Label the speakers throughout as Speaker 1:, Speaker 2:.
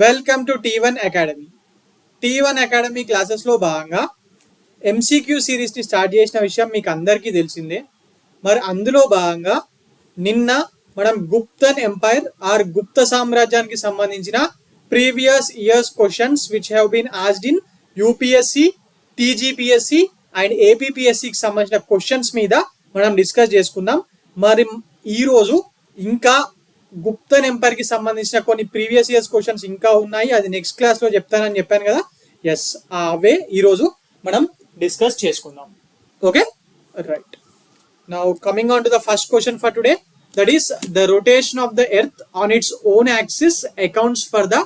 Speaker 1: Welcome to T1 academy. T1 academy క్లాసెస్లో భాగంగా MCQ సిరీస్ని start చేసిన విషయం మీకు అందరికీ తెలిసిందే. మరి అందులో భాగంగా నిన్న మనం గుప్తన్ ఎంపైర్ ఆర్ గుప్త సామ్రాజ్యానికి సంబంధించిన previous years questions which have been asked in UPSC, TGPSC and ఏపీపీఎస్సికి సంబంధించిన క్వశ్చన్స్ మీద మనం డిస్కస్ చేసుకుందాం. మరి ఈరోజు ఇంకా గుప్తన్ ఎంపైర్ కి సంబంధించిన కొన్ని ప్రీవియస్ ఇయర్స్ క్వశ్చన్స్ ఇంకా ఉన్నాయి. అది నెక్స్ట్ క్లాస్ లో చెప్తానని చెప్పాను కదా. ఎస్, అవే ఈరోజు మనం డిస్కస్ చేసుకుందాం. Okay, right. Now coming on to the first question for today, that is the rotation of the earth on its own axis accounts for the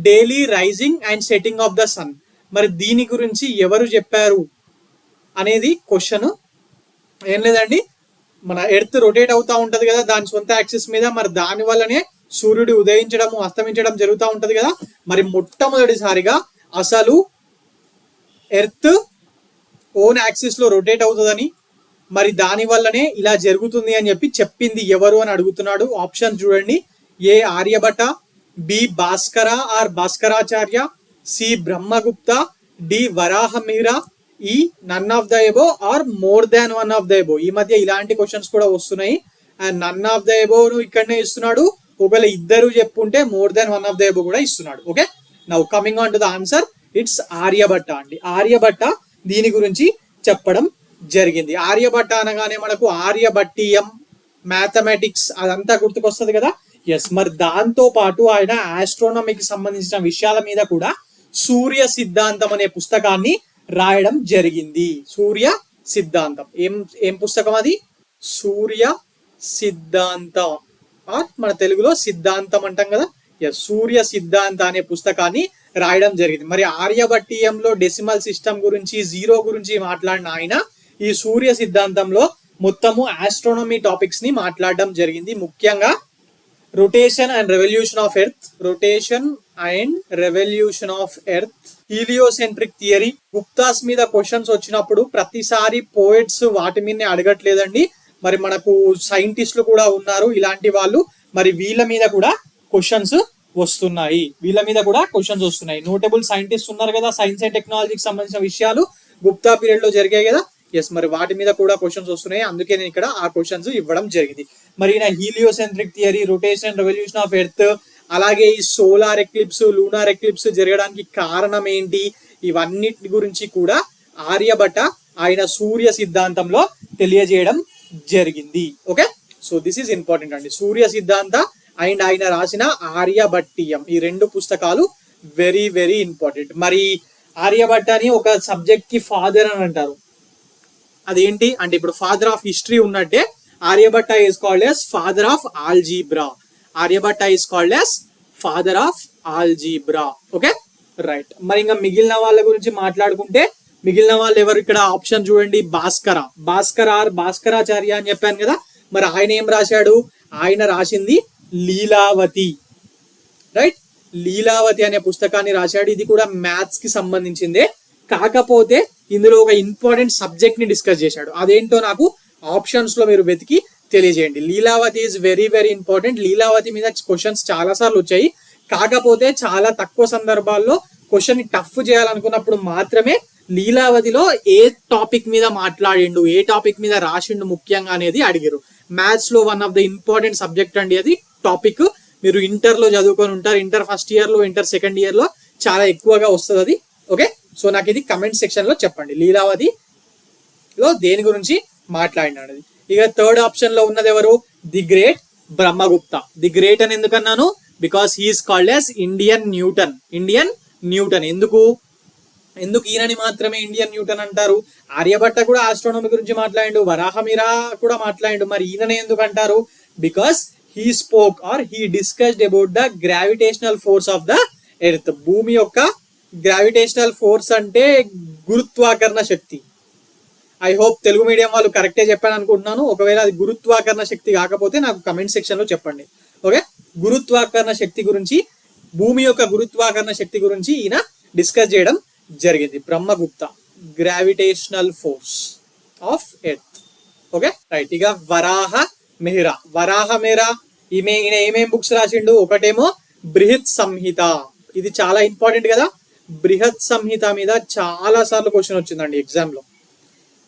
Speaker 1: daily rising and setting of the sun. మరి దీని గురించి ఎవరు చెప్పారు అనేది question. ఏం లేదండి, మన earth rotate అవుతా ఉంటది కదా దాని సొంత యాక్సిస్ మీద. మరి దాని వల్లనే సూర్యుడు ఉదయించడం అస్తమించడం జరుగుతూ ఉంటది కదా. మరి మొట్టమొదటిసారిగా అసలు ఎర్త్ ఓన్ యాక్సిస్ లో రొటేట్ అవుతుందని, మరి దాని వల్లనే ఇలా జరుగుతుంది అని చెప్పి చెప్పింది ఎవరు అని అడుగుతున్నాడు. ఆప్షన్ చూడండి. A Aryabhata, B Bhaskara or Bhaskaracharya, C Brahmagupta, D Varahamihira, E none of the above or more than one of the above. ఈ మధ్య ఇలాంటి క్వశ్చన్స్ కూడా వస్తున్నాయి. And none of the above ఇక్కడనే ఇస్తున్నాడు. ఒకవేళ ఇద్దరు చెప్పుంటే more than one of the above కూడా ఇస్తున్నాడు. Okay, now coming on to the answer, it's Aryabhatta అండి. ఆర్యభట్ట దీని గురించి చెప్పడం జరిగింది. ఆర్యభట్ట అనగానే మనకు ఆర్యభట్టీయం, మ్యాథమెటిక్స్ అదంతా గుర్తుకొస్తుంది కదా. ఎస్, మరి దాంతో పాటు ఆయన ఆస్ట్రోనమీకి సంబంధించిన విషయాల మీద కూడా సూర్య సిద్ధాంతం అనే పుస్తకాన్ని రాయడం జరిగింది. సూర్య సిద్ధాంతం ఏం పుస్తకం అది? సూర్య సిద్ధాంతం, మన తెలుగులో సిద్ధాంతం అంటాం కదా. సూర్య సిద్ధాంత అనే పుస్తకాన్ని రాయడం జరిగింది. మరి ఆర్యభట్టీయంలో డెసిమల్ సిస్టమ్ గురించి, జీరో గురించి మాట్లాడిన ఆయన ఈ సూర్య సిద్ధాంతంలో మొత్తము ఆస్ట్రోనమీ టాపిక్స్ ని మాట్లాడడం జరిగింది. ముఖ్యంగా rotation and revolution of earth, rotation and revolution of earth, heliocentric theory. Guptas మీద క్వశ్చన్స్ వచ్చినప్పుడు ప్రతిసారి పోయిట్స్ వాటి మీదనే అడగట్లేదండి. మరి మనకు సైంటిస్టులు కూడా ఉన్నారు ఇలాంటి వాళ్ళు. మరి వీళ్ళ మీద కూడా క్వశ్చన్స్ వస్తున్నాయి. నోటబుల్ సైంటిస్ట్ ఉన్నారు కదా, సైన్స్ అండ్ టెక్నాలజీకి సంబంధించిన విషయాలు గుప్తా పీరియడ్ లో జరిగాయి కదా. ఎస్, మరి వాటి మీద కూడా క్వశ్చన్స్ వస్తున్నాయి. అందుకే నేను ఇక్కడ ఆ క్వశ్చన్స్ ఇవ్వడం జరిగింది. మరి ఈయన heliocentric theory, rotation and revolution of earth, అలాగే ఈ సోలార్ ఎక్లిప్స్, లూనార్ ఎక్లిప్స్ జరగడానికి కారణం ఏంటి, ఇవన్నిటి గురించి కూడా ఆర్యభట్ట ఆయన సూర్య సిద్ధాంతంలో తెలియజేయడం జరిగింది. Okay, so this is important అండి. సూర్య సిద్ధాంత అండ్ ఆయన రాసిన ఆర్యభట్టీయం, ఈ రెండు పుస్తకాలు వెరీ వెరీ ఇంపార్టెంట్. మరి ఆర్యభట్టని ఒక సబ్జెక్ట్ కి ఫాదర్ అని అంటారు. అదేంటి అంటే, ఇప్పుడు ఫాదర్ ఆఫ్ హిస్టరీ ఉన్నట్టే Aryabhatta is called as father of algebra. Aryabhatta is called as father of algebra. Okay, right. మరి ఇంకా మిగిలిన వాళ్ళ గురించి మాట్లాడుకుంటే, మిగిలిన వాళ్ళు ఎవరు? ఇక్కడ ఆప్షన్ చూడండి, భాస్కర ఆర్ భాస్కరాచార్య అని చెప్పాను కదా. మరి ఆయన ఏం రాశాడు? ఆయన రాసింది లీలావతి, రైట్. లీలావతి అనే పుస్తకాన్ని రాశాడు. ఇది కూడా మ్యాథ్స్ కి సంబంధించిందే, కాకపోతే ఇందులో ఒక ఇంపార్టెంట్ సబ్జెక్ట్ ని డిస్కస్ చేశాడు. అదేంటో నాకు ఆప్షన్స్ లో మీరు వెతికి తెలియజేయండి. Lilavati is very very important. Lilavati మీద క్వశ్చన్స్ చాలా సార్లు వచ్చాయి, కాకపోతే చాలా తక్కువ సందర్భాల్లో క్వశ్చన్ ని టఫ్ చేయాలనుకున్నప్పుడు మాత్రమే లీలావతిలో ఏ టాపిక్ మీద మాట్లాడిండు, ఏ టాపిక్ మీద రాసిండు ముఖ్యంగా అనేది అడిగారు. మ్యాథ్స్ లో one of the important subject అండి అది. టాపిక్ మీరు ఇంటర్ లో చదువుకొని ఉంటారు. ఇంటర్ ఫస్ట్ ఇయర్ లో, ఇంటర్ సెకండ్ ఇయర్ లో చాలా ఎక్కువగా వస్తుంది అది. ఓకే, సో నాకు ఇది కమెంట్ సెక్షన్ లో చెప్పండి, లీలావతిలో దేని గురించి మాట్లాడినాడు. ఇక థర్డ్ ఆప్షన్ లో ఉన్నది ఎవరు? The great Brahmagupta. The great అని ఎందుకన్నాను? Because he is called as Indian Newton. ఎందుకు ఈయనని మాత్రమే ఇండియన్ న్యూటన్ అంటారు? ఆర్యభట్ట కూడా ఆస్ట్రోనమీ గురించి మాట్లాడిండు, వరాహమిహిర కూడా మాట్లాడిండు. మరి ఈయననే ఎందుకు అంటారు? Because he spoke or he discussed about the gravitational force of the earth. భూమి యొక్క గ్రావిటేషనల్ ఫోర్స్ అంటే గురుత్వాకర్షణ శక్తి. ఐ హోప్ తెలుగు మీడియం వాళ్ళు కరెక్టే చెప్పాను అనుకుంటున్నాను. ఒకవేళ అది గురుత్వాకర్షణ శక్తి కాకపోతే నాకు కమెంట్ సెక్షన్ లో చెప్పండి. ఓకే, గురుత్వాకర్షణ శక్తి గురించి, భూమి యొక్క గురుత్వాకర్షణ శక్తి గురించి ఈయన డిస్కస్ చేయడం జరిగింది. Brahmagupta, gravitational force of earth. Okay, right. ఇక వరాహమిహిర ఈయన ఏమేం బుక్స్ రాసిండు? ఒకటేమో బృహత్ సంహిత, ఇది చాలా ఇంపార్టెంట్ కదా. బృహత్ సంహిత మీద చాలా సార్లు క్వశ్చన్ వచ్చిందండి ఎగ్జామ్ లో.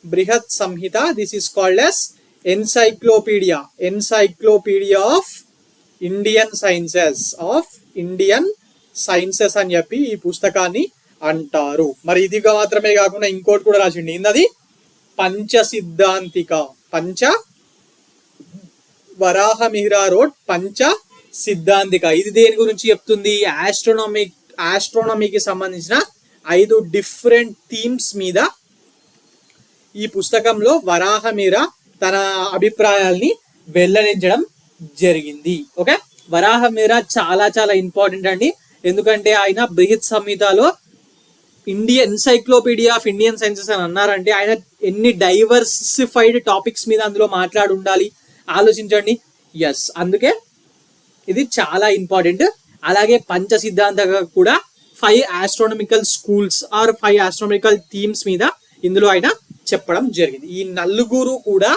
Speaker 1: Brihat Samhita, this is called as encyclopedia of Indian sciences అని చెప్పి ఈ పుస్తకాన్ని అంటారు. మరి ఇది మాత్రమే కాకుండా ఇంకోటి కూడా రాసిండి. ఏందది? పంచసిద్ధాంతిక. వరాహమిహిర రోడ్ పంచ సిద్ధాంతిక. ఇది దేని గురించి చెప్తుంది? ఆస్ట్రోనమీకి సంబంధించిన 5 డిఫరెంట్ థీమ్స్ మీద ఈ పుస్తకంలో వరాహమిహిర తన అభిప్రాయాల్ని వెల్లడించడం జరిగింది. ఓకే, వరాహమిహిర చాలా చాలా ఇంపార్టెంట్ అండి. ఎందుకంటే ఆయన బృహత్ సంహితలో ఎన్సైక్లోపీడియా ఆఫ్ ఇండియన్ సైన్సెస్ అని అన్నారంటే ఆయన ఎన్ని డైవర్సిఫైడ్ టాపిక్స్ మీద అందులో మాట్లాడి ఉండాలి, ఆలోచించండి. ఎస్, అందుకే ఇది చాలా ఇంపార్టెంట్. అలాగే పంచ సిద్ధాంతంగా కూడా 5 astronomical schools or 5 astronomical themes మీద ఇందులో ఆయన చెప్పడం జరిగింది. ఈ నలుగురు కూడా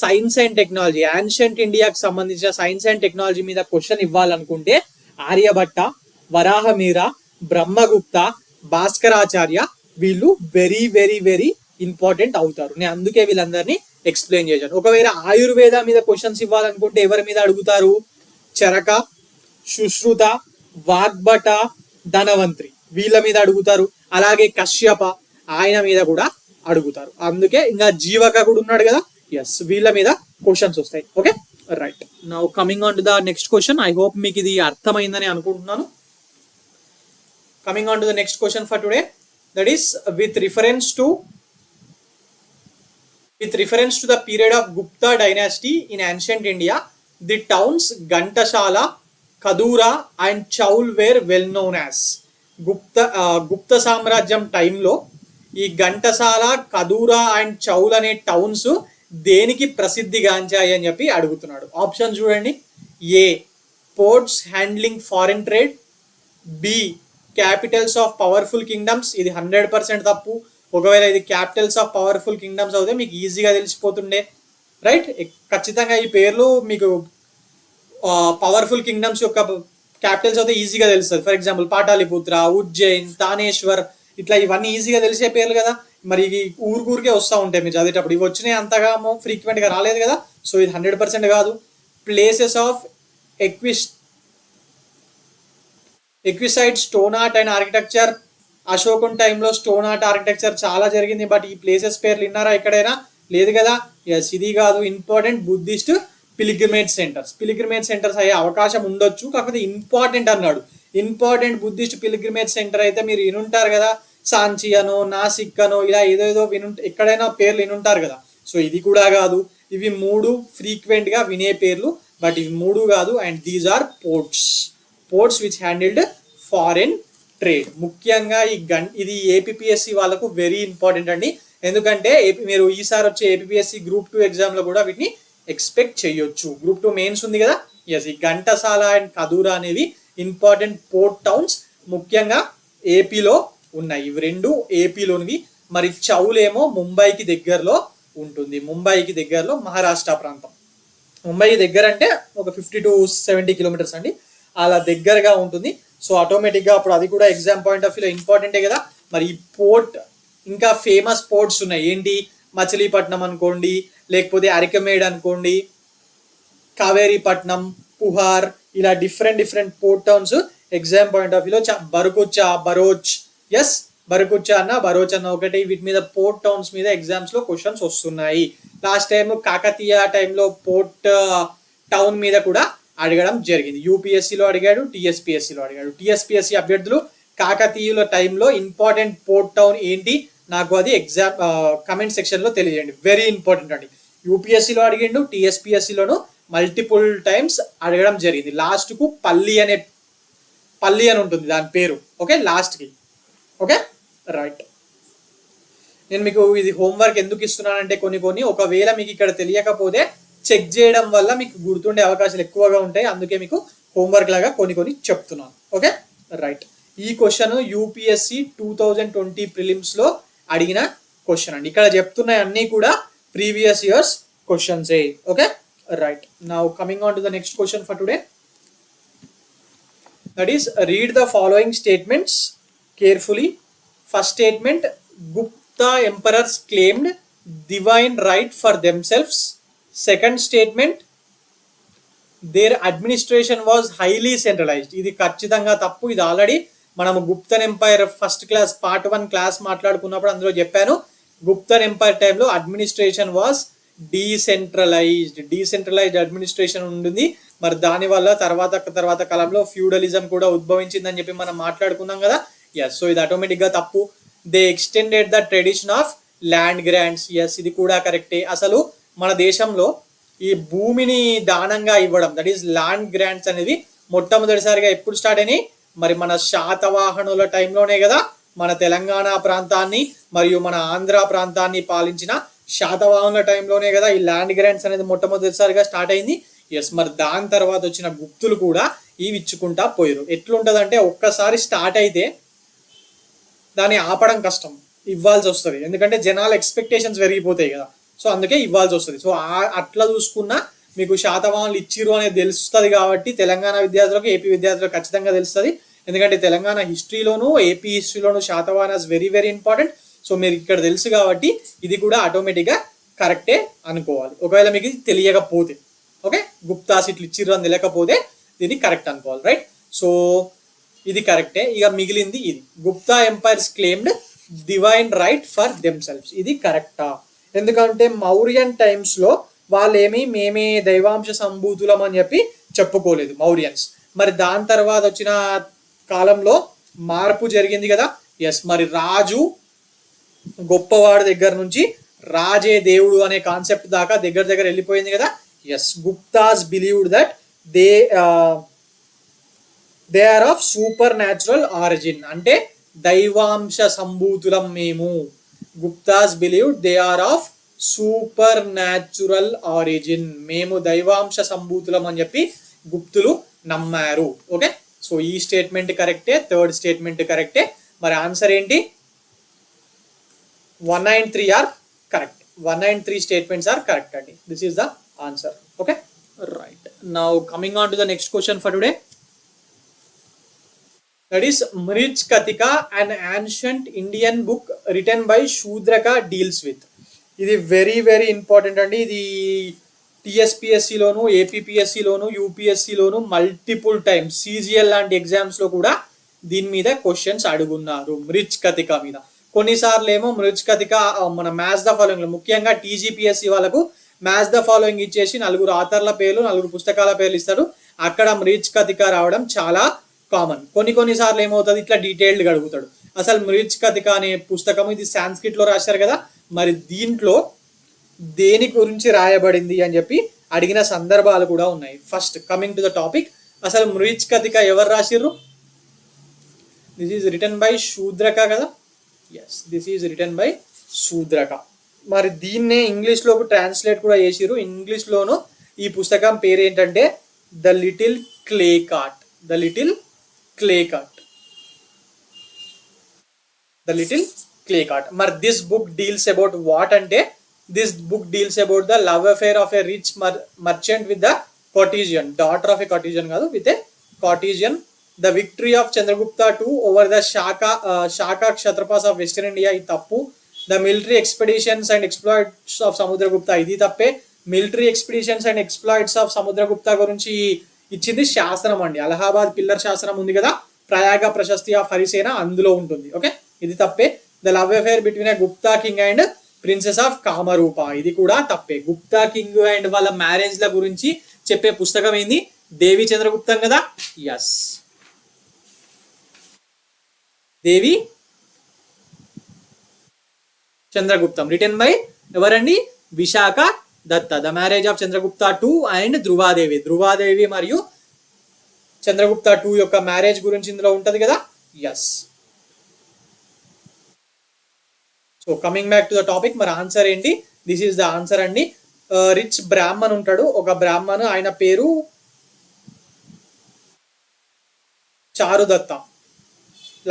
Speaker 1: సైన్స్ అండ్ టెక్నాలజీ, యాన్షియంట్ ఇండియాకి సంబంధించిన సైన్స్ అండ్ టెక్నాలజీ మీద క్వశ్చన్ ఇవ్వాలనుకుంటే ఆర్యభట్ట, వరాహమిహిర, బ్రహ్మగుప్త, భాస్కరాచార్య వీళ్ళు వెరీ వెరీ వెరీ ఇంపార్టెంట్ అవుతారు. నేను అందుకే వీళ్ళందరినీ ఎక్స్ప్లెయిన్ చేశాను. ఒకవేళ ఆయుర్వేద మీద క్వశ్చన్స్ ఇవ్వాలనుకుంటే ఎవరి మీద అడుగుతారు? చరక, సుశ్రుత, వాగ్భట, ధనవంత్రి వీళ్ళ మీద అడుగుతారు. అలాగే కశ్యప ఆయన మీద కూడా అడుగుతారు. అందుకే ఇంకా జీవక కూడా ఉన్నాడు కదా. ఎస్, వీళ్ళ మీద క్వశ్చన్స్ వస్తాయి. Okay, right. Now coming on to the next question. I hope మీకు ఇది అర్థమైందని అనుకుంటున్నాను. Coming on to the next question for today, that is with reference to the period of Gupta dynasty in ancient India, the towns Gantashala, Kadura and Chaul were well known as. Gupta సామ్రాజ్యం టైంలో ఈ Ghantasala, కదూరా and చౌల్ అనే towns దేనికి ప్రసిద్ధిగాంచాయి అని చెప్పి అడుగుతున్నాడు. Option చూడండి. A, ports handling foreign trade. B, capitals of powerful kingdoms. ఇది 100% తప్పు. ఒకవేళ ఇది క్యాపిటల్స్ ఆఫ్ పవర్ఫుల్ కింగ్డమ్స్ అవుతే మీకు ఈజీగా తెలిసిపోతుండే, రైట్. ఖచ్చితంగా ఈ పేర్లు మీకు పవర్ఫుల్ కింగ్డమ్స్ యొక్క క్యాపిటల్స్ అయితే ఈజీగా తెలుస్తుంది. ఫర్ ఎగ్జాంపుల్ పాటాలిపుత్ర, ఉజ్జయిన్, తానేశ్వర్, ఇట్లా ఇవన్నీ ఈజీగా తెలిసే పేర్లు కదా. మరి ఇవి ఊరికే వస్తూ ఉంటాయి మీరు చదివేటప్పుడు. ఇవి వచ్చినాయి అంతగా ఫ్రీక్వెంట్గా రాలేదు కదా. సో ఇది 100% కాదు. Places of exquisite stone art and architecture. Ashokan టైంలో స్టోన్ ఆర్ట్ ఆర్కిటెక్చర్ చాలా జరిగింది. బట్ ఈ ప్లేసెస్ పేర్లు విన్నారా ఎక్కడైనా? లేదు కదా. ఎస్, ఇది కాదు. ఇంపార్టెంట్ బుద్ధిస్ట్ పిలిగ్రిమేజ్ సెంటర్స్ అయ్యే అవకాశం ఉండొచ్చు, కాకపోతే ఇంపార్టెంట్ అన్నాడు. ఇంపార్టెంట్ బుద్ధిస్ట్ పిలిగ్రిమేజ్ సెంటర్ అయితే మీరు వినుంటారు కదా. సాంచి అనో, నాసిక్ అనో, ఇలా ఏదేదో ఎక్కడైనా పేర్లు వినుంటారు కదా. సో ఇది కూడా కాదు. ఇవి 3 ఫ్రీక్వెంట్ గా వినే పేర్లు, బట్ ఇవి 3 కాదు. And these are ports which handled foreign trade. ముఖ్యంగా ఇది ఏపీఎస్సి వాళ్ళకు వెరీ ఇంపార్టెంట్ అండి. ఎందుకంటే మీరు ఈసారి వచ్చే ఏపీఎస్సి గ్రూప్ 2 ఎగ్జామ్ లో కూడా వీటిని ఎక్స్పెక్ట్ చేయొచ్చు. గ్రూప్ 2 మెయిన్స్ ఉంది కదా. ఎస్, ఈ ఘంటసాల అండ్ కదూరా అనేవి ఇంపార్టెంట్ పోర్ట్ టౌన్స్ ముఖ్యంగా ఏపీలో ఉన్నాయి. ఇవి 2 ఏపీలోనివి. మరి చౌల్ ఏమో ముంబైకి దగ్గరలో ఉంటుంది. ముంబైకి దగ్గరలో మహారాష్ట్ర ప్రాంతం. ముంబైకి దగ్గర అంటే ఒక 50 to 70 కిలోమీటర్స్ అండి, అలా దగ్గరగా ఉంటుంది. సో ఆటోమేటిక్గా అప్పుడు అది కూడా ఎగ్జామ్ పాయింట్ ఆఫ్ వ్యూలో ఇంపార్టెంటే కదా. మరి ఈ పోర్ట్ ఇంకా ఫేమస్ పోర్ట్స్ ఉన్నాయి. ఏంటి? మచిలీపట్నం అనుకోండి, లేకపోతే అరికమేడ్ అనుకోండి, కావేరీపట్నం, పుహార్, ఇలా different port towns exam point of వ్యూలో. బరుకుచ్చా, బరోచ్. ఎస్, బరుకుచ్చా అన్న, బరోచ్ అన్న ఒకటి. వీటి మీద పోర్ట్ టౌన్స్ మీద ఎగ్జామ్స్ లో క్వశ్చన్స్ వస్తున్నాయి. లాస్ట్ టైం కాకతీయ టైంలో పోర్ట్ టౌన్ మీద కూడా అడగడం జరిగింది. యూపీఎస్సీలో అడిగాడు, టీఎస్పీఎస్సీలో అడిగాడు. టీఎస్పీఎస్సీ అభ్యర్థులు కాకతీయుల టైంలో ఇంపార్టెంట్ పోర్ట్ టౌన్ ఏంటి నాకు అది ఎగ్జామ్ కమెంట్ సెక్షన్ లో తెలియజేయండి. వెరీ ఇంపార్టెంట్ అండి. యూపీఎస్సీలో అడిగిండు, టీఎస్పీఎస్సీలోను మల్టిపుల్ టైమ్స్ అడగడం జరిగింది. లాస్ట్ కు పల్లి అని ఉంటుంది దాని పేరు. ఓకే, లాస్ట్ కి. Okay, right. నేను మీకు ఇది హోంవర్క్ ఎందుకు ఇస్తున్నానంటే కొన్ని ఒకవేళ మీకు ఇక్కడ తెలియకపోతే చెక్ చేయడం వల్ల మీకు గుర్తుండే అవకాశాలు ఎక్కువగా ఉంటాయి. అందుకే మీకు హోంవర్క్ లాగా కొన్ని చెప్తున్నాను. Okay, right. ఈ క్వశ్చన్ యూపీఎస్సి 2020 ప్రిలిమ్స్ లో అడిగిన క్వశ్చన్ అండి. ఇక్కడ చెప్తున్నాయి అన్ని కూడా previous years questions. Okay, right. Now coming on to the next question for today, that is read the following statements carefully. First statement, Gupta emperors claimed divine right for themselves. Second statement, their administration was highly centralized. ఇది ఖచ్చితంగా తప్పు. ఇది already మనము Guptan empire first class part 1 class మాట్లాడుకున్నప్పుడు అందులో చెప్పాను. Guptan empire టైంలో administration was decentralized administration ఉంటుంది. మరి దానివల్ల తర్వాత కాలంలో ఫ్యూడలిజం కూడా ఉద్భవించిందని చెప్పి మనం మాట్లాడుకున్నాం కదా. ఎస్, సో ఇది ఆటోమేటిక్గా తప్పు. They extended the tradition of land grants. Yes, ఇది కూడా కరెక్టే. అసలు మన దేశంలో ఈ భూమిని దానంగా ఇవ్వడం, దట్ ఈస్ ల్యాండ్ గ్రాంట్స్ అనేది మొట్టమొదటిసారిగా ఎప్పుడు స్టార్ట్ అయినాయి? మరి మన శాతవాహనుల టైంలోనే కదా. మన తెలంగాణ ప్రాంతాన్ని మరియు మన ఆంధ్ర ప్రాంతాన్ని పాలించిన శాతవాహనుల టైంలోనే కదా ఈ ల్యాండ్ గ్రాంట్స్ అనేది మొట్టమొదటిసారిగా స్టార్ట్ అయింది. ఎస్, మరి దాని తర్వాత వచ్చిన గుప్తులు కూడా ఇవి ఇచ్చుకుంటా పోయారు. ఎట్లుంటదంటే ఒక్కసారి స్టార్ట్ అయితే దాన్ని ఆపడం కష్టం, ఇవ్వాల్సి వస్తుంది. ఎందుకంటే జనాల ఎక్స్పెక్టేషన్స్ పెరిగిపోతాయి కదా, సో అందుకే ఇవ్వాల్సి వస్తుంది. సో అట్లా చూసుకున్నా మీకు శాతవాహనులు ఇచ్చిర్రు అనేది తెలుస్తుంది. కాబట్టి తెలంగాణ విద్యార్థులకు, ఏపీ విద్యార్థులకు ఖచ్చితంగా తెలుస్తుంది. ఎందుకంటే తెలంగాణ హిస్టరీలోను ఏపీ హిస్టరీలోను Satavahanas very very important. So మీరు ఇక్కడ తెలుసు కాబట్టి ఇది కూడా ఆటోమేటిక్గా కరెక్టే అనుకోవాలి. ఒకవేళ మీకు ఇది తెలియకపోతే, ఓకే, గుప్తాస్ ఇట్లు ఇచ్చిర్రు అని తెలియకపోతే ఇది కరెక్ట్ అనుకోవాలి, రైట్? సో ఇది కరెక్టే. ఇక మిగిలింది ఇది, Gupta empires claimed divine right for themselves. ఇది కరెక్టా? ఎందుకంటే మౌర్యన్ టైమ్స్లో వాళ్ళేమి మేమే దైవాంశ సంభూతులం అని చెప్పి చెప్పుకోలేదు మౌర్యన్స్. మరి దాని తర్వాత వచ్చిన కాలంలో మార్పు జరిగింది కదా. ఎస్, మరి రాజు గొప్పవాడి దగ్గర నుంచి రాజే దేవుడు అనే కాన్సెప్ట్ దాకా దగ్గర వెళ్ళిపోయింది కదా. Yes, Guptas believed that they are of supernatural origin. అంటే దైవాంశ సంభూతులం మేము. Guptas believed they are of supernatural origin. మేము దైవాంశ సంభూతులం అని చెప్పి గుప్తులు నమ్మారు. ఓకే, సో ఈ స్టేట్మెంట్ కరెక్టే, థర్డ్ స్టేట్మెంట్ కరెక్టే. మరి ఆన్సర్ ఏంటి? 1 and 3 ఆర్ కరెక్ట్. 1 and 3 స్టేట్మెంట్స్ ఆర్ కరెక్ట్ అండి. This is the answer. Okay, right. Now coming on to the next question for today. That is Mrichkatika, an ancient Indian book written by Shudraka deals with. ఇది very very important అండి. ఇది టీఎస్పిఎస్సిలోను, ఏపీపీఎస్సిలోను, యూపీఎస్సిలోను multiple times, CGL లాంటి ఎగ్జామ్స్లో కూడా దీని మీద questions అడుగున్నారు, మృచ్కతిక మీద. కొన్నిసార్లు ఏమో మృచ్కతిక మన మ్యాథ్స్ ద ఫాలోయింగ్లో, ముఖ్యంగా టీజీపీఎస్సి వాళ్ళకు మ్యాథ్స్ ద ఫాలోయింగ్ ఇచ్చేసి 4 ఆథర్ల పేర్లు, 4 పుస్తకాల పేర్లు ఇస్తారు. అక్కడ మృచ్కతిక రావడం చాలా కామన్. కొన్నిసార్లు ఏమవుతుంది, ఇట్లా డీటెయిల్డ్గా అడుగుతాడు. అసలు మృచ్కతిక అనే పుస్తకం ఇది సాంస్క్రిట్లో రాశారు కదా, మరి దీంట్లో దేని గురించి రాయబడింది అని చెప్పి అడిగిన సందర్భాలు కూడా ఉన్నాయి. First coming to the topic, అసలు మృచ్కతిక ఎవరు రాసిర్రు? This is written by Shudraka కదా. Yes, this is written by Shudraka. మరి దీన్నే ఇంగ్లీష్లోకి ట్రాన్స్లేట్ కూడా చేసిర్రు. ఇంగ్లీష్లోను ఈ పుస్తకం పేరు ఏంటంటే the little clay cart. The little clay cart. The little clay cart. మరి this book deals about what అంటే, this book deals about the love affair of a rich merchant with the courtesan, daughter of a courtesan కాదు, with a courtesan. The victory of Chandragupta II over the Shaka Kshatrapas of western India, ఇది తప్పు. The military expeditions and exploits of Samudragupta, ఇది తప్పే. Military expeditions and exploits of Samudragupta గురించి ఇచ్చింది శాస్త్రం అండి. Allahabad pillar శాస్త్రం ఉంది కదా, ప్రయాగ ప్రశస్తి ఆఫ్ హరిసేన అందులో ఉంటుంది. ఓకే, ఇది తప్పే. The love affair between a Gupta king and princess of Kamarupa, ఇది కూడా తప్పే. గుప్తా కింగ్ అండ్ వాళ్ళ మ్యారేజ్ల గురించి చెప్పే పుస్తకం ఏంది? దేవి చంద్రగుప్తం కదా. Yes, Devi Chandraguptam, written by ఎవరండి? Vishakha Datta. The marriage of Chandragupta II and Dhruvadevi. Dhruvadevi మరియు చంద్రగుప్త II యొక్క మ్యారేజ్ గురించి ఇందులో ఉంటది కదా. Yes, so coming back to the topic, మరి ఆన్సర్ ఏంటి? దిస్ ఈస్ ద ఆన్సర్ అండి. రిచ్ బ్రాహ్మణ్ ఉంటాడు, ఒక బ్రాహ్మణ్, ఆయన పేరు Charudatta.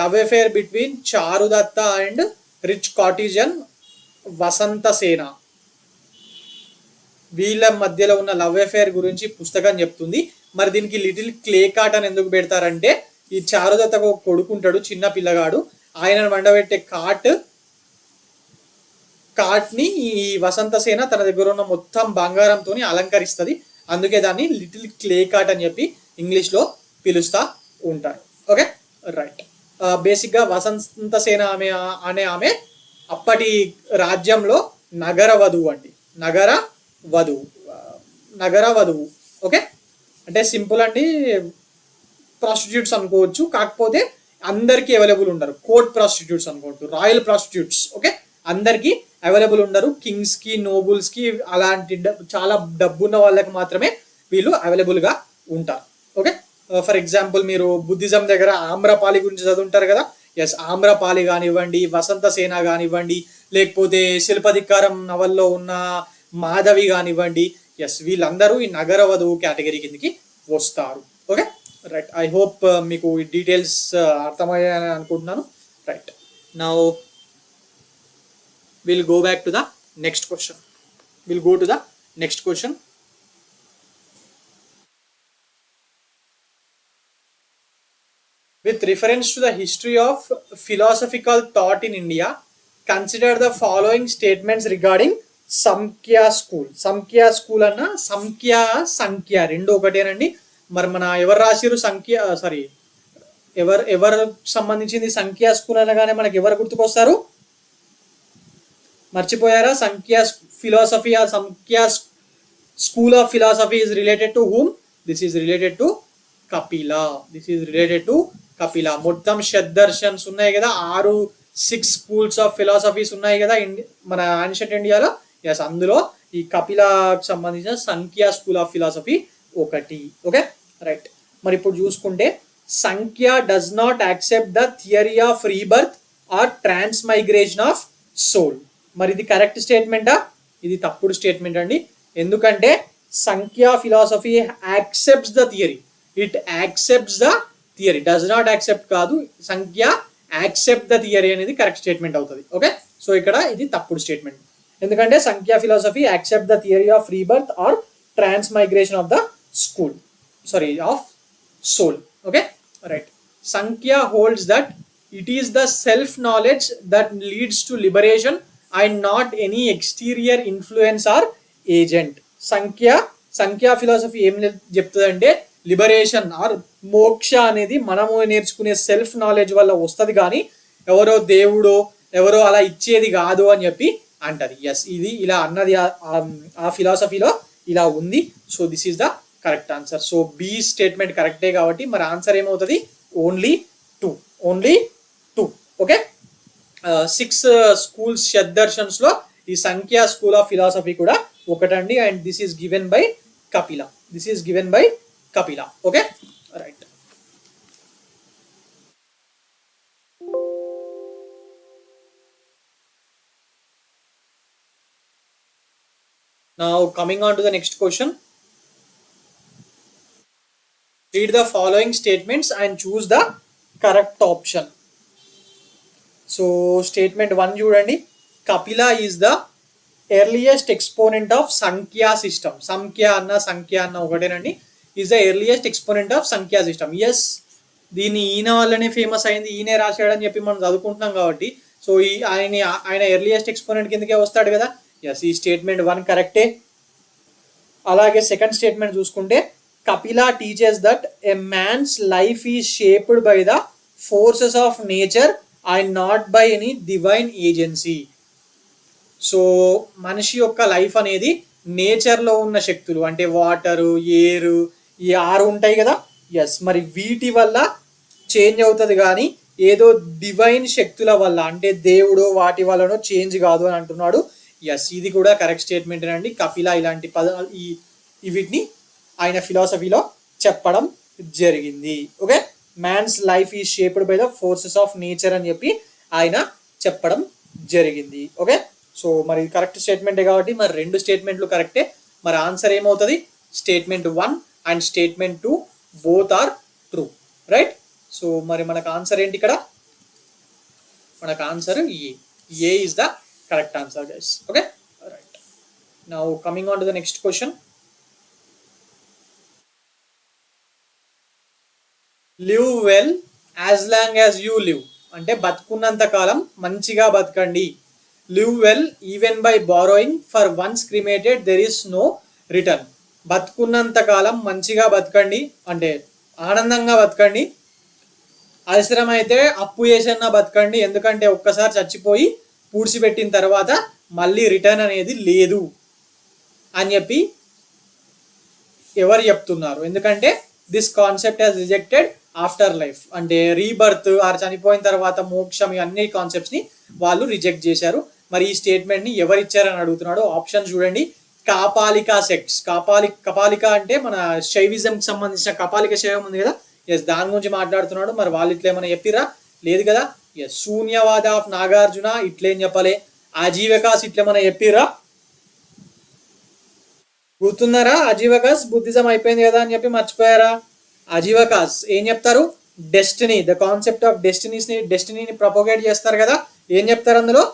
Speaker 1: Love affair between Charudatta and rich courtesan Vasantasena, వీళ్ళ మధ్యలో ఉన్న లవ్ అఫేర్ గురించి పుస్తకం చెప్తుంది. మరి దీనికి లిటిల్ క్లే కార్ట్ అని ఎందుకు పెడతారంటే, ఈ చారుదత్తకు ఒక కొడుకుంటాడు, చిన్న పిల్లగాడు. ఆయనను వండబెట్టే కాట్ని ఈ వసంతసేన తన దగ్గర ఉన్న మొత్తం బంగారంతో అలంకరిస్తుంది. అందుకే దాన్ని లిటిల్ క్లే కాట్ అని చెప్పి ఇంగ్లీష్లో పిలుస్తా ఉంటారు. Okay, right. బేసిక్గా వసంతసేన ఆమె అప్పటి రాజ్యంలో నగర వధువు అండి. నగర వధువు. ఓకే, అంటే సింపుల్ అండి, ప్రాస్టిట్యూట్స్ అనుకోవచ్చు, కాకపోతే అందరికీ అవైలబుల్ ఉండరు. కోర్ట్ ప్రాస్టిట్యూట్స్ అనుకోవచ్చు, రాయల్ ప్రాస్టిట్యూట్స్. ఓకే, అందరికీ అవైలబుల్ ఉండరు. కింగ్స్కి, నోబుల్స్కి, అలాంటి చాలా డబ్బున్న వాళ్ళకి మాత్రమే వీళ్ళు అవైలబుల్గా ఉంటారు. ఓకే, ఫర్ ఎగ్జాంపుల్ మీరు బుద్ధిజం దగ్గర ఆమ్రపాలి గురించి చదువుంటారు కదా. ఎస్, ఆమ్రపాలి కానివ్వండి, వసంతసేన కానివ్వండి, లేకపోతే శిల్పధికారం నవల్లో ఉన్న మాధవి కానివ్వండి, ఎస్, వీళ్ళందరూ ఈ నగర వధువు కేటగిరీ కిందకి వస్తారు. Okay, right. ఐ హోప్ మీకు ఈ డీటెయిల్స్ అర్థమయ్యాయని అనుకుంటున్నాను. Right, now we'll go back to the next question. We'll go to the next question. With reference to the history of philosophical thought in India, consider the following statements regarding Samkhya school. Samkhya school అన్న సంఖ్య రెండు ఒకటేనండి. మరి మన ఎవరు రాసిరు ఎవరు సంబంధించింది సంఖ్యా స్కూల్ అనగానే మనకి ఎవరు గుర్తుకొస్తారు? మర్చిపోయారా? సంఖ్యా ఫిలాసఫీ ఆర్ సంఖ్యా school of philosophy is related to whom? This is related to Kapila. మొత్తం షడ్దర్శన్స్ ఉన్నాయి కదా, 6 స్కూల్స్ ఆఫ్ ఫిలాసఫీస్ ఉన్నాయి కదా మన యాన్షియంట్ ఇండియాలో. ఎస్, అందులో ఈ కపిలకు సంబంధించిన సంఖ్యా స్కూల్ ఆఫ్ ఫిలాసఫీ ఒకటి. Okay, right. మరి ఇప్పుడు చూసుకుంటే Sankhya does not accept the theory of rebirth or transmigration of soul. మరి ఇది కరెక్ట్ స్టేట్మెంటా? ఇది తప్పుడు స్టేట్మెంట్ అండి. ఎందుకంటే Samkhya philosophy accepts the theory. It accepts the theory, does not accept కాదు. సంఖ్య యాక్సెప్ట్ ద థియరీ అనేది కరెక్ట్ స్టేట్మెంట్ అవుతుంది. ఓకే, సో ఇక్కడ ఇది తప్పుడు స్టేట్మెంట్. ఎందుకంటే Samkhya philosophy accept the theory of rebirth or transmigration of the of soul. Okay, right. Samkhya holds that it is the self knowledge that leads to liberation and not any exterior influence or agent. Samkhya philosophy ఏం చెప్తుందంటే liberation are మోక్ష అనేది మనము నేర్చుకునే self knowledge వల్ల వస్తుంది, కానీ ఎవరో దేవుడో ఎవరో అలా ఇచ్చేది కాదు అని చెప్పి అంటది. ఎస్, ఇది ఇలా అన్నది ఆ ఫిలాసఫీలో ఇలా ఉంది. So this is the correct answer. So B statement కరెక్టే కాబట్టి మరి ఆన్సర్ ఏమవుతుంది? Only two. ఓకే, 6 స్కూల్స్ షడ్దర్శన్స్ లో ఈ సంఖ్యా స్కూల్ ఆఫ్ ఫిలాసఫీ కూడా ఒకటండి. And this is given by Kapila. Okay, right. Now coming on to the next question. Read the following statements and choose the correct option. So statement 1 చూడండి. Kapila is the earliest exponent of Sankhya system. సంఖ్య అన్న ఒకటేనండి. is the earliest exponent of Sankhya system. Yes, దీన్ని ఈయన వల్లనే famous అయింది, ఈయనే రాశాడని చెప్పి మనం చదువుకుంటున్నాం కాబట్టి సో ఆయన ఎర్లియస్ట్ ఎక్స్పోనెంట్ కిందకే వస్తాడు కదా. ఎస్, ఈ స్టేట్మెంట్ 1 కరెక్టే. అలాగే సెకండ్ స్టేట్మెంట్ చూసుకుంటే Kapila teaches that a man's life is shaped by the forces of nature and not by any divine agency. So మనిషి యొక్క లైఫ్ అనేది నేచర్లో ఉన్న శక్తులు అంటే వాటరు, ఎయిర్, ఈ 6 ఉంటాయి కదా. ఎస్, మరి వీటి వల్ల చేంజ్ అవుతుంది కానీ ఏదో డివైన్ శక్తుల వల్ల అంటే దేవుడు వాటి వల్లనో చేంజ్ కాదు అని అంటున్నాడు. ఎస్, ఇది కూడా కరెక్ట్ స్టేట్మెంట్ అండి. కపిల ఇలాంటి పదాలు వీటిని ఆయన ఫిలాసఫీలో చెప్పడం జరిగింది. Okay, man's life is shaped by the forces of nature అని చెప్పి ఆయన చెప్పడం జరిగింది. ఓకే, సో మరి కరెక్ట్ స్టేట్మెంటే కాబట్టి మరి 2 స్టేట్మెంట్లు కరెక్టే. మరి ఆన్సర్ ఏమవుతుంది? Statement 1 and statement 2 both are true. Right. So మరి మనకు ఆన్సర్ ఏంటి ఇక్కడ? మనకు answer A is the correct answer, guys. Okay, all right. Now coming on to the next question. Live well as long as you live, అంటే బతుకున్నంత కాలం మంచిగా బతకండి. Live well even by borrowing, for once cremated there is no return. బతుకున్నంత కాలం మంచిగా బతకండి అంటే ఆనందంగా బతకండి, అవసరమైతే అప్పు చేసన్నా బతకండి, ఎందుకంటే ఒక్కసారి చచ్చిపోయి పూడ్చిపెట్టిన తర్వాత మళ్ళీ రిటర్న్ అనేది లేదు అని చెప్పి ఎవరు చెప్తున్నారు? ఎందుకంటే this concept has rejected after life, అంటే రీబర్త్ ఆర్ చనిపోయిన తర్వాత మోక్షం, అన్ని కాన్సెప్ట్స్ ని వాళ్ళు రిజెక్ట్ చేశారు. మరి ఈ స్టేట్మెంట్ ని ఎవరు ఇచ్చారని అడుగుతున్నాడు. ఆప్షన్ చూడండి. కాపాలికా సెక్ట్స్, కపాలిక అంటే మన శైవిజం కి సంబంధించిన కపాలిక శైవం ఉంది కదా, ఎస్ దాని గురించి మాట్లాడుతున్నాడు. మరి వాళ్ళు ఇట్లా ఏమైనా చెప్పిరా? లేదు కదా. ఎస్ శూన్యవాద ఆఫ్ నాగార్జున ఇట్లేం చెప్పలే. ఆజీవకాస్ ఇట్లేమైనా చెప్పిరా? గుర్తున్నారా? ఆజీవకాస్ బుద్ధిజం అయిపోయింది కదా అని చెప్పి మర్చిపోయారా? ఆజీవకాస్ ఏం చెప్తారు? డెస్టినీ, ద కాన్సెప్ట్ ఆఫ్ డెస్టినీని ప్రపోగేట్ చేస్తారు కదా. ఏం చెప్తారు అందులో?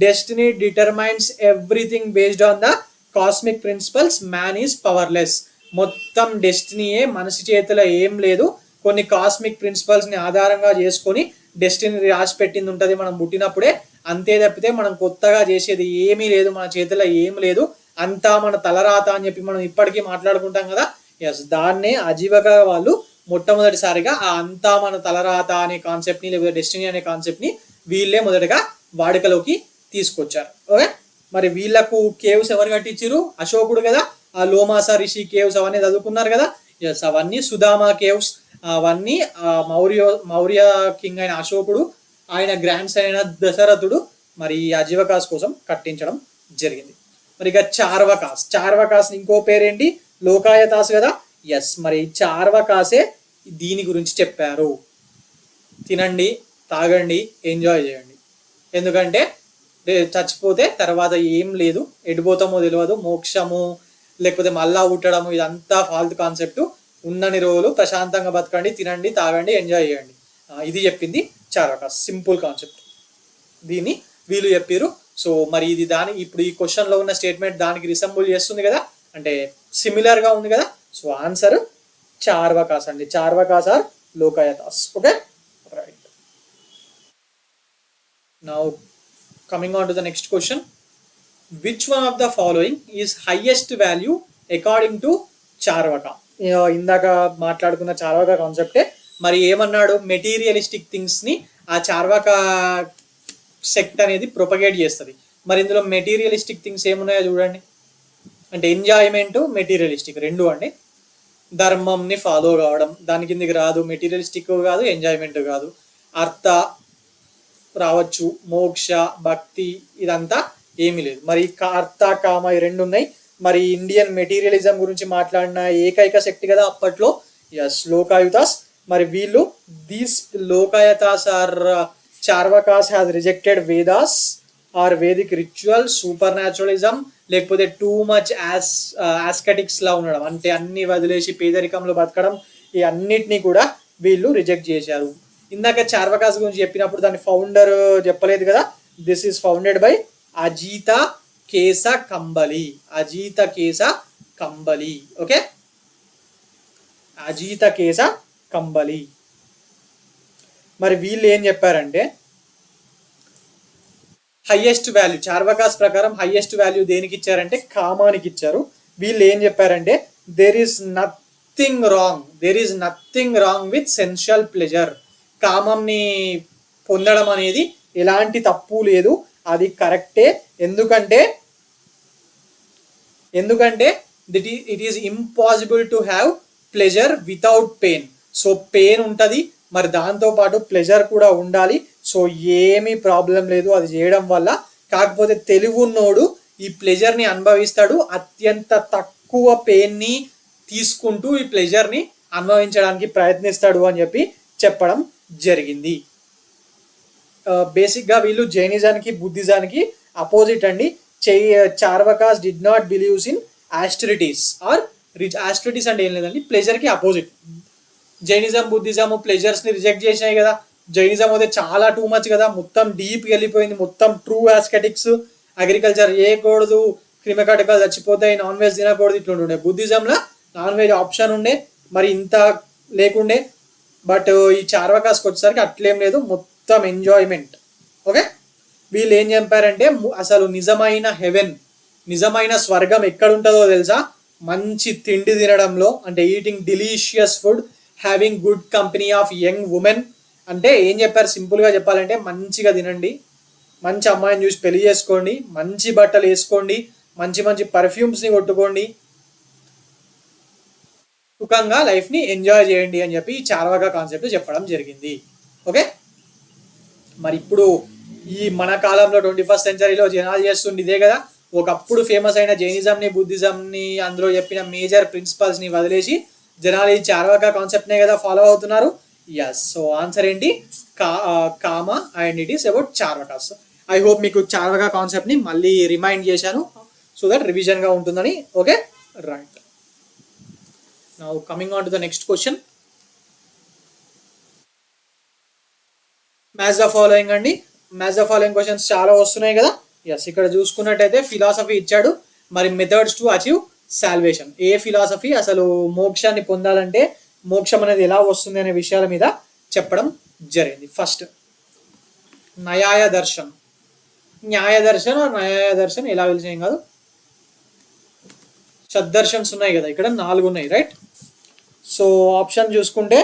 Speaker 1: Destiny determines everything based on the cosmic principles, man is powerless. మొత్తం డెస్టినీయే, మనిషి చేతిలో ఏం లేదు, కొన్ని కాస్మిక్ ప్రిన్సిపల్స్ ని ఆధారంగా చేసుకొని డెస్టినీ రాసి పెట్టింది ఉంటుంది మనం పుట్టినప్పుడే. అంతే తప్పితే మనం కొత్తగా చేసేది ఏమీ లేదు, మన చేతిలో ఏం లేదు, అంతా మన తలరాత అని చెప్పి మనం ఇప్పటికీ మాట్లాడుకుంటాం కదా. ఎస్ దాన్నే అజీవక వాళ్ళు మొట్టమొదటిసారిగా ఆ అంతా మన తలరాత అనే కాన్సెప్ట్ ని, లేకపోతే డెస్టినీ అనే కాన్సెప్ట్ ని వీళ్ళే మొదటగా వాడుకలోకి తీసుకొచ్చారు. ఓకే, మరి వీళ్ళకు కేవ్స్ ఎవరు కట్టించారు? అశోకుడు కదా. ఆ లోమాసా రిషి కేవ్స్ అవన్నీ చదువుకున్నారు కదా. ఎస్ అవన్నీ సుధామా కేవ్స్, అవన్నీ మౌర్య కింగ్ అయిన అశోకుడు, ఆయన గ్రాండ్ సన్ అయిన దశరథుడు మరి ఈ అజీవకాస్ కోసం కట్టించడం జరిగింది. మరి ఇక చార్వకాస్ ఇంకో పేరేంటి? లోకాయతాస్ కదా. ఎస్ మరి చార్వకాసే దీని గురించి చెప్పారు. తినండి, తాగండి, ఎంజాయ్ చేయండి, ఎందుకంటే చచ్చిపోతే తర్వాత ఏం లేదు, ఎడిపోతామో తెలియదు, మోక్షము లేకపోతే మళ్ళా ఉట్టడము ఇదంతా ఫాల్తు కాన్సెప్ట్. ఉన్నన్ని రోజులు ప్రశాంతంగా బతకండి, తినండి, తాగండి, ఎంజాయ్ చేయండి. ఇది చెప్పింది చార్వకాస్. సింపుల్ కాన్సెప్ట్, దీన్ని వీళ్ళు చెప్పారు. సో మరి ఇది ఇప్పుడు ఈ క్వశ్చన్ లో ఉన్న స్టేట్మెంట్ దానికి రిసెంబుల్ చేస్తుంది కదా, అంటే సిమిలర్ గా ఉంది కదా. సో ఆన్సర్ చార్వకాస్ అండి. Charvakas or Lokayatas. Okay right. Now coming on to the next question. Which one of the following is highest value according to Charvaka? ఇందాక మాట్లాడుకున్న చార్వక కాన్సెప్టే. మరి ఏమన్నాడు? మెటీరియలిస్టిక్ థింగ్స్ ని ఆ చార్వక సెక్ట్ అనేది ప్రొపగేట్ చేస్తుంది. మరి ఇందులో మెటీరియలిస్టిక్ థింగ్స్ ఏమున్నాయో చూడండి. అంటే ఎంజాయ్మెంట్, మెటీరియలిస్టిక్ రెండు అండి. ధర్మంని ఫాలో కావడం దాని కిందికి రాదు, మెటీరియలిస్టిక్ కాదు, ఎంజాయ్మెంట్ కాదు. అర్థ రావచ్చు, మోక్ష, భక్తి ఇదంతా ఏమీ లేదు. మరి అర్థ, కామ ఈ రెండు ఉన్నాయి. మరి ఇండియన్ మెటీరియలిజం గురించి మాట్లాడిన ఏకైక శక్తి కదా అప్పట్లో. ఎస్ లోకాయుతాస్. మరి వీళ్ళు these Lokayatas or Charvakas has rejected Vedas or Vedic ritual, supernaturalism, లేకపోతే టూ మచ్ ఆస్కెటిక్స్ లా ఉండడం, అంటే అన్ని వదిలేసి పేదరికంలో బతకడం, ఈ అన్నిటినీ కూడా వీళ్ళు రిజెక్ట్ చేశారు. ఇందాక చార్వకాస్ గురించి చెప్పినప్పుడు దాని ఫౌండర్ చెప్పలేదు కదా. This is founded by Ajita Kesha Kambali. Ajita Kesha Kambali. Okay, Ajita Kesha Kambali. మరి వీళ్ళు ఏం చెప్పారంటే హైయెస్ట్ వాల్యూ, చార్వకాస్ ప్రకారం హైయెస్ట్ వాల్యూ దేనికి ఇచ్చారంటే కామానికి ఇచ్చారు. వీళ్ళు ఏం చెప్పారంటే there is nothing wrong with sensual pleasure. కామంని పొందడం అనేది ఎలాంటి తప్పు లేదు, అది కరెక్టే. ఎందుకంటే it is impossible to have pleasure without pain. So pain ఉంటుంది, మరి దాంతోపాటు ప్లెజర్ కూడా ఉండాలి. సో ఏమీ ప్రాబ్లం లేదు అది చేయడం వల్ల. కాకపోతే తెలివున్నోడు ఈ ప్లెజర్ని అనుభవిస్తాడు, అత్యంత తక్కువ పెయిన్ని తీసుకుంటూ ఈ ప్లెజర్ని అనుభవించడానికి ప్రయత్నిస్తాడు అని చెప్పి చెప్పడం జరిగింది. బేసిక్గా వీళ్ళు జైనిజానికి, బుద్ధిజానికి అపోజిట్ అండి. Charvakas did not believes in austerities or rich. Austerities అంటే ఏం లేదండి, ప్లెజర్కి అపోజిట్. జైనిజం, బుద్ధిజం ప్లెజర్స్ని రిజెక్ట్ చేసినాయి కదా. జైనిజం అయితే చాలా టూ మచ్ కదా, మొత్తం డీప్కి వెళ్ళిపోయింది, మొత్తం ట్రూ ఆస్కెటిక్స్, అగ్రికల్చర్ చేయకూడదు, క్రిమికటకాలు చచ్చిపోతాయి, నాన్ వెజ్ తినకూడదు, ఇట్లా ఉండే. బుద్ధిజంలో నాన్ వెజ్ ఆప్షన్ ఉండే, మరి ఇంత లేకుండే. బట్ ఈ చార్వకాస్కి వచ్చేసరికి అట్లేం లేదు, మొత్తం ఎంజాయ్మెంట్. ఓకే, వీళ్ళు ఏం చెప్పారంటే అసలు నిజమైన హెవెన్, నిజమైన స్వర్గం ఎక్కడ ఉంటుందో తెలుసా? మంచి తిండి తినడంలో, అంటే eating delicious food, having good company of young women. అంటే ఏం చెప్పారు, సింపుల్గా చెప్పాలంటే మంచిగా తినండి, మంచి అమ్మాయిని చూసి పెళ్లి చేసుకోండి, మంచి బట్టలు వేసుకోండి, మంచి మంచి పర్ఫ్యూమ్స్ని కొట్టుకోండి, సుఖంగా లైఫ్ని ఎంజాయ్ చేయండి అని చెప్పి ఈ చార్వాక కాన్సెప్ట్ చెప్పడం జరిగింది. ఓకే, మరి ఇప్పుడు ఈ మన కాలంలో 21st సెంచరీలో జనాలు చేస్తుండే ఇదే కదా. ఒకప్పుడు ఫేమస్ అయిన జైనిజంని, బుద్ధిజంని, అందులో చెప్పిన మేజర్ ప్రిన్సిపల్స్ని వదిలేసి జనాలు ఈ చార్వాక కాన్సెప్ట్నే కదా ఫాలో అవుతున్నారు. ఎస్, సో ఆన్సర్ ఏంటి? Kama, and it is about Charvakas. I hope మీకు చార్వాక కాన్సెప్ట్ని మళ్ళీ రిమైండ్ చేశాను, సో దట్ రివిజన్గా ఉంటుందని. Okay, right. Now coming on to the next question. Match the following అండి. మ్యాచ్ ద ఫాలోయింగ్ క్వశ్చన్స్ చాలా వస్తున్నాయి కదా. ఎస్, ఇక్కడ చూసుకున్నట్టయితే ఫిలాసఫీ ఇచ్చాడు, మరి methods to achieve salvation. A philosophy, అసలు మోక్షాన్ని పొందాలంటే మోక్షం అనేది ఎలా వస్తుంది అనే విషయాల మీద చెప్పడం జరిగింది. ఫస్ట్ న్యాయ దర్శన్. న్యాయ దర్శన్, న్యాయ దర్శన్ ఎలా పిలిచేం కాదు, షడ్దర్శన్స్ ఉన్నాయి కదా, ఇక్కడ 4 ఉన్నాయి, రైట్. సో ఆప్షన్ చూసుకుంటే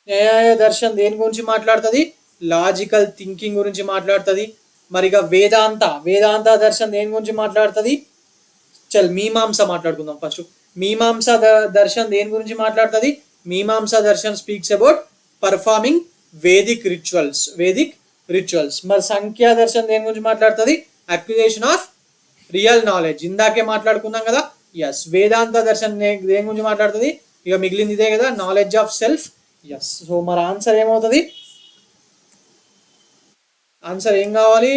Speaker 1: న్యాయ దర్శన్ దేని గురించి మాట్లాడుతుంది? లాజికల్ థింకింగ్ గురించి మాట్లాడుతుంది. మరిగా వేదాంత, వేదాంత దర్శన్ దేని గురించి మాట్లాడుతుంది? చల్ మీమాంస మాట్లాడుకుందాం ఫస్ట్. మీమాంస దర్శన్ దేని గురించి మాట్లాడుతుంది? మీమాంస Darshan speaks about performing Vedic rituals, Vedic rituals. మరి సంఖ్యా దర్శన్ దేని గురించి మాట్లాడుతుంది? అక్విజిషన్ ఆఫ్ రియల్ నాలెడ్జ్, ఇందాకే మాట్లాడుకున్నాం కదా. ఎస్, వేదాంత దర్శన్ దేని గురించి మాట్లాడుతుంది? ఇక మిగిలింది ఇదే కదా, knowledge of self. Yes, so మరి ఆన్సర్ ఏమవుతుంది? ఆన్సర్ ఏం కావాలి?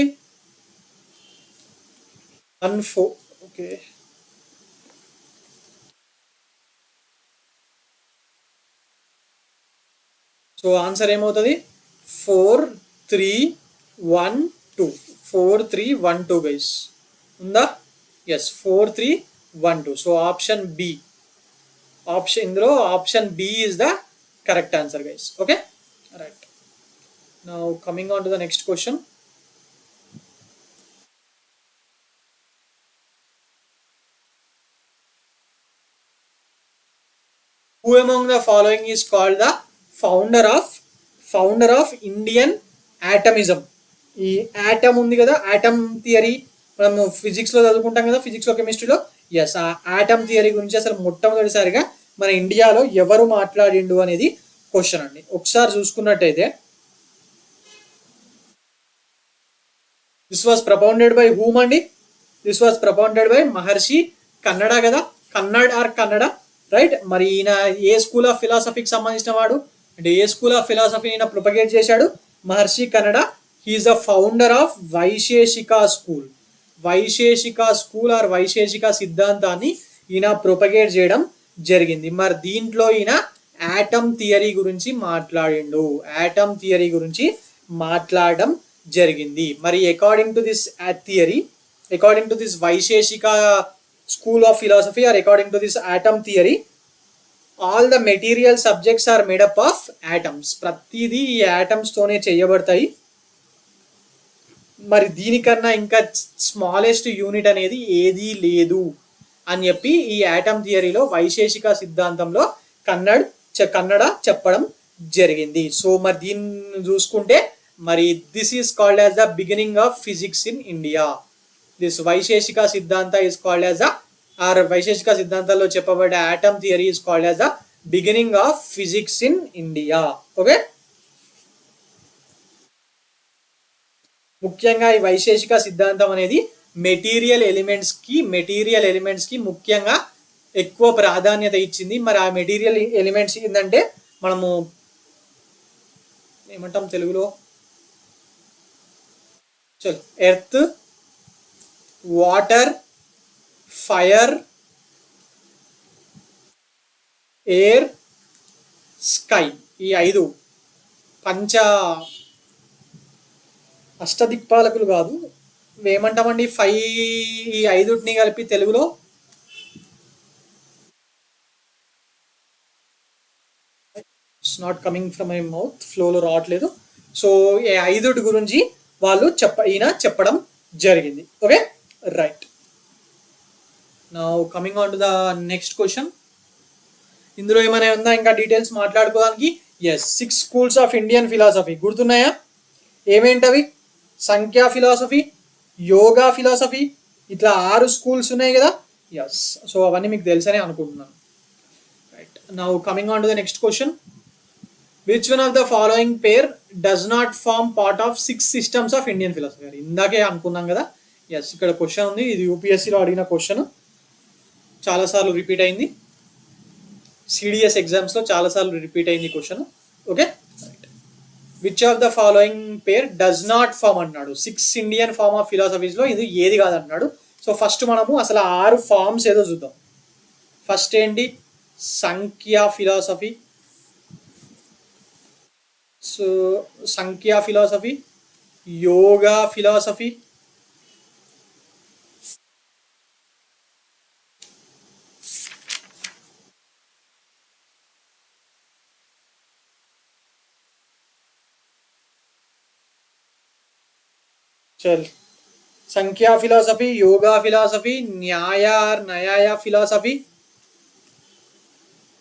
Speaker 1: 1-4. ఓకే, సో ఆన్సర్ ఏమవుతుంది? 4-3-1-2. 4-3-1-2 గైస్, ఉందా? Yes, 4-3-1-2. So option B, option ఇందులో option B is the correct answer guys. Okay, right. Now coming on to the next question. Who among the following is called the founder of Indian atomism? ఈ atom ఉంది కదా, atom theory మనం ఫిజిక్స్లో చదువుకుంటాం కదా, ఫిజిక్స్లో కెమిస్ట్రీలో. ఎస్, ఆ ఆటమ్ థియరీ గురించి అసలు మొట్టమొదటిసారిగా మన ఇండియాలో ఎవరు మాట్లాడిండు అనేది క్వశ్చన్ అండి. ఒకసారి చూసుకున్నట్టయితే దిస్ వాజ్ ప్రపౌండెడ్ బై హూమ్ అండి? దిస్ వాజ్ ప్రపౌండెడ్ బై మహర్షి కన్నడ కదా, కన్నడ, రైట్. మరి ఈయన ఏ స్కూల్ ఆఫ్ ఫిలాసఫీకి సంబంధించిన వాడు, అంటే ఏ స్కూల్ ఆఫ్ ఫిలాసఫీ ఈయన ప్రొపగేట్ చేశాడు? Maharshi Kanada. He is the founder of Vaisheshika school. Vaisheshika school or Vaisheshika సిద్ధాంతాన్ని ఈయన ప్రొపగేట్ చేయడం జరిగింది. మరి దీంట్లో ఈయన ఆటమ్ థియరీ గురించి మాట్లాడిండు, ఆటమ్ థియరీ గురించి మాట్లాడడం జరిగింది. మరి according to this theory, according to this Vaisheshika school of philosophy or according to this atom theory, all the material subjects are made up of atoms. ప్రతిదీ ఈ ఆటమ్స్ తోనే చేయబడతాయి. మరి దీనికన్నా ఇంకా స్మాలెస్ట్ యూనిట్ అనేది ఏదీ లేదు అని చెప్పి ఈ ఆటమ్ థియరీలో వైశేషిక సిద్ధాంతంలో కన్నడ చెప్పడం జరిగింది. సో మరి దీన్ని చూసుకుంటే మరి this is called as the beginning of physics in India. This Vaisheshika Siddhanta is called as the, or Vaisheshika సిద్ధాంతాల్లో చెప్పబడే atom theory is called as the beginning of physics in India. Okay, ముఖ్యంగా ఈ వైశేషిక సిద్ధాంతం అనేది మెటీరియల్ ఎలిమెంట్స్కి ముఖ్యంగా ఎక్కువ ప్రాధాన్యత ఇచ్చింది. మరి ఆ మెటీరియల్ ఎలిమెంట్స్ ఏంటంటే మనము ఏమంటాం తెలుగులో, చల్, earth, water, fire, air, sky, ఈ 5 అష్టదిక్పాలకులు కాదు, ఏమంటామండి, 5, ఈ 5ని కలిపి తెలుగులో it's not coming from my mouth, ఫ్లోలో రావట్లేదు. సో ఈ ఐదుటి గురించి వాళ్ళు ఈయన చెప్పడం జరిగింది. Okay, right. Now coming on to the next question. ఇందులో ఏమైనా ఉందా ఇంకా డీటెయిల్స్ మాట్లాడుకోవడానికి? Yes, 6 schools of Indian philosophy గుర్తున్నాయా? ఏమేంటవి? సంఖ్యా ఫిలాసఫీ, యోగా ఫిలాసఫీ, ఇట్లా 6 స్కూల్స్ ఉన్నాయి కదా. ఎస్, సో అవన్నీ మీకు తెలుసనే అనుకుంటున్నాను. Right, now coming on to the next question. Which one of the following pair does not form part of 6 systems of Indian philosophy? ఇందాకే అనుకున్నాం కదా. ఎస్, ఇక్కడ క్వశ్చన్ ఉంది. ఇది యూపీఎస్సీలో అడిగిన క్వశ్చన్, చాలాసార్లు రిపీట్ అయింది. సిడిఎస్ ఎగ్జామ్స్లో చాలాసార్లు రిపీట్ అయింది question. Okay, which of the following pair does not form అన్నాడు. 6 ఇండియన్ ఫార్మ్ ఆఫ్ ఫిలాసఫీస్లో ఇది ఏది కాదన్నాడు. సో ఫస్ట్ మనము అసలు 6 ఫార్మ్స్ ఏదో చూద్దాం. ఫస్ట్ ఏంటి? సంఖ్యా ఫిలాసఫీ. సో సంఖ్యా ఫిలాసఫీ, యోగా ఫిలాసఫీ, चल संख्या फिलॉसफी, योगा फिलॉसफी, न्याय और न्याय फिलॉसफी,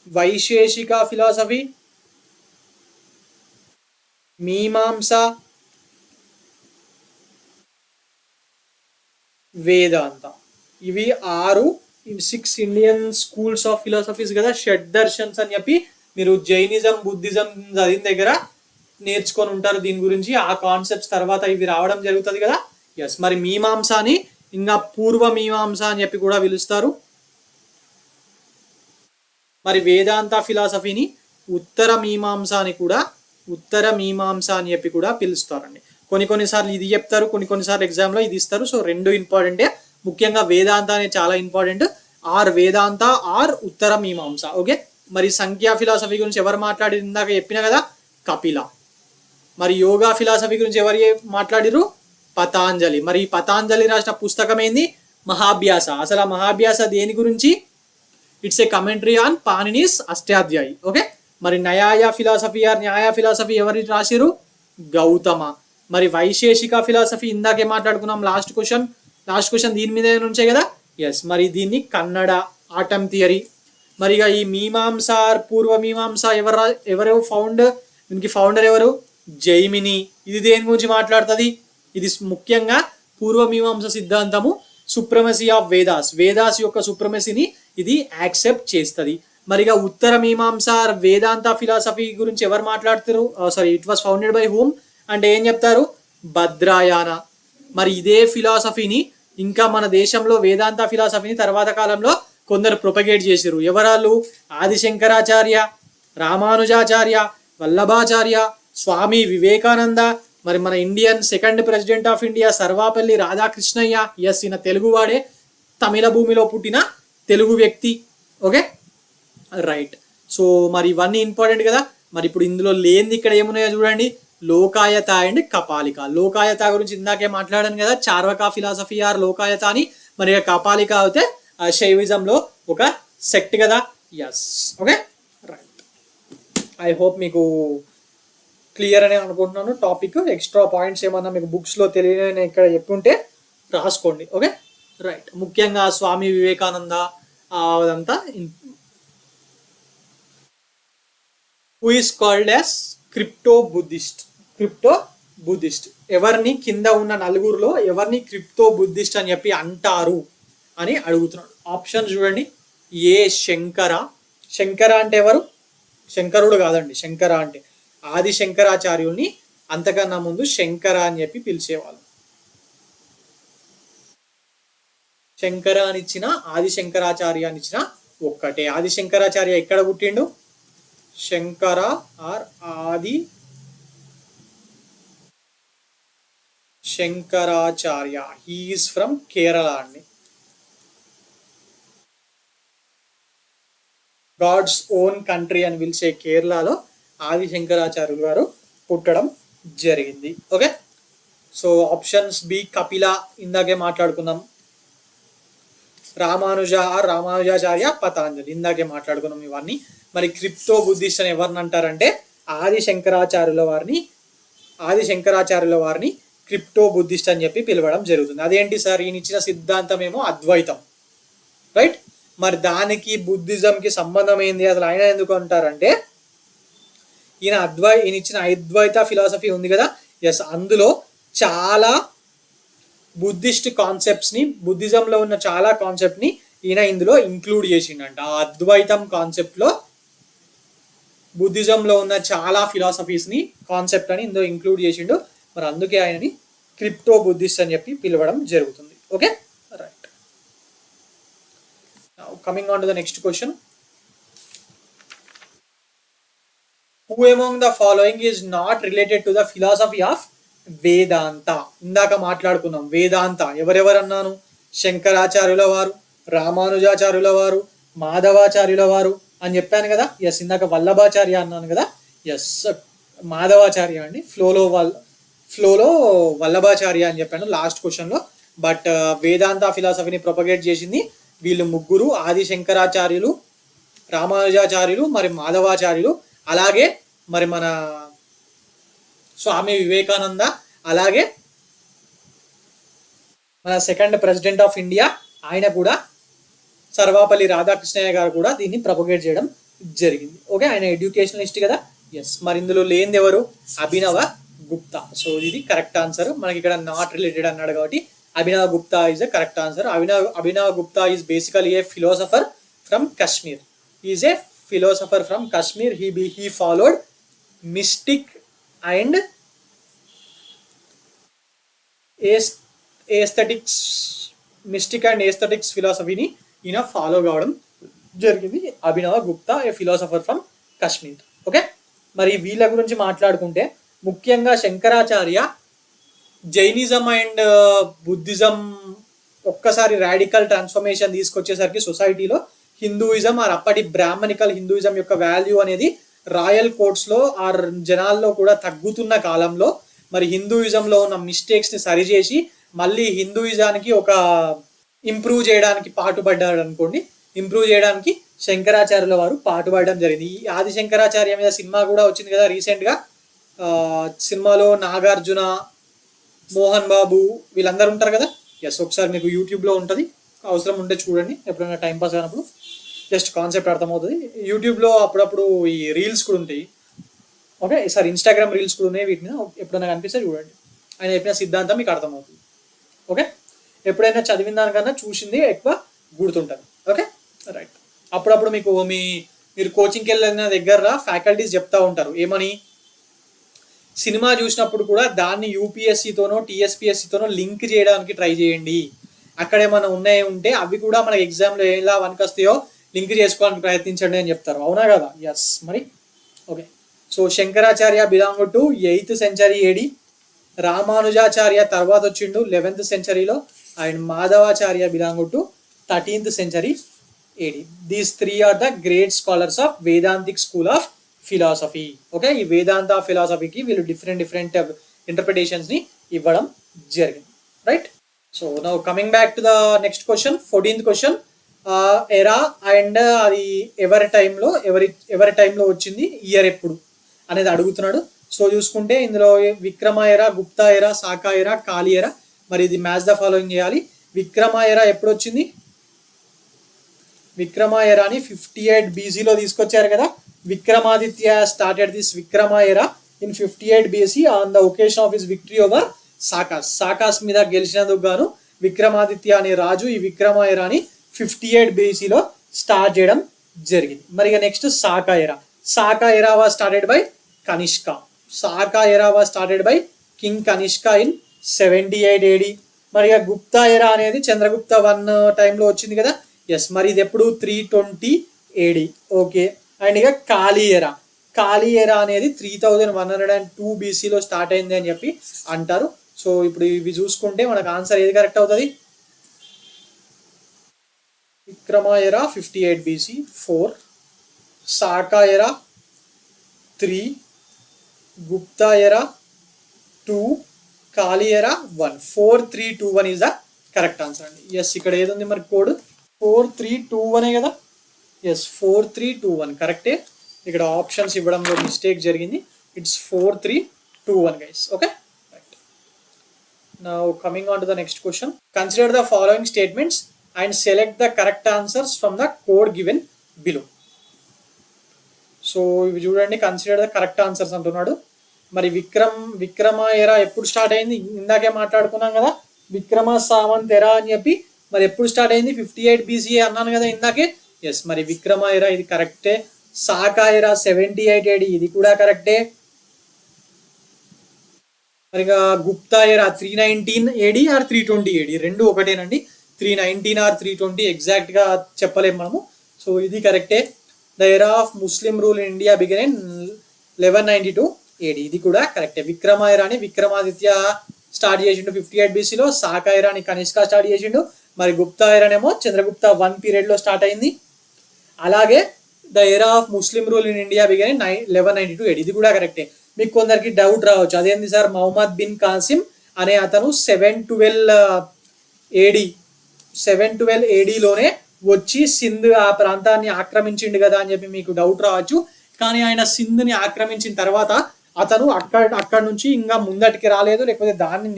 Speaker 1: वैशेषिका फिलॉसफी, मीमांसा, వేదాంత. ఇవి 6 ఇండియన్ స్కూల్స్ ఆఫ్ ఫిలాసఫీస్ కదా. షడ్ దర్శన్స్ అని చెప్పి మీరు జైనిజం, బుద్ధిజం చదివిన దగ్గర నేర్చుకొని ఉంటారు దీని గురించి. ఆ కాన్సెప్ట్స్ తర్వాత ఇవి రావడం జరుగుతుంది కదా. ఎస్, మరి మీమాంసాని ఇంకా పూర్వ మీమాంస అని చెప్పి కూడా పిలుస్తారు. మరి వేదాంత ఫిలాసఫీని ఉత్తర మీమాంస అని చెప్పి కూడా పిలుస్తారండి. కొన్నిసార్లు ఇది చెప్తారు, కొన్నిసార్లు ఎగ్జామ్లో ఇది ఇస్తారు. సో రెండు ఇంపార్టెంటే. ముఖ్యంగా వేదాంత అనేది చాలా important. Are Vedanta are Uttara Mimamsa. Okay, మరి సంఖ్యా ఫిలాసఫీ గురించి ఎవరు మాట్లాడి ఇందాక చెప్పిన కదా, కపిల. మరి యోగా ఫిలాసఫీ గురించి ఎవరు మాట్లాడిరు? పతాంజలి. మరి పతాంజలి రాసిన పుస్తకం ఏంది? మహాభ్యాస. అసలు ఆ మహాభ్యాస దేని గురించి? It's a commentary on Panini's Ashtadhyayi. Okay, మరి న్యాయ ఫిలాసఫీ ఆర్ న్యాయ ఫిలాసఫీ ఎవరు రాసిరు? గౌతమ. మరి వైశేషిక ఫిలాసఫీ ఇందాకే మాట్లాడుకున్నాం. లాస్ట్ క్వశ్చన్ దీని మీద నుంచే కదా. ఎస్, మరి దీన్ని కన్నడ ఆటమ్ థియరీ. మరి ఇక ఈ మీమాంస పూర్వ మీమాంస ఎవరు దీనికి ఫౌండర్ ఎవరు? జైమిని. ఇది దేని గురించి మాట్లాడుతుంది? ఇది ముఖ్యంగా పూర్వ మీమాంస సిద్ధాంతము, సుప్రమసీ ఆఫ్ వేదాస్ యొక్క సుప్రమసీని ఇది యాక్సెప్ట్ చేస్తుంది. మరిగా ఉత్తర మీమాంస వేదాంత ఫిలాసఫీ గురించి ఎవరు మాట్లాడుతారు? It was founded by whom అంటే ఏం చెప్తారు? భద్రాయన. మరి ఇదే ఫిలాసఫీని ఇంకా మన దేశంలో వేదాంత ఫిలాసఫీని తర్వాత కాలంలో కొందరు ప్రొపగేట్ చేశారు. ఎవరాళ్ళు? ఆదిశంకరాచార్య, రామానుజాచార్య, వల్లభాచార్య, స్వామి వివేకానంద. మరి మన Indian second president of India Sarvepalli Radhakrishnayya. Yes, ఈయన తెలుగువాడే, తమిళ భూమిలో పుట్టిన తెలుగు వ్యక్తి. Okay, right. సో మరి ఇవన్నీ ఇంపార్టెంట్ కదా. మరి ఇప్పుడు ఇందులో లేనిది ఇక్కడ ఏమున్నాయో చూడండి. లోకాయత అండ్ కపాలిక. లోకాయత గురించి ఇందాకే మాట్లాడాను కదా, చార్వకా ఫిలాసఫీ ఆర్ లోకాయత అని. మరి కపాలిక అయితే శైవిజంలో ఒక సెక్ట్ కదా. Yes, okay, right. I hope మీకు క్లియర్ అనే అనుకుంటున్నాను టాపిక్. ఎక్స్ట్రా పాయింట్స్ ఏమన్నా మీకు బుక్స్లో తెలియని ఇక్కడ చెప్పుంటే రాసుకోండి. Okay, right. ముఖ్యంగా స్వామి వివేకానంద అదంతా. Who is called as crypto Buddhist. ఎవరిని కింద ఉన్న నలుగురులో ఎవరిని క్రిప్టో బుద్ధిస్ట్ అని చెప్పి అంటారు అని అడుగుతున్నాడు. ఆప్షన్ చూడండి. ఏ శంకర అంటే ఎవరు? శంకరుడు కాదండి. శంకర అంటే ఆది శంకరాచార్యుల్ని అంతకన్నా ముందు శంకర అని చెప్పి పిలిచేవాళ్ళు. శంకర అని ఇచ్చిన ఆది శంకరాచార్య అని ఇచ్చిన ఒక్కటే. ఆది శంకరాచార్య ఎక్కడ పుట్టిండు? Shankara or Adi Shankaracharya. He is from Kerala అండి. గాడ్స్ ఓన్ కంట్రీ అని పిలిచే కేరళలో ఆది శంకరాచార్యులు గారు పుట్టడం జరిగింది. Okay, so options B Kapila ఇందాకే మాట్లాడుకున్నాం. రామానుజాచార్య, పతాంజలి ఇందాకే మాట్లాడుకున్నాం ఇవన్నీ. మరి క్రిప్టో బుద్ధిస్ట్ అని ఎవరిని అంటారంటే ఆది శంకరాచార్యుల వారిని క్రిప్టో బుద్ధిస్ట్ అని చెప్పి పిలవడం జరుగుతుంది. అదేంటి సార్, ఈయన ఇచ్చిన సిద్ధాంతం ఏమో అద్వైతం, రైట్? మరి దానికి బుద్ధిజంకి సంబంధం ఏంది, అసలు ఆయన ఎందుకు అంటారంటే ఈయన ఇచ్చిన అద్వైత ఫిలాసఫీ ఉంది కదా, ఎస్, అందులో చాలా బుద్ధిస్ట్ కాన్సెప్ట్స్ని, బుద్ధిజంలో ఉన్న చాలా కాన్సెప్ట్ని ఈయన ఇందులో ఇంక్లూడ్ చేసిండంట. ఆ అద్వైతం కాన్సెప్ట్లో బుద్ధిజంలో ఉన్న చాలా ఫిలాసఫీస్ని, కాన్సెప్ట్ అని ఇందులో ఇంక్లూడ్ చేసిండు. మరి అందుకే ఆయనని క్రిప్టో బుద్ధిస్ట్ అని చెప్పి పిలవడం జరుగుతుంది. Okay, right. Now coming on to the next question. Who among the following is not related to the philosophy of వేదాంత? ఇందాక మాట్లాడుకున్నాం వేదాంత ఎవరెవరు అన్నాను, శంకరాచార్యుల వారు, రామానుజాచార్యుల వారు, మాధవాచార్యుల వారు అని చెప్పాను కదా. ఎస్, ఇందాక వల్లభాచార్య అన్నాను కదా. ఎస్, మాధవాచార్య అండి, ఫ్లోలో వల్లభాచార్య అని చెప్పాను లాస్ట్ క్వశ్చన్లో. బట్ వేదాంత ఫిలాసఫీని ప్రొపగేట్ చేసింది వీళ్ళు ముగ్గురు, ఆది శంకరాచార్యులు, రామానుజాచార్యులు, మరి మాధవాచార్యులు. అలాగే మరి మన స్వామి వివేకానంద, అలాగే మన సెకండ్ ప్రెసిడెంట్ ఆఫ్ ఇండియా ఆయన కూడా, సర్వాపల్లి రాధాకృష్ణయ్య గారు కూడా దీన్ని ప్రొపగేట్ చేయడం జరిగింది. ఓకే, ఆయన ఎడ్యుకేషనలిస్ట్ కదా. ఎస్, మరి ఇందులో లేనిది ఎవరు, అభినవ గుప్తా. సో ఇది కరెక్ట్ ఆన్సర్. మనకి ఇక్కడ నాట్ రిలేటెడ్ అన్నాడు కాబట్టి Abhinava Gupta is the correct answer. Abhinava Gupta is basically a philosopher from Kashmir. Is a philosopher from Kashmir. He followed mystic and aesthetics philosophy-ni ఈయన ఫాలో కావడం జరిగింది. అభినవ గుప్తా, ఏ ఫిలాసఫర్ ఫ్రమ్ కశ్మీర్. ఓకే, మరి వీళ్ళ గురించి మాట్లాడుకుంటే ముఖ్యంగా శంకరాచార్య జైనిజం అండ్ బుద్ధిజం ఒక్కసారి రాడికల్ ట్రాన్స్ఫర్మేషన్ తీసుకొచ్చేసరికి సొసైటీలో హిందూయిజం ఆర్ అప్పటి బ్రాహ్మణికల్ హిందూయిజం యొక్క వాల్యూ అనేది రాయల్ కోర్ట్స్లో ఆర్ జనాల్లో కూడా తగ్గుతున్న కాలంలో మరి హిందూయిజంలో ఉన్న మిస్టేక్స్ని సరిచేసి మళ్ళీ హిందూయిజానికి ఒక ఇంప్రూవ్ చేయడానికి పాటుపడ్డాడు అనుకోండి. ఇంప్రూవ్ చేయడానికి శంకరాచార్యుల వారు పాటుపడడం జరిగింది. ఈ ఆది శంకరాచార్య మీద సినిమా కూడా వచ్చింది కదా రీసెంట్గా. సినిమాలో నాగార్జున, మోహన్ బాబు వీళ్ళందరూ ఉంటారు కదా. ఎస్, ఒకసారి మీకు యూట్యూబ్లో ఉంటుంది, అవసరం ఉంటే చూడండి, ఎప్పుడైనా టైంపాస్ అయినప్పుడు జస్ట్ కాన్సెప్ట్ అర్థమవుతుంది. యూట్యూబ్లో అప్పుడప్పుడు ఈ రీల్స్ కూడా ఉంటాయి. ఓకే, సార్ ఇన్స్టాగ్రామ్ రీల్స్ కూడా ఉన్నాయి, వీటిని ఎప్పుడైనా కనిపిస్తే చూడండి. ఆయన చెప్పిన సిద్ధాంతం మీకు అర్థమవుతుంది. ఓకే, ఎప్పుడైనా చదివిన దానికన్నా చూసింది ఎక్కువ గుర్తుంటుంది. Okay, right. అప్పుడప్పుడు మీరు కోచింగ్కి వెళ్ళిన దగ్గర ఫ్యాకల్టీస్ చెప్తా ఉంటారు ఏమని, సినిమా చూసినప్పుడు కూడా దాన్ని యూపీఎస్సీతోనో టీఎస్పీఎస్సీతోనో లింక్ చేయడానికి ట్రై చేయండి. అక్కడ ఏమైనా ఉంటే అవి కూడా మనకి ఎగ్జామ్లో ఎలా వస్తాయో లింక్ చేసుకోవడానికి ప్రయత్నించండి అని చెప్తారు. అవునా కదా? ఎస్, మరి okay. So Shankaracharya belong to 8th century AD, Ramanujacharya తర్వాత వచ్చిండు 11th centuryలో, and Madhavacharya belong to 13th century AD. These 3 are the great scholars of Vedantic school of philosophy. Okay, ఈ వేదాంత ఫిలాసఫీకి వీళ్ళు డిఫరెంట్ ఇంటర్ప్రిటేషన్స్ని ఇవ్వడం జరిగింది. Right. So now coming back to the next question, 14th question. Era and అది ఎవరి టైంలో వచ్చింది, ఇయర్ ఎప్పుడు అనేది అడుగుతున్నాడు. సో చూసుకుంటే ఇందులో విక్రమ ఎరా, గుప్తా ఎరా, సాకా ఎరా, కాళీ ఎరా. మరి ఇది మ్యాచ్ ద ఫాలోయింగ్ చేయాలి. విక్రమ ఎరా ఎప్పుడు వచ్చింది? విక్రమ ఎరాని 58 BCలో తీసుకొచ్చారు కదా. Vikramaditya started this Vikrama era in 58 BC on the occasion of his victory over Sakas మీద గెలిచినందుకు గాను విక్రమాదిత్య అనే రాజు ఈ విక్రమ ఎరాని 58 BCలో స్టార్ట్ చేయడం జరిగింది. మరి ఇక నెక్స్ట్ సాకా ఎరా వాజ్ స్టార్టెడ్ బై కనిష్క. సాకా ఎరా was started by king Kanishka in 78 AD. మరి ఇక గుప్తా ఎరా అనేది చంద్రగుప్త 1 టైంలో వచ్చింది కదా. ఎస్, మరి ఇది ఎప్పుడు 320 AD. ఓకే, అండ్ ఇక కాళీ ఎరా అనేది 3102 BCలో స్టార్ట్ అయింది అని చెప్పి అంటారు. సో ఇప్పుడు ఇవి చూసుకుంటే మనకు ఆన్సర్ ఏది కరెక్ట్ అవుతుంది? విక్రమ ఎరా 58 BC 4, సాకా ఎరా 3, గుప్తా ఎరా 2, కాళీ ఎరా 1. 4321 ఈజ్ ద కరెక్ట్ ఆన్సర్ అండి. ఎస్, ఇక్కడ ఏది ఉంది మరి కోడ్ 4321 కదా. ఎస్ 4321 కరెక్టే. ఇక్కడ ఆప్షన్స్ ఇవ్వడంలో మిస్టేక్ జరిగింది. It's 4321 guys. Okay right. Now coming on to the next question. Consider the following statements and select the correct answers from the code given below. So ఇవి చూడండి, కన్సిడర్ ద కరెక్ట్ ఆన్సర్స్ అంటున్నాడు. మరి విక్రమ ఎరా ఎప్పుడు start అయింది? ఇందాకే మాట్లాడుకున్నాం కదా, విక్రమ సావంత్ ఎరా అని చెప్పి. మరి ఎప్పుడు స్టార్ట్ అయింది? 58 BCE అన్నాను కదా ఇందాకే. ఎస్, మరి విక్రమ ఎరా ఇది కరెక్టే. సాకా ఎరా 78 AD ఇది కూడా కరెక్టే. మరి గుప్తా ఎరా 319 AD ఆర్ 320 AD రెండు ఒకటేనండి. 319 ఆర్ 320 ఎగ్జాక్ట్ గా చెప్పలేము మనము. సో ఇది కరెక్టే. The era of Muslim rule in India begin in 1192 AD ఇది కూడా కరెక్టే. విక్రమ ఎరాని విక్రమాదిత్య స్టార్ట్ చేసిండు 58 BCలో. సాకా ఎరాని కనిష్క స్టార్ట్ చేసిండు. మరి గుప్తా ఎరానేమో చంద్రగుప్త 1 పీరియడ్ లో స్టార్ట్ అయింది. అలాగే the era of Muslim rule in India begin in 1192 AD ఇది కూడా కరెక్టే. మీకు కొందరికి డౌట్ రావచ్చు, అదేంటి సార్ మహమ్మద్ బిన్ కాసిం అనే అతను 712 AD లోనే వచ్చి సింధ్ ఆ ప్రాంతాన్ని ఆక్రమించిండు కదా అని చెప్పి మీకు డౌట్ రావచ్చు. కానీ ఆయన సింధ్ని ఆక్రమించిన తర్వాత అతను అక్కడ నుంచి ఇంకా ముందటికి రాలేదు, లేకపోతే దాన్ని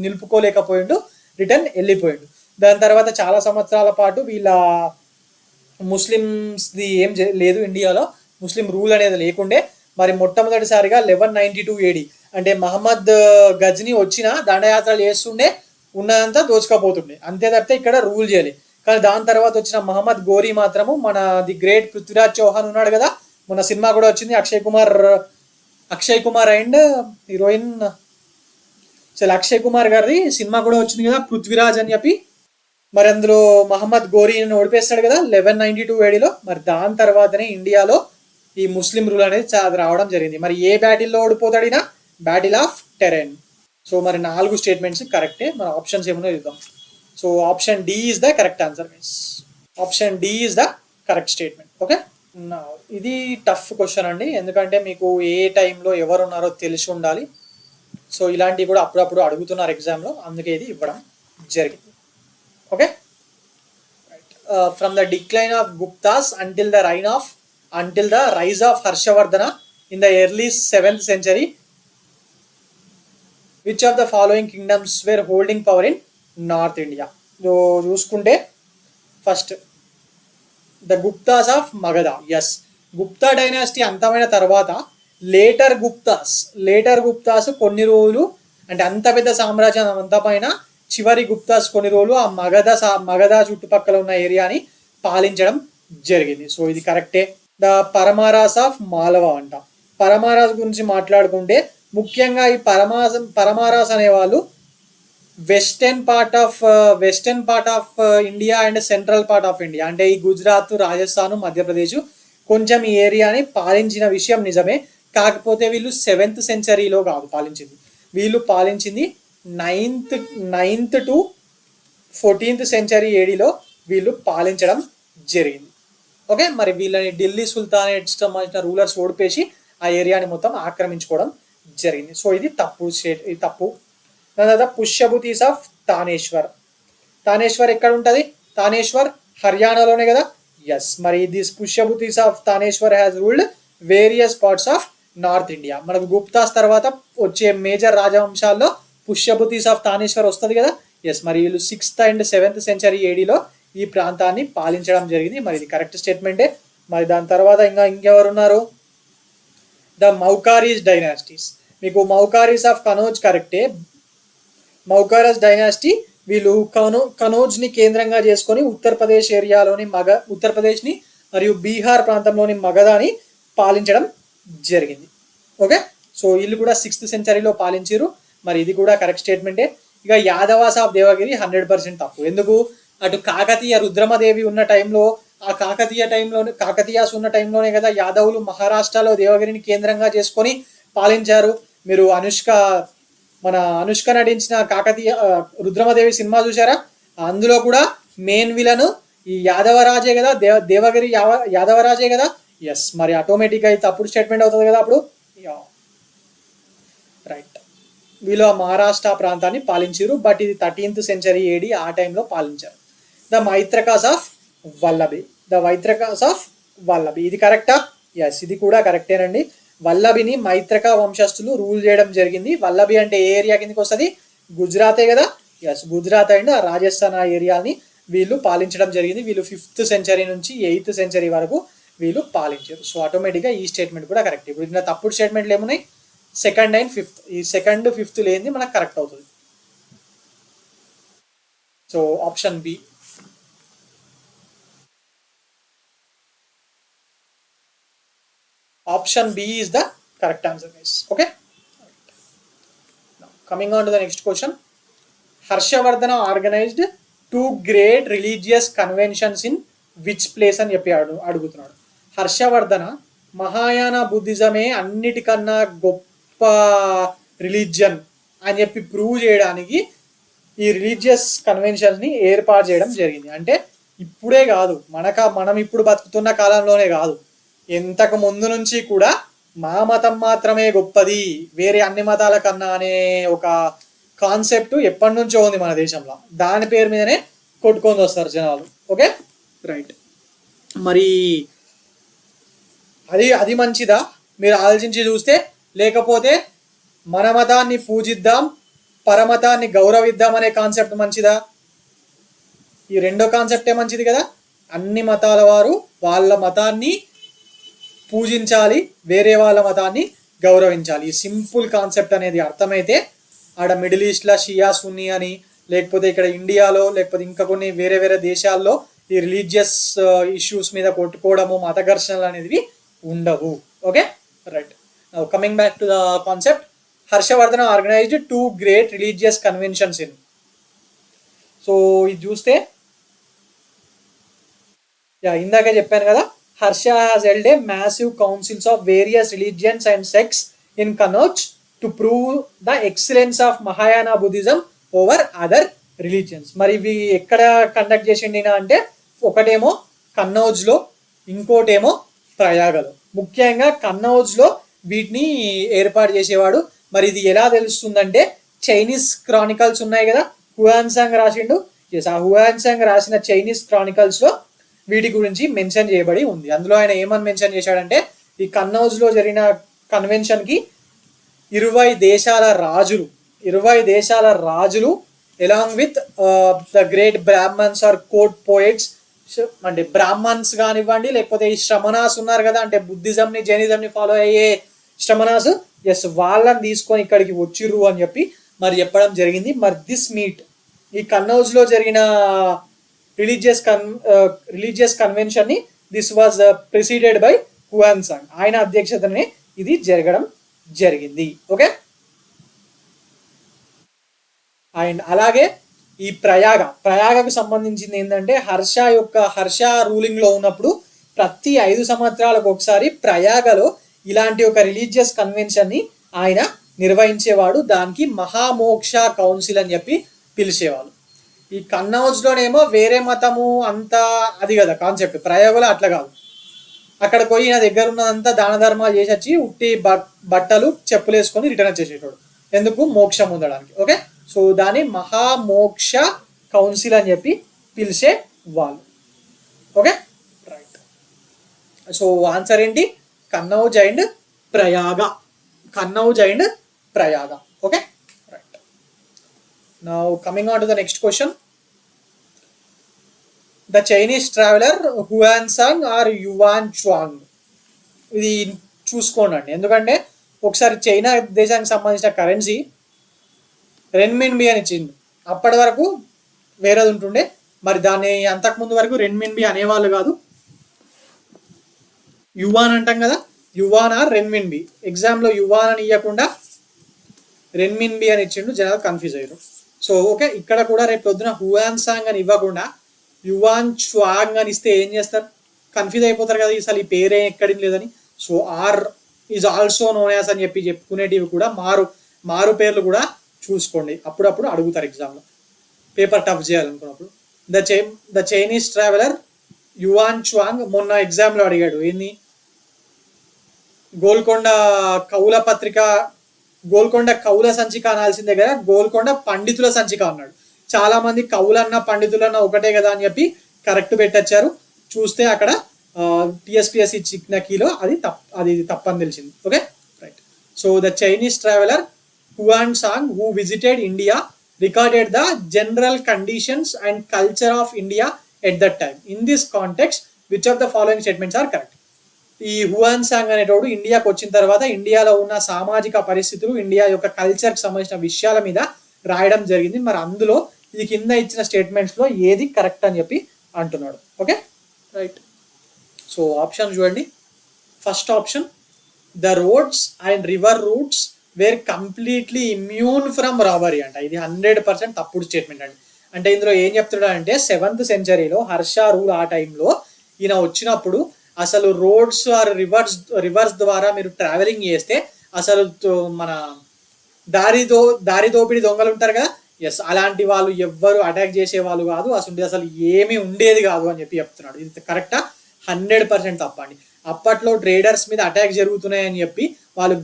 Speaker 1: నిలుపుకోలేకపోయిండు, రిటర్న్ వెళ్ళిపోయిండు. దాని తర్వాత చాలా సంవత్సరాల పాటు వీళ్ళ ముస్లిమ్స్ది ఏం లేదు ఇండియాలో, ముస్లిం రూల్ అనేది లేకుండే. మరి మొట్టమొదటిసారిగా 1192 AD అంటే మహమ్మద్ గజ్ని వచ్చిన దండయాత్రలు చేస్తుండే, ఉన్నదంతా దోచుకపోతుండే, అంతే తప్పితే ఇక్కడ రూల్ చేయాలి. కానీ దాని తర్వాత వచ్చిన మహమ్మద్ గోరీ మాత్రము మన ది గ్రేట్ పృథ్వీరాజ్ చౌహాన్ ఉన్నాడు కదా, మన సినిమా కూడా వచ్చింది, అక్షయ్ కుమార్ అండ్ హీరోయిన్ అక్షయ్ కుమార్ గారిది సినిమా కూడా వచ్చింది కదా పృథ్వీరాజ్ అని చెప్పి. మరి అందులో మహమ్మద్ గోరీని ఓడిపేస్తాడు కదా 1192 ADలో. మరి దాని తర్వాతనే ఇండియాలో ఈ ముస్లిం రూల్ అనేది రావడం జరిగింది. మరి ఏ బ్యాటిల్లో ఓడిపోతాడినా? Battle of Tarain. సో మరి 4 స్టేట్మెంట్స్ కరెక్టే. మన ఆప్షన్స్ ఏమన్నా చూద్దాం. So option D is the correct answer guys. Option D is the correct statement. Okay, ఇది టఫ్ క్వశ్చన్ అండి, ఎందుకంటే మీకు ఏ టైంలో ఎవరు ఉన్నారో తెలిసి ఉండాలి. సో ఇలాంటివి కూడా అప్పుడప్పుడు అడుగుతున్నారు ఎగ్జామ్లో, అందుకే ఇది ఇవ్వడం జరిగింది. Okay right. From the decline of Guptas until the rise of Harshavardhana in the early 7th century, which of the following kingdoms were holding power in North India? చూసుకుంటే first the Guptas of Magadha. Yes, Gupta dynasty అంతమైన తర్వాత later Gupta's కొన్ని రోజులు, అంటే అంత పెద్ద సామ్రాజ్యం అంతా పైన చివరి గుప్తాస్ కొన్ని రోజులు ఆ మగధ చుట్టుపక్కల ఉన్న ఏరియాని పాలించడం జరిగింది. సో ఇది కరెక్టే. ద పరమారాస్ ఆఫ్ మాలవా అంట. పరమారాస్ గురించి మాట్లాడుకుంటే ముఖ్యంగా ఈ పరమారాస్ అనేవాళ్ళు western part of India and central part of India, అంటే ఈ గుజరాత్, రాజస్థాన్, మధ్యప్రదేశ్ కొంచెం ఈ ఏరియాని పాలించిన విషయం నిజమే. కాకపోతే వీళ్ళు 7th centuryలో కాదు పాలించింది, వీళ్ళు పాలించింది 9th to 14th century ADలో వీళ్ళు పాలించడం జరిగింది. ఓకే, మరి వీళ్ళని ఢిల్లీ సుల్తానేట్ సంబంధించిన రూలర్స్ ఓడిపేసి ఆ ఏరియాని మొత్తం ఆక్రమించుకోవడం జరిగింది. సో ఇది తప్పు. దాని తర్వాత పుష్యభూతీస్ ఆఫ్ తానేశ్వర్ ఎక్కడ ఉంటుంది? తానేశ్వర్ హర్యానాలోనే కదా. ఎస్, మరి this Pushyabhutis of Thaneshwar has ruled various parts of North India. మనకు గుప్తాస్ తర్వాత వచ్చే మేజర్ రాజవంశాల్లో పుష్యభూతీస్ ఆఫ్ తానేశ్వర్ వస్తుంది కదా. ఎస్, మరి వీళ్ళు 6th and 7th century ADలో ఈ ప్రాంతాన్ని పాలించడం జరిగింది. మరి ఇది కరెక్ట్ స్టేట్మెంటే. మరి దాని తర్వాత ఇంకెవరున్నారు? The Maukharis dynasties. మీకు మౌకారీస్ ఆఫ్ కనౌజ్ కరెక్టే. మౌకారస్ డైనాసిటీ వీళ్ళు కనౌజ్ని కేంద్రంగా చేసుకొని ఉత్తరప్రదేశ్ ఏరియాలోని ఉత్తరప్రదేశ్ని మరియు బీహార్ ప్రాంతంలోని మగధాని పాలించడం జరిగింది. ఓకే, సో వీళ్ళు కూడా 6th centuryలో పాలించారు. మరి ఇది కూడా కరెక్ట్ స్టేట్మెంటే. ఇక యాదవాస్ ఆఫ్ దేవగిరి 100% తప్పు. ఎందుకు? అటు కాకతీయ రుద్రమదేవి ఉన్న టైంలో, ఆ కాకతీయాస్ ఉన్న టైంలోనే కదా యాదవులు మహారాష్ట్రలో దేవగిరిని కేంద్రంగా చేసుకొని పాలించారు. మీరు మన అనుష్క నటించిన కాకతీయ రుద్రమదేవి సినిమా చూసారా? అందులో కూడా మెయిన్ విలను ఈ యాదవరాజే కదా, దేవగిరి యాదవరాజే కదా. ఎస్, మరి ఆటోమేటిక్గా ఇది తప్పుడు స్టేట్మెంట్ అవుతుంది కదా అప్పుడు. రైట్, వీళ్ళు మహారాష్ట్ర ప్రాంతాన్ని పాలించారు, బట్ ఇది 13th century AD ఆ టైంలో పాలించారు. The Maitrakas of Vallabhi. The Maitrakas of Vallabhi. ఇది కరెక్టా? ఎస్, ఇది కూడా కరెక్టేనండి. వల్లభిని మైత్రక వంశస్థులు రూల్ చేయడం జరిగింది. వల్లభి అంటే ఏ ఏరియా కిందకి వస్తుంది? గుజరాతే కదా. ఎస్, గుజరాత్ అండ్ రాజస్థాన్ ఆ ఏరియాని వీళ్ళు పాలించడం జరిగింది. వీళ్ళు 5th సెంచరీ నుంచి 8th సెంచరీ వరకు వీళ్ళు పాలించారు. సో ఆటోమేటిక్గా ఈ స్టేట్మెంట్ కూడా కరెక్ట్. ఇప్పుడు ఇలా తప్పుడు స్టేట్మెంట్లు ఏమున్నాయి? 2nd and 5th. ఈ 2nd 5th లేనిది మనకు కరెక్ట్ అవుతుంది. So option B. Option B is the correct answer, guys. Okay. Now, coming on to the next question. Harshavardhana organized 2 great religious conventions in which place అని చెప్పి అడుగుతున్నాడు. హర్షవర్ధన మహాయాన బుద్ధిజమే అన్నిటికన్నా గొప్ప religion అని చెప్పి ప్రూవ్ చేయడానికి ఈ రిలీజియస్ కన్వెన్షన్స్ని ఏర్పాటు చేయడం జరిగింది. అంటే ఇప్పుడే కాదు, మనం ఇప్పుడు బతుకుతున్న కాలంలోనే కాదు, ఇంతకు ముందు నుంచి కూడా మా మతం మాత్రమే గొప్పది వేరే అన్ని మతాల కన్నా అనే ఒక కాన్సెప్ట్ ఎప్పటి నుంచో ఉంది మన దేశంలో. దాని పేరు మీదనే కొట్టుకొని వస్తారు జనాలు. Okay, right. మరి అది మంచిదా మీరు ఆలోచించి చూస్తే? లేకపోతే మన మతాన్ని పూజిద్దాం, పరమతాన్ని గౌరవిద్దాం అనే కాన్సెప్ట్ మంచిదా? ఈ రెండో కాన్సెప్టే మంచిది కదా. అన్ని మతాల వారు వాళ్ళ మతాన్ని పూజించాలి, వేరే వాళ్ళ మతాన్ని గౌరవించాలి. ఈ సింపుల్ కాన్సెప్ట్ అనేది అర్థమైతే ఆడ మిడిల్ ఈస్ట్లో షియా సున్నీ అని, లేకపోతే ఇక్కడ ఇండియాలో, లేకపోతే ఇంకా కొన్ని వేరే వేరే దేశాల్లో ఈ రిలీజియస్ ఇష్యూస్ మీద కొట్టుకోవడము, మత ఘర్షణలు అనేవి ఉండవు. Okay, right. Now coming back to the concept. Harshavardhana organised 2 great religious conventions in. So ఇది చూస్తే ఇందాక చెప్పాను కదా, Harsha has held a massive councils of various religions and sects in Kannauj to prove the excellence of Mahayana Buddhism over other religions. మరి ఇవి ఎక్కడ conduct చేసిండినా అంటే ఒకటేమో కన్నౌజ్లో, ఇంకోటేమో ప్రయాగలో. ముఖ్యంగా కన్నౌజ్లో వీటిని ఏర్పాటు చేసేవాడు. మరి ఇది ఎలా తెలుస్తుందంటే చైనీస్ క్రానికల్స్ ఉన్నాయి కదా, హుయాన్సాంగ్ రాసిండు. ఆ హుయాన్సాంగ్ రాసిన చైనీస్ క్రానికల్స్లో వీటి గురించి మెన్షన్ చేయబడి ఉంది. అందులో ఆయన ఏమని మెన్షన్ చేశాడంటే ఈ కన్నౌజ్లో జరిగిన కన్వెన్షన్కి 20 దేశాల రాజులు along with the great Brahmans are court poets, అంటే బ్రాహ్మణ్స్ కానివ్వండి, లేకపోతే ఈ శ్రమణాస్ ఉన్నారు కదా, అంటే బుద్ధిజంని జైనిజంని ఫాలో అయ్యే శ్రమణాస్, ఎస్, వాళ్ళని తీసుకొని ఇక్కడికి వచ్చిర్రు అని చెప్పి మరి చెప్పడం జరిగింది. మరి దిస్ మీట్, ఈ కన్నౌజ్లో జరిగిన రిలీజియస్ కన్వెన్షన్ ని this was preceded by Hiuen Tsang. ఆయన అధ్యక్షతనే ఇది జరగడం జరిగింది. ఓకే, అండ్ అలాగే ఈ ప్రయాగకు సంబంధించింది ఏంటంటే హర్ష రూలింగ్ లో ఉన్నప్పుడు ప్రతి 5 సంవత్సరాలకు ఒకసారి ప్రయాగలో ఇలాంటి ఒక రిలీజియస్ కన్వెన్షన్ ని ఆయన నిర్వహించేవాడు. దానికి మహామోక్ష కౌన్సిల్ అని చెప్పి పిలిచేవాళ్ళు. ఈ కన్నౌజ్లోనేమో వేరే మతము అంతా అది కదా కాన్సెప్ట్. ప్రయోగంలో అట్లా కాదు. అక్కడ పోయి నా దగ్గర ఉన్నదంతా దాన ధర్మాలు చేసి వచ్చి ఉట్టి బట్టలు చెప్పులు వేసుకొని రిటర్న్ వచ్చేసేటోడు. ఎందుకు? మోక్షం ఉండడానికి. ఓకే, సో దాన్ని మహామోక్ష కౌన్సిల్ అని చెప్పి పిలిచే వాళ్ళు. Okay, right. సో ఆన్సర్ ఏంటి? Kannauj and Prayag. Okay, right. Now coming on to the next question. The Chinese traveller Hiuen Tsang or Yuan Chwang. ఇది చూసుకోండి, ఎందుకంటే ఒకసారి చైనా దేశానికి సంబంధించిన కరెన్సీ రెన్మిన్బి అని ఇచ్చింది. అప్పటి వరకు వేరేది ఉంటుండే. మరి దాన్ని అంతకుముందు వరకు రెన్మిన్బి అనేవాళ్ళు కాదు, యువాన్ అంటాం కదా. Yuan or renminbi. ఎగ్జామ్లో యువాన్ అని ఇవ్వకుండా రెన్మిన్బి అని ఇచ్చిండు, జనాలు కన్ఫ్యూజ్ అయ్యారు. సో ఓకే, ఇక్కడ కూడా రేపు పొద్దున హుయాన్సాంగ్ అని ఇవ్వకుండా యువాన్ చువాంగ్ అని ఇస్తే ఏం చేస్తారు? కన్ఫ్యూజ్ అయిపోతారు కదా, అసలు ఈ పేరే ఎక్కడి లేదని. So R is also known as అని చెప్పి చెప్పుకునేటివి కూడా మారు పేర్లు కూడా చూసుకోండి. అప్పుడప్పుడు అడుగుతారు ఎగ్జామ్లో, పేపర్ టఫ్ చేయాలనుకున్నప్పుడు. ద చైనీస్ ట్రావెలర్ యువాన్ చువాంగ్ మొన్న ఎగ్జామ్లో అడిగాడు. ఏంది? గోల్కొండ కౌల సంచిక అనాల్సిందే కదా, గోల్కొండ పండితుల సంచిక అన్నాడు. చాలా మంది కౌలన్న పండితులన్న ఒకటే కదా అని చెప్పి కరెక్ట్ పెట్టొచ్చారు. చూస్తే అక్కడ టిఎస్పిఎస్సి చిక్న కీలో అది తప్పని తెలిసింది. Okay right. So the Chinese traveller Hiuen Tsang who visited India recorded the general conditions and culture of India at that time. In this context which of the following statements are correct? ఈ Hiuen song అనేటోడు ఇండియాకి వచ్చిన తర్వాత ఇండియాలో ఉన్న సామాజిక పరిస్థితులు, India యొక్క కల్చర్కి సంబంధించిన విషయాల మీద రాయడం జరిగింది. మరి అందులో ఈ కింద ఇచ్చిన స్టేట్మెంట్స్లో ఏది కరెక్ట్ అని చెప్పి అంటున్నాడు. Okay right. సో ఆప్షన్ చూడండి. First option, the roads and river routes were completely immune from robbery అంట. ఇది 100% తప్పుడు స్టేట్మెంట్ అండి. అంటే ఇందులో ఏం చెప్తున్నాడు అంటే 7th centuryలో హర్ష రూల్ ఆ టైంలో ఈయన వచ్చినప్పుడు అసలు రోడ్స్ ఆర్ రివర్స్ ద్వారా మీరు ట్రావెలింగ్ చేస్తే అసలు మన దారి దోపిడి దొంగలు ఉంటారు కదా, ఎస్ అలాంటి వాళ్ళు ఎవ్వరు అటాక్ చేసే వాళ్ళు కాదు, అసలు ఏమీ ఉండేది కాదు అని చెప్పి చెప్తున్నాడు. ఇది కరెక్టా? 100% తప్పండి. అప్పట్లో ట్రేడర్స్ మీద అటాక్ జరుగుతున్నాయని చెప్పి వాళ్ళు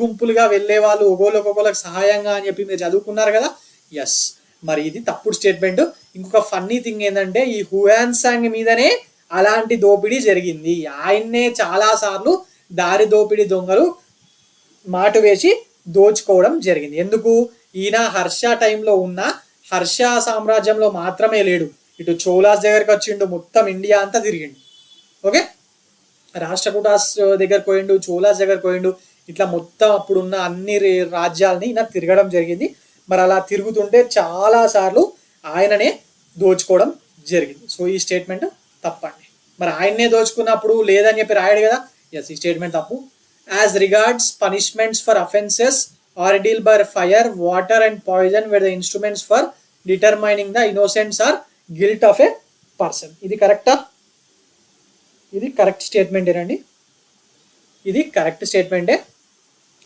Speaker 1: గుంపులుగా వెళ్ళే వాళ్ళు ఒకళ్ళకి సహాయంగా అని చెప్పి మీరు చదువుకున్నారు కదా, ఎస్ మరి ఇది తప్పుడు స్టేట్మెంట్. ఇంకొక ఫన్నీ థింగ్ ఏంటంటే ఈ హువాన్ సాంగ్ మీదనే అలాంటి దోపిడీ జరిగింది. ఆయన్నే చాలా సార్లు దారి దోపిడీ దొంగలు మాటు వేసి దోచుకోవడం జరిగింది. ఎందుకు? ఈయన హర్ష టైంలో ఉన్న హర్ష సామ్రాజ్యంలో మాత్రమే లేడు, ఇటు చోళాస్ దగ్గరకు వచ్చిండు, మొత్తం ఇండియా అంతా తిరిగిండు. ఓకే, రాష్ట్రకూటాస్ దగ్గరకు పోయిండు, చోళాస్ దగ్గరకు పోయిండు, ఇట్లా మొత్తం అప్పుడున్న అన్ని రాజ్యాలని ఈయన తిరగడం జరిగింది. మరి అలా తిరుగుతుంటే చాలా సార్లు ఆయననే దోచుకోవడం జరిగింది. సో ఈ స్టేట్మెంట్ తప్పండి. మరి ఆయన్నే దోచుకున్నప్పుడు లేదని చెప్పి రాయడు కదా, ఎస్ ఈ స్టేట్మెంట్ తప్పు. As regards punishments for offences ordeal by fire, water and poison were the instruments for determining the innocents or guilt of a person. ఇది కరెక్టా? ఇది కరెక్ట్ స్టేట్మెంటేనండి. ఇది కరెక్ట్ స్టేట్మెంటే.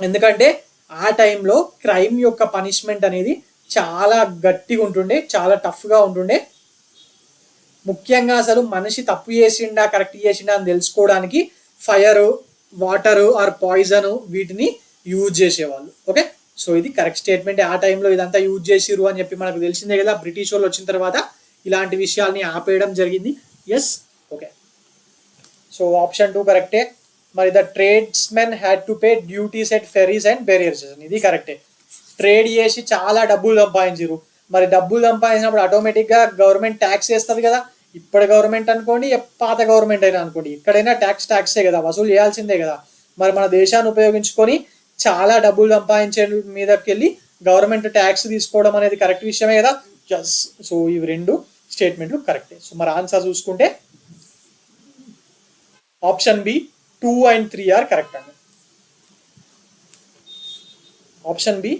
Speaker 1: ఎందుకంటే ఆ టైంలో క్రైమ్ యొక్క పనిష్మెంట్ అనేది చాలా గట్టిగా ఉంటుండే, చాలా టఫ్గా ఉంటుండే. ముఖ్యంగా అసలు మనిషి తప్పు చేసిండా కరెక్ట్ చేసిండా అని తెలుసుకోవడానికి ఫైర్, వాటర్ ఆర్ పాయిజన్ వీటిని యూజ్ చేసేవాళ్ళు. ఓకే, సో ఇది కరెక్ట్ స్టేట్మెంట్. ఆ టైంలో ఇదంతా యూజ్ చేసిరు అని చెప్పి మనకు తెలిసిందే కదా, బ్రిటిష్ వాళ్ళు వచ్చిన తర్వాత ఇలాంటి విషయాల్ని ఆపేయడం జరిగింది. ఎస్ ఓకే, సో ఆప్షన్ 2 కరెక్టే. మరి the tradesmen had to pay duties at ferries and barriers, ఇది కరెక్టే. ట్రేడ్ చేసి చాలా డబ్బులు సంపాదించారు. మరి డబ్బులు సంపాదించినప్పుడు ఆటోమేటిక్గా గవర్నమెంట్ ట్యాక్స్ వేస్తుంది కదా. ఇప్పటి గవర్నమెంట్ అనుకోండి, పాత గవర్నమెంట్ అయినా అనుకోండి, ఎక్కడైనా ట్యాక్సే కదా, వసూలు చేయాల్సిందే కదా. మరి మన దేశాన్ని ఉపయోగించుకొని చాలా డబ్బులు సంపాదించే మీదకి వెళ్ళి గవర్నమెంట్ ట్యాక్స్ తీసుకోవడం అనేది కరెక్ట్ విషయమే కదా. జస్ సో ఇవి 2 స్టేట్మెంట్లు కరెక్టే. సో మరి ఆన్సర్ చూసుకుంటే option B 2 and 3 are correct అండి. Option B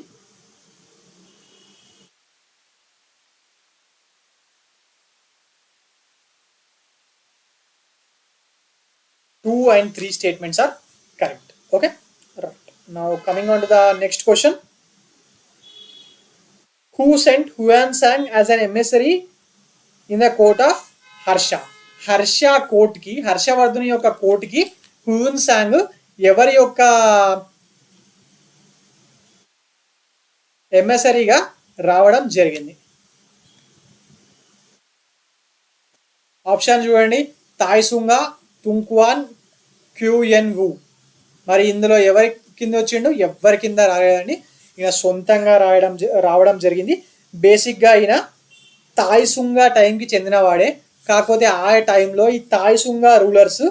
Speaker 1: 2 and 3 statements are correct. Okay, right. Now coming on to the next question. Who sent Huan Sang as an emissary in the court of Harsha? Harsha court ki, Harshavardhani yokka court ki Huan Sang ఎవరి యొక్క ఎంఎస్ఆర్గా రావడం జరిగింది? Option చూడండి. తాయ్సుంగా, తుంక్వాన్, QN వు. మరి ఇందులో ఎవరి కింద వచ్చిండు? ఎవరి కింద రాలేదండి, ఈయన సొంతంగా రావడం జరిగింది. బేసిక్గా ఈయన తాయ్సుంగా టైంకి చెందినవాడే. కాకపోతే ఆ టైంలో ఈ తాయ్సుంగా rulers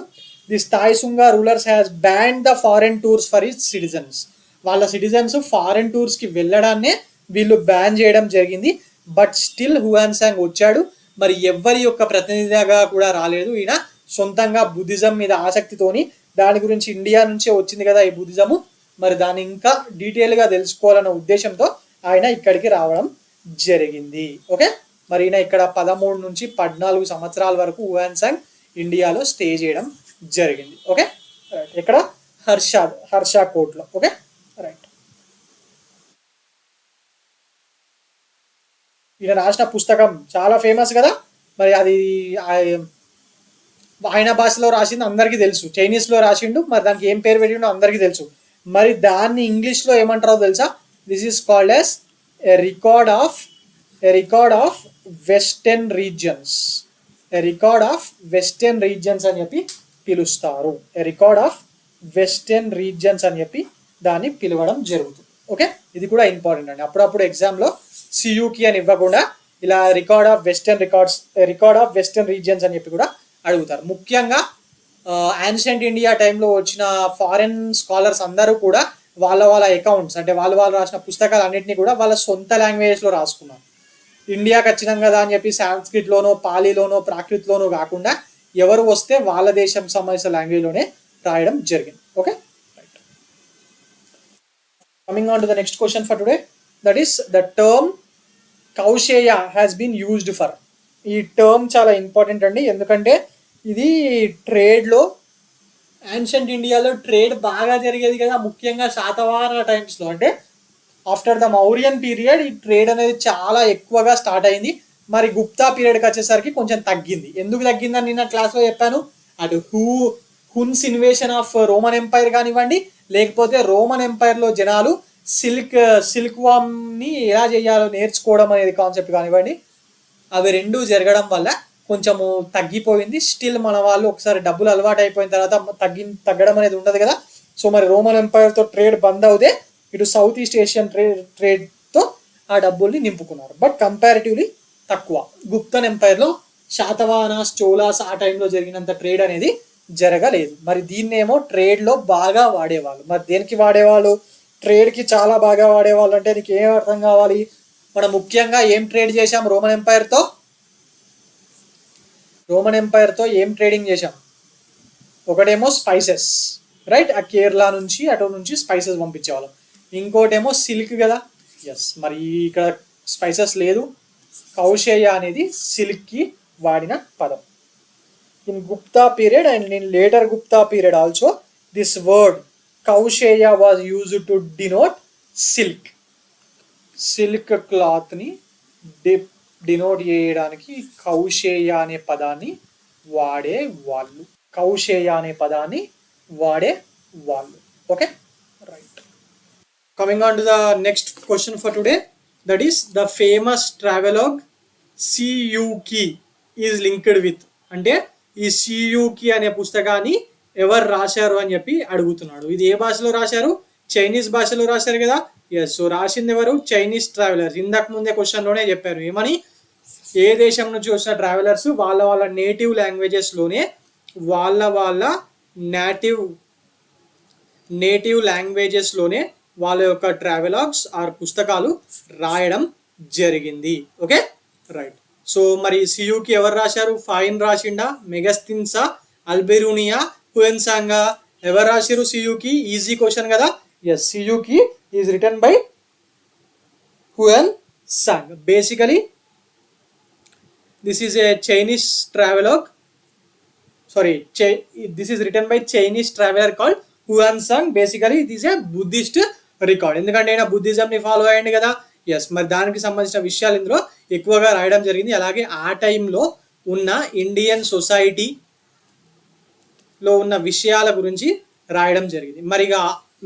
Speaker 1: has banned the foreign tours for his citizens. వాళ్ళ సిటిజన్స్ ఫారెన్ టూర్స్కి వెళ్ళడాన్నే వీళ్ళు బ్యాన్ చేయడం జరిగింది. బట్ స్టిల్ హువాన్ సాంగ్ వచ్చాడు. మరి ఎవరి యొక్క ప్రతినిధిగా కూడా రాలేదు. ఈయన సొంతంగా బుద్ధిజం మీద ఆసక్తితోని, దాని గురించి ఇండియా నుంచే వచ్చింది కదా ఈ బుద్ధిజము, మరి దాన్ని ఇంకా డీటెయిల్గా తెలుసుకోవాలన్న ఉద్దేశంతో ఆయన ఇక్కడికి రావడం జరిగింది. ఓకే, మరి ఈయన ఇక్కడ 13 నుంచి 14 సంవత్సరాల వరకు హువాన్ సాంగ్ ఇండియాలో స్టే చేయడం జరిగింది. ఓకే రైట్, ఇక్కడ హర్ష కోర్ట్లో. Okay right. ఈయన రాసిన పుస్తకం చాలా ఫేమస్ కదా, మరి అది ఆయన భాషలో రాసింది అందరికీ తెలుసు, చైనీస్లో రాసిండు. మరి దానికి ఏం పేరు పెట్టిండో అందరికీ తెలుసు. మరి దాన్ని ఇంగ్లీష్లో ఏమంటారో తెలుసా? This is called as a record of western regions. A record of western regions అని చెప్పి పిలుస్తారు. ఎ రికార్డ్ ఆఫ్ వెస్టర్న్ రీజియన్స్ అని చెప్పి దాన్ని పిలవడం జరుగుతుంది. ఓకే, ఇది కూడా ఇంపార్టెంట్ అండి. అప్పుడప్పుడు ఎగ్జామ్లో సియూకి అని ఇవ్వకుండా ఇలా రికార్డ్ ఆఫ్ వెస్టర్న్ రీజియన్స్ అని చెప్పి కూడా అడుగుతారు. ముఖ్యంగా యాన్షియంట్ ఇండియా టైంలో వచ్చిన ఫారెన్ స్కాలర్స్ అందరూ కూడా వాళ్ళ అకౌంట్స్ అంటే వాళ్ళు రాసిన పుస్తకాలు అన్నింటినీ కూడా వాళ్ళ సొంత లాంగ్వేజ్లో రాసుకున్నారు. ఇండియాకి వచ్చినాం కదా అని చెప్పి సాంస్క్రిట్లోనో, పాలీలోనో, ప్రాకృత్లోనో కాకుండా ఎవరు వస్తే వాళ్ళ దేశం సంబంధించిన లాంగ్వేజ్లోనే రాయడం జరిగింది. Okay, right. Coming on to the next question for today, that is the term Kausheya has been used for. ఈ టర్మ్ చాలా ఇంపార్టెంట్ అండి, ఎందుకంటే ఇది ట్రేడ్లో యాన్షియంట్ ఇండియాలో ట్రేడ్ బాగా జరిగేది కదా, ముఖ్యంగా శాతవాహన టైమ్స్లో. అంటే ఆఫ్టర్ ద మౌర్యన్ పీరియడ్ ఈ ట్రేడ్ అనేది చాలా ఎక్కువగా స్టార్ట్ అయింది. మరి గుప్తా పీరియడ్కి వచ్చేసరికి కొంచెం తగ్గింది. ఎందుకు తగ్గిందని నిన్న క్లాస్లో చెప్పాను. అటు Hund's invasion of Roman empire కానివ్వండి, లేకపోతే రోమన్ ఎంపైర్లో జనాలు సిల్క్ వామ్ని ఎలా చేయాలో నేర్చుకోవడం అనేది కాన్సెప్ట్ కానివ్వండి, అవి రెండూ జరగడం వల్ల కొంచెము తగ్గిపోయింది. స్టిల్ మన వాళ్ళు ఒకసారి డబ్బులు అలవాటు అయిపోయిన తర్వాత తగ్గడం అనేది ఉండదు కదా. సో మరి రోమన్ ఎంపైర్తో ట్రేడ్ బంద్ అవుతే ఇటు సౌత్ ఈస్ట్ ఏషియన్ ట్రేడ్తో ఆ డబ్బుల్ని నింపుకున్నారు. బట్ కంపారిటివ్లీ తక్కువ. గుప్తన్ ఎంపైర్లో శాతవాహనాస్, చోళాస్ ఆ టైంలో జరిగినంత ట్రేడ్ అనేది జరగలేదు. మరి దీన్నేమో ట్రేడ్లో బాగా వాడేవాళ్ళు. మరి దేనికి వాడేవాళ్ళు? ట్రేడ్కి చాలా బాగా వాడేవాళ్ళు. అంటే నీకు ఏం అర్థం కావాలి? మనం ముఖ్యంగా ఏం ట్రేడ్ చేశాం రోమన్ ఎంపైర్తో ఏం ట్రేడింగ్ చేశాం? ఒకటేమో స్పైసెస్, రైట్? ఆ కేరళ నుంచి అటు నుంచి స్పైసెస్ పంపించేవాళ్ళం. ఇంకోటేమో సిల్క్ కదా. ఎస్, మరి ఇక్కడ స్పైసెస్ లేదు. కౌశేయ అనేది సిల్క్కి వాడిన పదం. In Gupta period and in later Gupta period also this word Kausheya was used to denote silk. Silk క్లాత్ని డినోట్ చేయడానికి కౌశేయ అనే పదాన్ని వాడేవాళ్ళు. Okay, right. Coming on to the next question for today, that is the famous travelogue Si Yu Ki is linked with. అంటే ఈ సియూకి అనే పుస్తకాన్ని ఎవరు రాశారు అని చెప్పి అడుగుతున్నాడు. ఇది ఏ భాషలో రాశారు? చైనీస్ భాషలో రాశారు కదా. ఎస్, సో రాసింది ఎవరు? Chinese travellers. ఇందాక ముందే క్వశ్చన్లోనే చెప్పారు ఏమని, ఏ దేశం నుంచి వచ్చిన ట్రావెలర్స్ వాళ్ళ నేటివ్ లాంగ్వేజెస్లోనే వాళ్ళ నేటివ్ లాంగ్వేజెస్లోనే వాళ్ళ యొక్క ట్రావెలాగ్స్ ఆర్ పుస్తకాలు రాయడం జరిగింది. Okay, right. సో మరి సియూకి ఎవరు రాశారు? ఫాయిన్ రాసిండా, మెగస్థిన్సా, అల్బెరూనియా, హుయెన్సాంగా? ఎవరు రాశారు సియూకి? ఈజీ క్వశ్చన్ కదా. Yes, Si Yu Ki is written by Hiuen Tsang. Basically this is a Chinese travelogue. This is written by Chinese traveler called Huansang. Basically it is a Buddhist record. ఎందుకంటే ఆయన బుద్ధిజంని follow అయ్యండి కదా. ఎస్, మరి దానికి సంబంధించిన విషయాలు ఇందులో ఎక్కువగా రాయడం జరిగింది. అలాగే ఆ టైంలో ఉన్న ఇండియన్ సొసైటీలో ఉన్న విషయాల గురించి రాయడం జరిగింది. మరి ఇక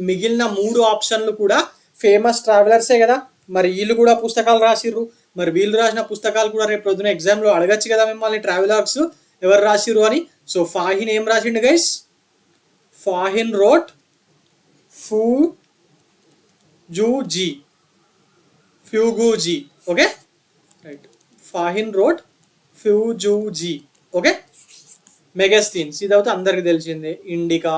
Speaker 1: మిగిలిన 3 ఆప్షన్లు కూడా ఫేమస్ ట్రావెలర్సే కదా. మరి వీళ్ళు కూడా పుస్తకాలు రాసిర్రు. మరి వీళ్ళు రాసిన పుస్తకాలు కూడా రేపు పొద్దున ఎగ్జామ్లో అడగచ్చు కదా మిమ్మల్ని, ట్రావెలాగ్స్ ఎవరు రాసిర్రు అని. సో ఫాహిన్ ఏం రాసిండు guys? Fahien wrote Fo Kuo Ki. Okay, right. Fahien wrote Fo Kuo Ki. Okay, Megasthenes ఇదవుతే అందరికి తెలిసిందే. ఇండికా.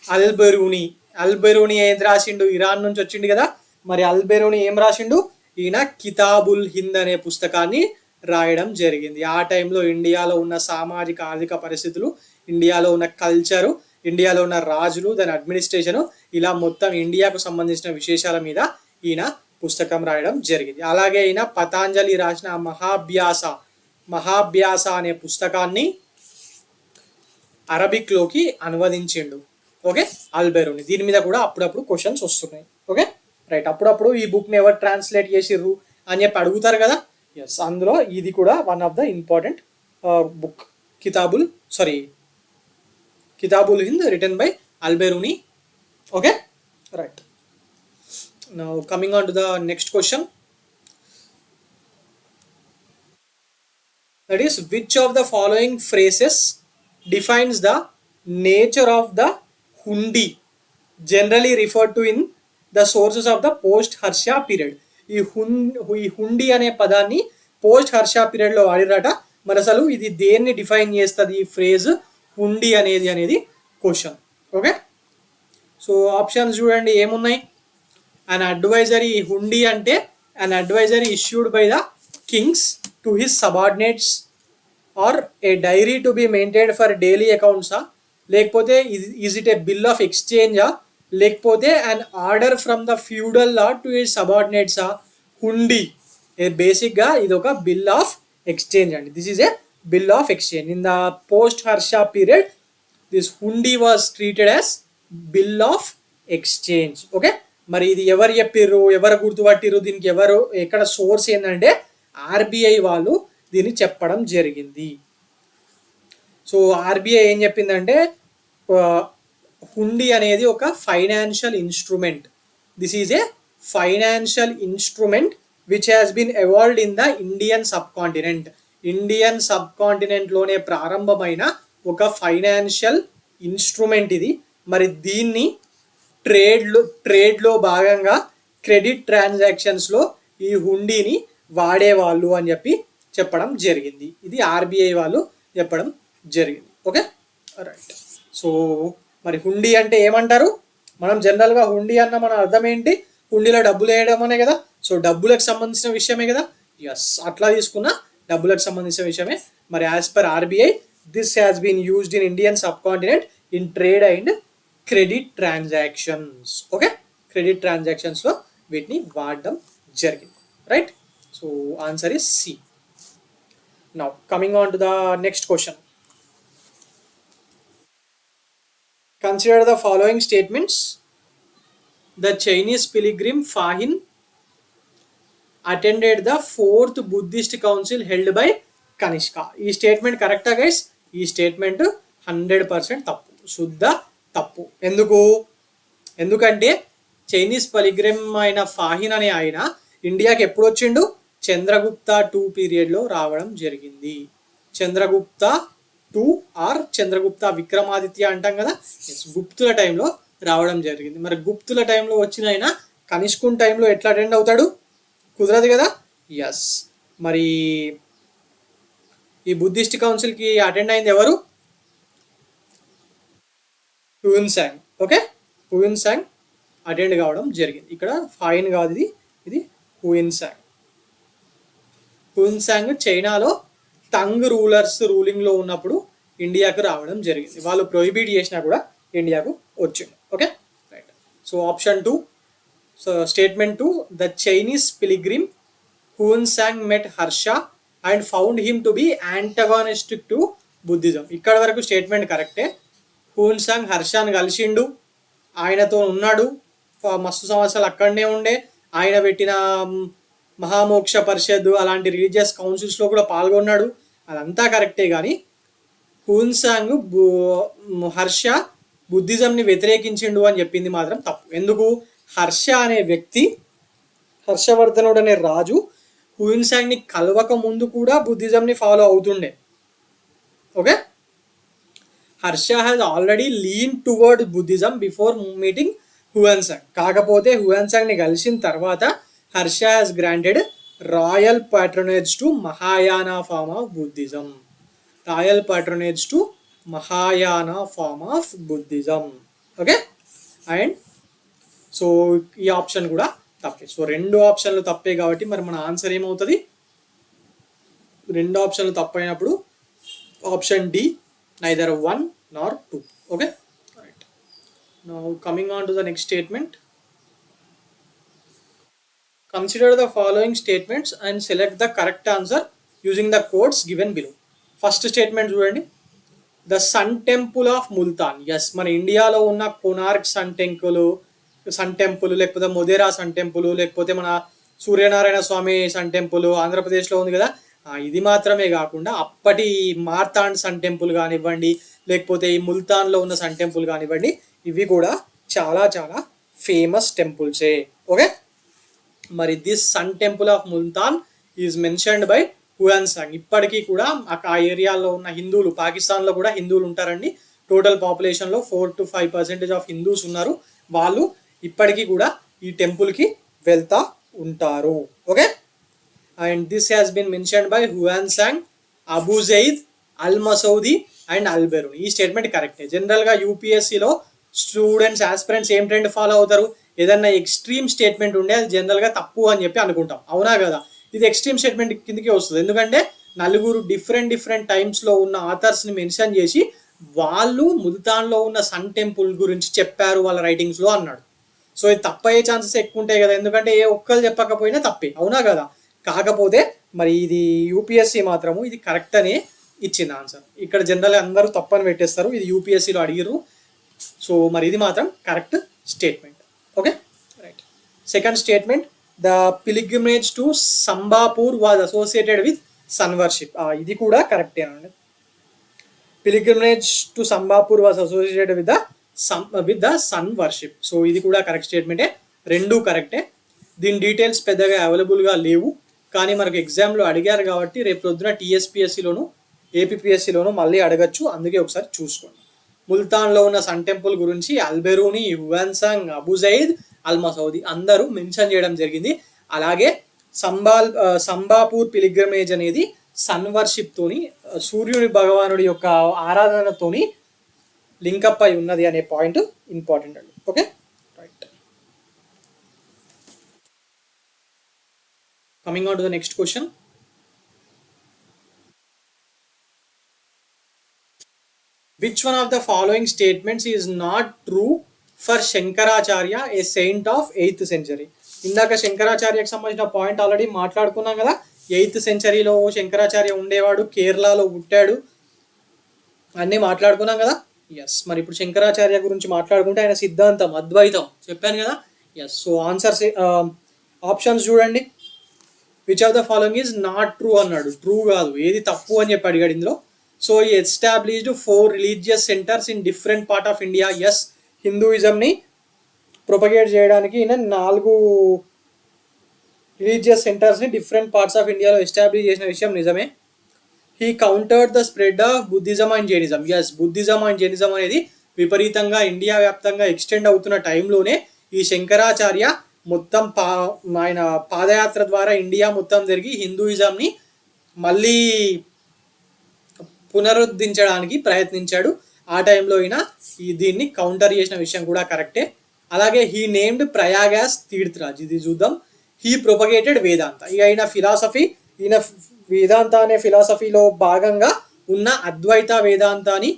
Speaker 1: అల్బెరూని ఏది రాసిండు? ఇరాన్ నుంచి వచ్చిండు కదా. మరి అల్బెరూని ఏం రాసిండు? ఈయన కితాబుల్ హింద్ అనే పుస్తకాన్ని రాయడం జరిగింది. ఆ టైంలో ఇండియాలో ఉన్న సామాజిక ఆర్థిక పరిస్థితులు, ఇండియాలో ఉన్న కల్చరు, ఇండియాలో ఉన్న రాజులు, దాని అడ్మినిస్ట్రేషను, ఇలా మొత్తం ఇండియాకు సంబంధించిన విశేషాల మీద ఈయన పుస్తకం రాయడం జరిగింది. అలాగే ఈయన పతాంజలి రాసిన మహాభ్యాస అనే పుస్తకాన్ని అరబిక్లోకి అనువదించిండు. ఓకే, అల్బెరూని. దీని మీద కూడా అప్పుడప్పుడు క్వశ్చన్స్ వస్తున్నాయి. Okay, right. అప్పుడప్పుడు ఈ బుక్ని ఎవరు ట్రాన్స్లేట్ చేసిర్రు అని చెప్పి అడుగుతారు కదా. ఎస్, అందులో ఇది కూడా one of the important book. Kitab ul Hind written by Alberuni. Okay, right. Now coming on to the next question. That is, which of the following phrases defines the nature of the hundi generally referred to in the sources of the post harsha period. ఈ హుండి అనే పదాన్ని post Harsha period లో వాడిరట. మరి అసలు ఇది దేన్ని define చేస్తుంది ఈ ఫ్రేజ్ హుండి అనేది క్వశ్చన్. ఓకే, సో ఆప్షన్స్ చూడండి ఏమున్నాయి. అన్ అడ్వైజరీ, హుండి అంటే an advisory issued by the kings to his subordinates or a diary to be maintained for daily అకౌంట్సా, లేకపోతే is it a bill of ఎక్స్చేంజా, లేకపోతే an order from the feudal lord to his సబార్డినేట్సా. హుండి బేసిక్గా ఇది ఒక bill of exchange అండి. This is a bill of exchange. In the post Harsha period this hundi was treated as bill of exchange. Okay, మరి ఇది ఎవరు చెప్పిర్రు, ఎవరు గుర్తుపట్టిర్రు, దీనికి ఎవరు, ఎక్కడ సోర్స్ ఏంటంటే ఆర్బీఐ వాళ్ళు దీన్ని చెప్పడం జరిగింది. సో ఆర్బీఐ ఏం చెప్పిందంటే హుండి అనేది ఒక financial instrument. This is a financial instrument which has been evolved in the Indian subcontinent. Indian సబ్ కాంటినెంట్లోనే ప్రారంభమైన ఒక ఫైనాన్షియల్ ఇన్స్ట్రుమెంట్ ఇది. మరి దీన్ని ట్రేడ్లో భాగంగా క్రెడిట్ ట్రాన్సాక్షన్స్లో ఈ హుండీని వాడేవాళ్ళు అని చెప్పడం జరిగింది. ఇది ఆర్బీఐ వాళ్ళు చెప్పడం జరిగింది. Okay, right. సో మరి హుండీ అంటే ఏమంటారు? మనం జనరల్గా హుండీ అన్న మన అర్థం ఏంటి? హుండీలో డబ్బులు వేయడం అనే కదా. సో డబ్బులకు సంబంధించిన విషయమే కదా. ఎస్, అట్లా తీసుకున్న డబ్బులకు సంబంధించిన విషయమే. మరి as per RBI this has been used in Indian subcontinent in trade and credit transactions. Okay, credit ట్రాన్సాక్షన్స్లో వీటిని వాడడం జరిగింది. Right, so answer is C. Now coming on to the next question. Consider the following statements. The Chinese pilgrim Fahin attended the 4th Buddhist council held by Kanishka. ఈ statement కరెక్టా guys? ఈ statement 100% తప్పు, శుద్ధ తప్పు. ఎందుకంటే Chinese pilgrim అయిన ఫాహిన్ అనే ఆయన ఇండియాకి ఎప్పుడు వచ్చిండు? చంద్రగుప్త 2 పీరియడ్లో రావడం జరిగింది. చంద్రగుప్త 2 ఆర్ చంద్రగుప్త విక్రమాదిత్య అంటాం కదా, గుప్తుల టైంలో రావడం జరిగింది. మరి గుప్తుల టైంలో వచ్చిన ఆయన కనిష్కున్ టైంలో ఎట్లా అటెండ్ అవుతాడు? కుదరదు కదా. ఎస్, మరి ఈ బుద్ధిస్ట్ కౌన్సిల్కి అటెండ్ అయింది ఎవరు? హ్యూయన్సాంగ్. ఓకే, హ్యూయన్సాంగ్ అటెండ్ కావడం జరిగింది. ఇక్కడ ఫాయిన్ కాదు, ఇది హ్యూయన్సాంగ్. హ్యూయన్సాంగ్ చైనాలో టంగ్ రూలర్స్ రూలింగ్లో ఉన్నప్పుడు ఇండియాకు రావడం జరిగింది. వాళ్ళు ప్రొహిబిట్ చేసినా కూడా ఇండియాకు వచ్చింది. Okay, right. So option 2, so statement 2, the Chinese pilgrim Hiuen Tsang met Harsha and found him to be antagonistic to Buddhism. ఇక్కడ వరకు స్టేట్మెంట్ కరెక్టే. హ్యూయన్సాంగ్ హర్షాన్ని కలిసిండు, ఆయనతో ఉన్నాడు, మస్తు సంవత్సరాలు అక్కడనే ఉండే, ఆయన పెట్టిన మహామోక్ష పరిషత్ అలాంటి రిలీజియస్ కౌన్సిల్స్లో కూడా పాల్గొన్నాడు. అదంతా కరెక్టే, కానీ హ్యూయన్సాంగ్ హర్ష బుద్ధిజంని వ్యతిరేకించిండు అని చెప్పింది మాత్రం తప్పు. ఎందుకు? హర్ష అనే వ్యక్తి, హర్షవర్ధనుడు అనే రాజు హ్యూయన్సాంగ్ని కలవక ముందు కూడా బుద్ధిజంని ఫాలో అవుతుండే. Okay, Harsha has already lean toward Buddhism before meeting Hiuen Tsang. కాకపోతే హ్యూయన్సాంగ్ని కలిసిన తర్వాత Harsha has granted royal patronage to Mahayana form of Buddhism. Royal patronage to Mahayana form of Buddhism. Okay, and so ఈ ఆప్షన్ కూడా తప్పే. సో 2 ఆప్షన్లు తప్పే కాబట్టి మరి మన ఆన్సర్ ఏమవుతుంది? 2 ఆప్షన్లు తప్పైనప్పుడు option D, neither 1 nor 2. Okay, right. Now coming on to the next statement. Consider the following statements and select the correct answer using the codes given below. First statement చూడండి, the sun temple of Multan. Yes, మన ఇండియాలో ఉన్న Konark sun temple లేకపోతే Modhera sun temple లేకపోతే మన Suryanarayana Swamy sun temple ఆంధ్రప్రదేశ్లో ఉంది కదా, ఇది మాత్రమే కాకుండా అప్పటి మార్తాండ్ సన్ టెంపుల్ కానివ్వండి, లేకపోతే ఈ ముల్తాన్లో ఉన్న సన్ టెంపుల్ కానివ్వండి, ఇవి కూడా చాలా చాలా ఫేమస్ టెంపుల్సే. ఓకే, మరి this sun temple of Multan is mentioned by Hiuen Tsang. ఇప్పటికీ కూడా ఆ ఏరియాలో ఉన్న హిందువులు, పాకిస్తాన్లో కూడా హిందువులు ఉంటారండి. టోటల్ పాపులేషన్లో 4-5% ఆఫ్ హిందూస్ ఉన్నారు. వాళ్ళు ఇప్పటికీ కూడా ఈ టెంపుల్కి వెళ్తా ఉంటారు. Okay, and this has been mentioned by Hiuen Tsang, Abu Zaid, al Masudi and al Beruni. ఈ స్టేట్మెంట్ కరెక్టే. జనరల్గా యూపీఎస్సీలో స్టూడెంట్స్, ఆస్పిరెంట్స్ ఏం ట్రెండ్ ఫాలో అవుతారు? ఏదన్నా ఎక్స్ట్రీమ్ స్టేట్మెంట్ ఉండే అది జనరల్గా తప్పు అని చెప్పి అనుకుంటాం, అవునా కదా? ఇది ఎక్స్ట్రీమ్ స్టేట్మెంట్ కిందకి వస్తుంది. ఎందుకంటే నలుగురు డిఫరెంట్ టైమ్స్లో ఉన్న ఆథర్స్ని మెన్షన్ చేసి వాళ్ళు ముల్తాన్లో ఉన్న సన్ టెంపుల్ గురించి చెప్పారు వాళ్ళ రైటింగ్స్లో అన్నాడు. సో ఇది తప్పయ్యే ఛాన్సెస్ ఎక్కువ ఉంటాయి కదా, ఎందుకంటే ఏ ఒక్కరు చెప్పకపోయినా తప్పే, అవునా కదా? కాకపోతే మరి ఇది యూపీఎస్సీ మాత్రము ఇది కరెక్ట్ అని ఇచ్చింది ఆన్సర్. ఇక్కడ జనరల్గా అందరూ తప్పని పెట్టేస్తారు, ఇది యూపీఎస్సీలో అడిగిరు. సో మరి ఇది మాత్రం correct statement. Okay, right. Second statement, the pilgrimage to Sambapur was associated with sun worship. ఇది కూడా కరెక్టేనండి. Pilgrimage to Sambapur was associated with the sun worship. So ఇది కూడా కరెక్ట్ స్టేట్మెంటే, రెండూ కరెక్టే. దీని డీటెయిల్స్ పెద్దగా అవైలబుల్గా లేవు, కానీ మనకు ఎగ్జామ్లో అడిగారు కాబట్టి రేపు పొద్దున టీఎస్పీఎస్సీలోను ఏపీపీఎస్సీలోను మళ్ళీ అడగచ్చు, అందుకే ఒకసారి చూసుకోండి. ముల్తాన్లో ఉన్న సన్ టెంపుల్ గురించి అల్ Beruni, Hiuen Tsang, Abu Zaid, al మసౌది అందరూ మెన్షన్ చేయడం జరిగింది. అలాగే సంబాపూర్ పిలిగ్రిమేజ్ అనేది సన్ వర్షిప్ తోని, సూర్యుని భగవానుడి యొక్క ఆరాధనతోని లింకప్ అయి ఉన్నది అనే పాయింట్ ఇంపార్టెంట్ అండి. Okay, right. Coming on to the next question. Which one of the following statements is not true for Shankaracharya, a saint of 8th century? ఇందాక శంకరాచార్యకి సంబంధించిన పాయింట్ ఆల్రెడీ మాట్లాడుకున్నాం కదా. 8th centuryలో శంకరాచార్య ఉండేవాడు, కేరళలో పుట్టాడు, అన్నీ మాట్లాడుకున్నాం కదా. ఎస్, మరి ఇప్పుడు శంకరాచార్య గురించి మాట్లాడుకుంటే ఆయన సిద్ధాంతం అద్వైతం చెప్పాను కదా. ఎస్, సో ఆన్సర్స్ ఆప్షన్స్ చూడండి. Which of the following is not true అన్నాడు, ట్రూ కాదు, ఏది తప్పు అని చెప్పి అడిగాడు ఇందులో. సో ఈ established 4 religious centres in different part of India. Yes, హిందూయిజంని ప్రొపగేట్ చేయడానికి ఈయన 4 రిలీజియస్ సెంటర్స్ని డిఫరెంట్ పార్ట్స్ ఆఫ్ ఇండియాలో ఎస్టాబ్లిష్ చేసిన విషయం నిజమే. He countered the spread of Buddhism and Jainism. Yes, Buddhism and Jainism అనేది విపరీతంగా ఇండియా వ్యాప్తంగా ఎక్స్టెండ్ అవుతున్న టైంలోనే ఈ శంకరాచార్య మొత్తం ఆయన పాదయాత్ర ద్వారా ఇండియా మొత్తం జరిగి హిందూయిజంని మళ్ళీ పునరుద్ధరించడానికి ప్రయత్నించాడు. ఆ టైంలో అయినా దీన్ని కౌంటర్ చేసిన విషయం కూడా కరెక్టే. అలాగే హీ నేమ్డ్ ప్రయాగ్ యాజ్ తీర్థరాజ్. ఇది చూద్దాం. హీ ప్రొపగేటెడ్ వేదాంత. ఇక ఈయన ఫిలాసఫీ, ఈయన వేదాంత అనే ఫిలాసఫీలో భాగంగా ఉన్న అద్వైత వేదాంతాన్ని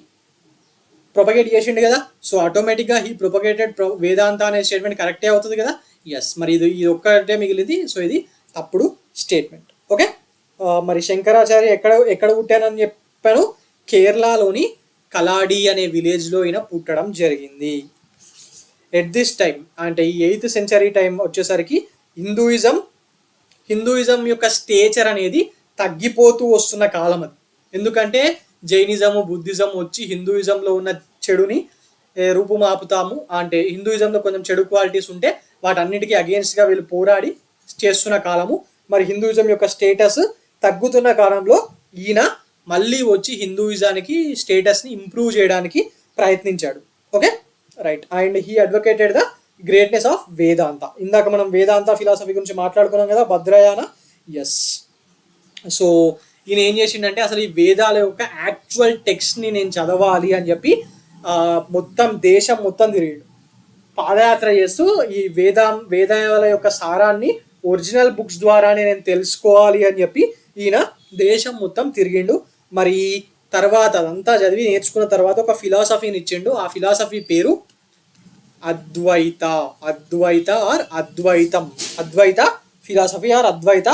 Speaker 1: ప్రొపగేట్ చేసిండు కదా. సో ఆటోమేటిక్గా హీ ప్రొపగేటెడ్ వేదాంత అనే స్టేట్మెంట్ కరెక్టే అవుతుంది కదా. ఎస్, మరి ఇది ఒక్కటే మిగిలింది. సో ఇది తప్పుడు స్టేట్మెంట్. ఓకే, మరి శంకరాచార్య ఎక్కడ పుట్టానని చెప్పాను, కేరళలోని కలాడి అనే విలేజ్లో ఈయన పుట్టడం జరిగింది. ఎట్ దిస్ టైం అంటే ఈ 8th century టైం వచ్చేసరికి హిందూయిజం యొక్క స్టేచర్ అనేది తగ్గిపోతూ వస్తున్న కాలం అది. ఎందుకంటే జైనిజము, బుద్ధిజం వచ్చి హిందూయిజంలో ఉన్న చెడుని రూపుమాపుతాము అంటే హిందూయిజంలో కొంచెం చెడు క్వాలిటీస్ ఉంటే వాటన్నిటికీ అగేన్స్ట్గా వీళ్ళు పోరాడి చేస్తున్న కాలము. మరి హిందూయిజం యొక్క స్టేటస్ తగ్గుతున్న కాలంలో ఈయన మళ్ళీ వచ్చి హిందూయిజానికి స్టేటస్ని ఇంప్రూవ్ చేయడానికి ప్రయత్నించాడు. Okay, right. And he advocated the greatness of Vedanta. ఇందాక మనం వేదాంత ఫిలాసఫీ గురించి మాట్లాడుకున్నాం కదా, భద్రయాన. ఎస్, సో ఈయన ఏం చేసిండంటే అసలు ఈ వేదాల యొక్క యాక్చువల్ టెక్స్ట్ని నేను చదవాలి అని చెప్పి మొత్తం దేశం మొత్తం తిరిగాడు, పాదయాత్ర చేస్తూ ఈ వేదాల యొక్క సారాన్ని ఒరిజినల్ బుక్స్ ద్వారానే నేను తెలుసుకోవాలి అని చెప్పి ఈయన దేశం మొత్తం తిరిగిండు. మరి తర్వాత అదంతా చదివి నేర్చుకున్న తర్వాత ఒక ఫిలాసఫీని ఇచ్చిండు. ఆ ఫిలాసఫీ పేరు అద్వైత ఆర్ అద్వైతం, Advaita philosophy or Advaita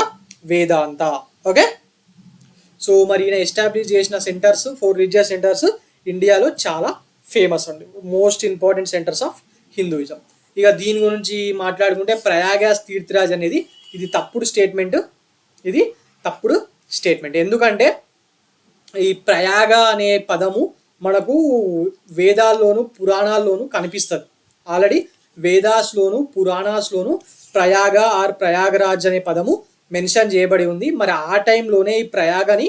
Speaker 1: Vedanta. Okay, so మరి ఈయన ఎస్టాబ్లిష్ చేసిన సెంటర్స్ 4 రిలీజియస్ సెంటర్స్ ఇండియాలో చాలా ఫేమస్ అండి, most important centres of Hinduism. ఇక దీని గురించి మాట్లాడుకుంటే ప్రయాగ్రాజ్ తీర్థరాజ్ అనేది ఇది తప్పుడు స్టేట్మెంట్. ఇది తప్పుడు స్టేట్మెంట్ ఎందుకంటే ఈ ప్రయాగ అనే పదము మనకు వేదాల్లోను పురాణాల్లోనూ కనిపిస్తుంది. ఆల్రెడీ వేదాస్లోను పురాణాస్లోను ప్రయాగ ఆర్ ప్రయాగరాజ్ అనే పదము మెన్షన్ చేయబడి ఉంది. మరి ఆ టైంలోనే ఈ ప్రయాగని